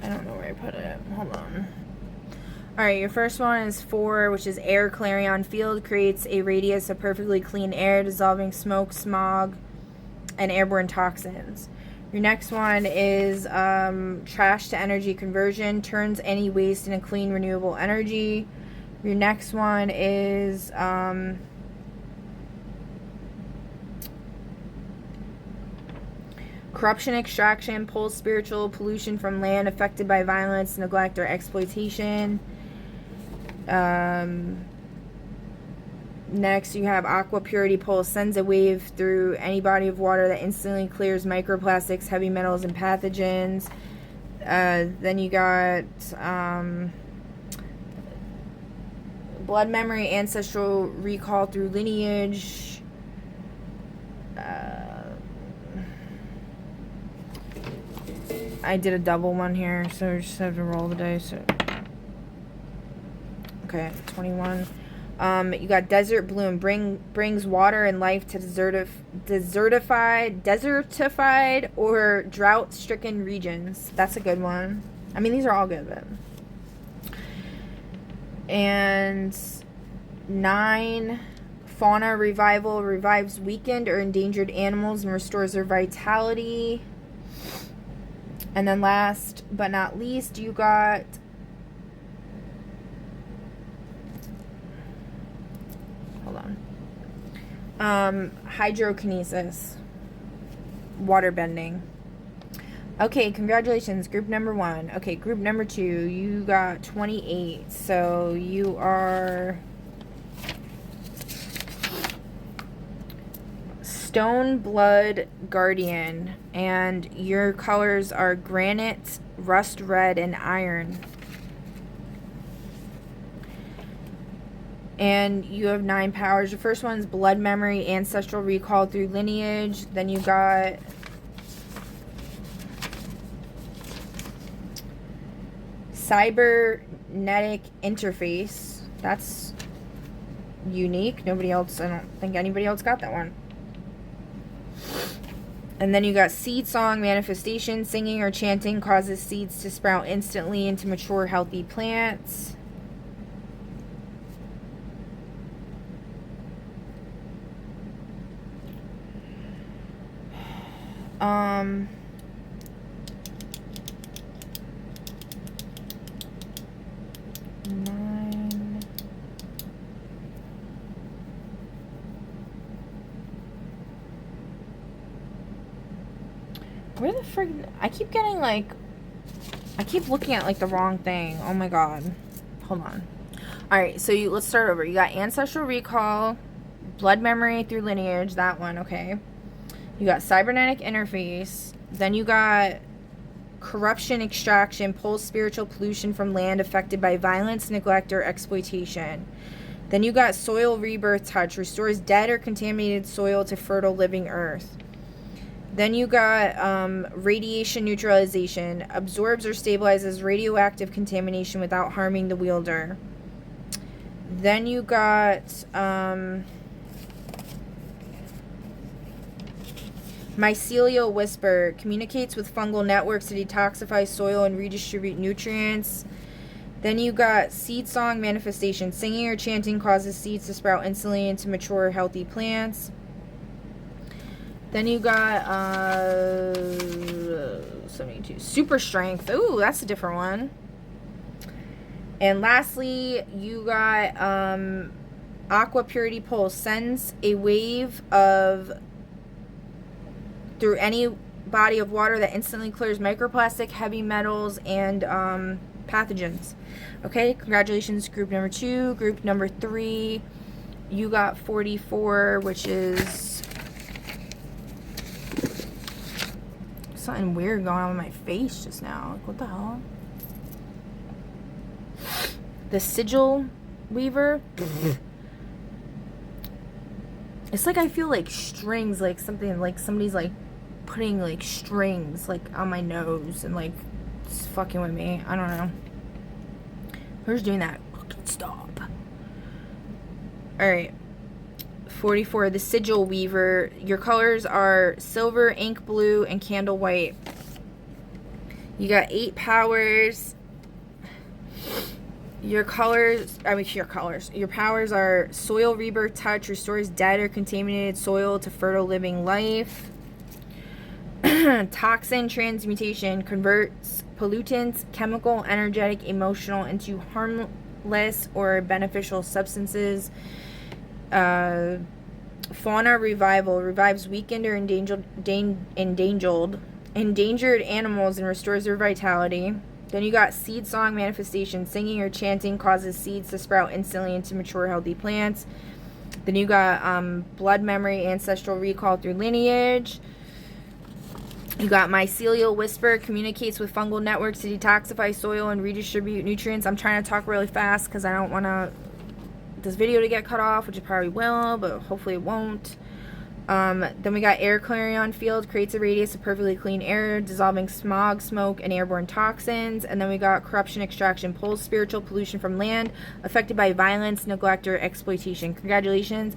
I don't know where I put it. Hold on. Alright, your first one is 4, which is Air Clarion Field. Creates a radius of perfectly clean air, dissolving smoke, smog, and airborne toxins. Your next one is Trash to Energy Conversion. Turns any waste into clean, renewable energy. Your next one is Corruption Extraction. Pulls spiritual pollution from land affected by violence, neglect, or exploitation. Next, you have Aqua Purity Pulse. Sends a wave through any body of water that instantly clears microplastics, heavy metals, and pathogens. Then you got Blood Memory, Ancestral Recall through Lineage. I did a double one here, so we just have to roll the dice. Okay, 21. You got Desert Bloom. Brings water and life to desertified or drought-stricken regions. That's a good one. I mean, these are all good, but... And 9, Fauna Revival. Revives weakened or endangered animals and restores their vitality. And then last but not least, you got... Hydrokinesis. Waterbending. Okay, congratulations. Group number 1. Okay, group number 2. You got 28. So you are Stone Blood Guardian. And your colors are Granite, Rust Red, and Iron. And you have 9 powers. Your first one is Blood Memory, Ancestral Recall through Lineage. Then you got Cybernetic Interface. That's unique. Nobody else, I don't think anybody else got that one. And then you got Seed Song Manifestation. Singing or chanting causes seeds to sprout instantly into mature, healthy plants. Nine. Where the frig? I keep getting like, I keep looking at like the wrong thing. Oh my god. Hold on. Alright, so let's start over. You got Ancestral Recall, Blood Memory through Lineage, that one, okay. You got Cybernetic Interface. Then you got Corruption Extraction. Pulls spiritual pollution from land affected by violence, neglect, or exploitation. Then you got Soil Rebirth Touch. Restores dead or contaminated soil to fertile living earth. Then you got Radiation Neutralization. Absorbs or stabilizes radioactive contamination without harming the wielder. Then you got... Mycelial Whisper. Communicates with fungal networks to detoxify soil and redistribute nutrients. Then you got Seed Song Manifestation. Singing or chanting causes seeds to sprout instantly into mature, healthy plants. Then you got 72. Super strength. Ooh, that's a different one. And lastly, you got Aqua Purity Pulse. Sends a wave of through any body of water that instantly clears microplastic, heavy metals, and pathogens. Okay, congratulations, group number 2. Group number 3, you got 44, which is something weird going on with my face just now. Like, what the hell? The Sigil Weaver. It's like I feel like strings, like something, like somebody's like putting like strings like on my nose and like it's fucking with me. I don't know. Who's doing that? Fucking stop. Alright. 44, the Sigil Weaver. Your colors are silver, ink blue, and candle white. You got 8 powers. Your powers are soil rebirth touch, restores dead or contaminated soil to fertile living life. Toxin transmutation converts pollutants, chemical, energetic, emotional into harmless or beneficial substances. Fauna revival revives weakened or endangered animals and restores their vitality. Then you got seed song manifestation. Singing or chanting causes seeds to sprout instantly into mature, healthy plants. Then you got blood memory, ancestral recall through lineage. You got mycelial whisper, communicates with fungal networks to detoxify soil and redistribute nutrients. I'm trying to talk really fast because I don't want this video to get cut off, which it probably will, but hopefully it won't. Then we got air clarion field, creates a radius of perfectly clean air, dissolving smog, smoke, and airborne toxins. And then we got corruption extraction, pulls spiritual pollution from land affected by violence, neglect, or exploitation. Congratulations.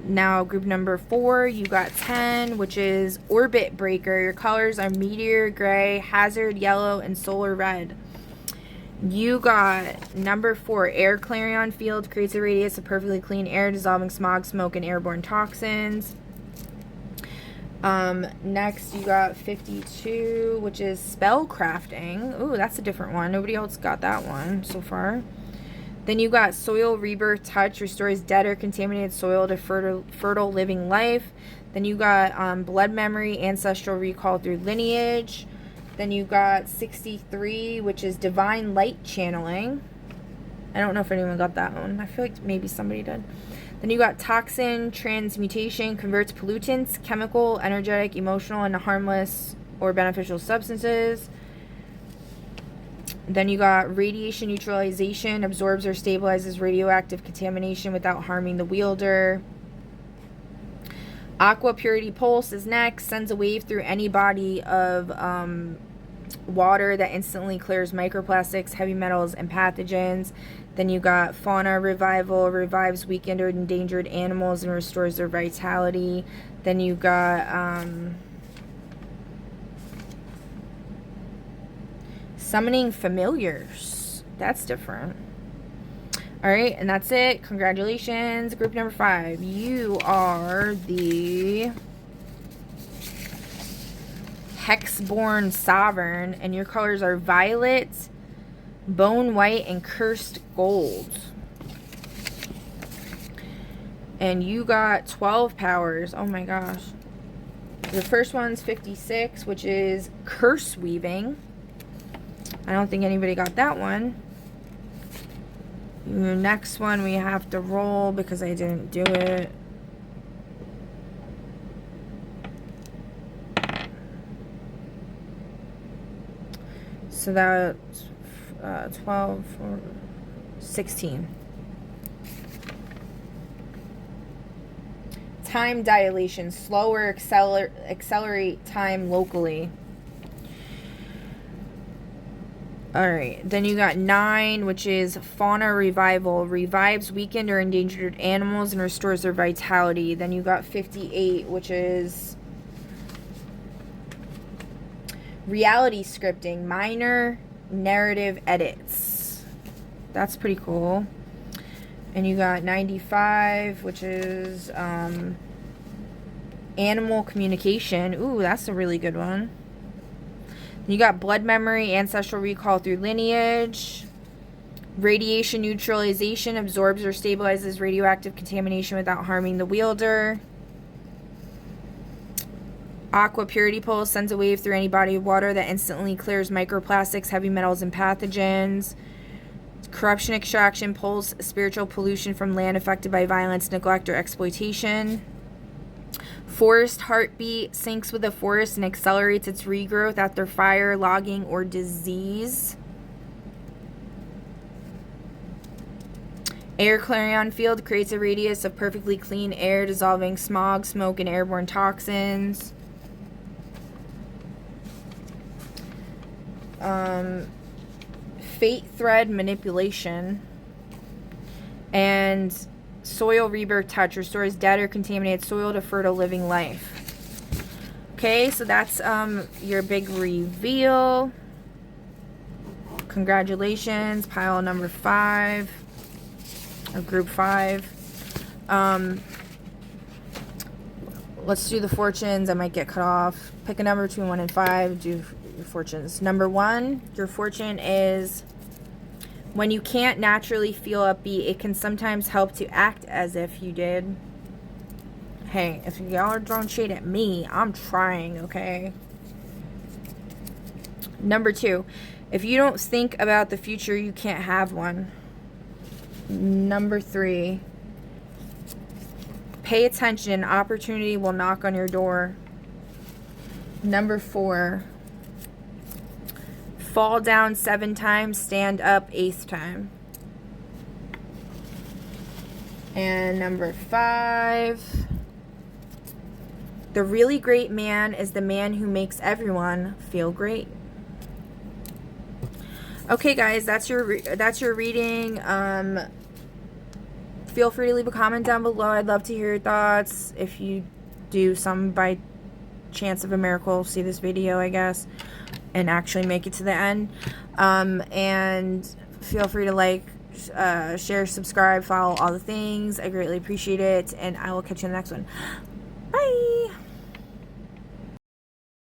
Now group number 4, you got 10, which is orbit breaker. Your colors are meteor gray, hazard yellow, and solar red. You got number 4, air clarion field, creates a radius of perfectly clean air, dissolving smog, smoke, and airborne toxins. Next you got 52, which is spell crafting. Ooh, that's a different one. Nobody else got that one so far. Then you got soil rebirth touch, restores dead or contaminated soil to fertile living life. Then you got blood memory, ancestral recall through lineage. Then you got 63, which is divine light channeling. I don't know if anyone got that one. I feel like maybe somebody did. Then you got toxin transmutation, converts pollutants, chemical, energetic, emotional, into harmless or beneficial substances. Then you got radiation neutralization, absorbs or stabilizes radioactive contamination without harming the wielder. Aqua Purity Pulse is next, sends a wave through any body of water that instantly clears microplastics, heavy metals, and pathogens. Then you got Fauna Revival, revives weakened or endangered animals and restores their vitality. Then you got Summoning Familiars. That's different. Alright, and that's it. Congratulations. Group number 5. You are the Hexborn Sovereign, and your colors are violet, bone white, and cursed gold. And you got 12 powers. Oh my gosh. The first one's 56, which is curse weaving. I don't think anybody got that one. The next one we have to roll because I didn't do it. So that's 12 or 16. Time dilation, slower, accelerate time locally. Alright, then you got 9, which is Fauna Revival. Revives weakened or endangered animals and restores their vitality. Then you got 58, which is Reality Scripting. Minor narrative edits. That's pretty cool. And you got 95, which is Animal communication. Ooh, that's a really good one. You got blood memory, ancestral recall through lineage. Radiation neutralization, absorbs or stabilizes radioactive contamination without harming the wielder. Aqua purity pulse, sends a wave through any body of water that instantly clears microplastics, heavy metals, and pathogens. Corruption extraction, pulls spiritual pollution from land affected by violence, neglect, or exploitation. Forest heartbeat, syncs with the forest and accelerates its regrowth after fire, logging, or disease. Air clarion field, creates a radius of perfectly clean air, dissolving smog, smoke, and airborne toxins. Fate thread manipulation. And soil rebirth touch, restores dead or contaminated soil to fertile living life. Okay, so that's your big reveal. Congratulations, pile number 5, or group 5. Let's do the fortunes. I might get cut off. Pick a number between 1 and 5. Do your fortunes. Number 1, your fortune is: when you can't naturally feel upbeat, it can sometimes help to act as if you did. Hey, if y'all are throwing shade at me, I'm trying, okay? Number 2, if you don't think about the future, you can't have one. Number 3, pay attention. Opportunity will knock on your door. Number 4, fall down 7 times, stand up 8th time. And number 5, the really great man is the man who makes everyone feel great. Okay, guys, that's your reading. Feel free to leave a comment down below. I'd love to hear your thoughts. If you do, some by chance of a miracle, see this video, I guess, and actually make it to the end. And feel free to like, share, subscribe, follow, all the things. I greatly appreciate it, and I will catch you in the next one. Bye.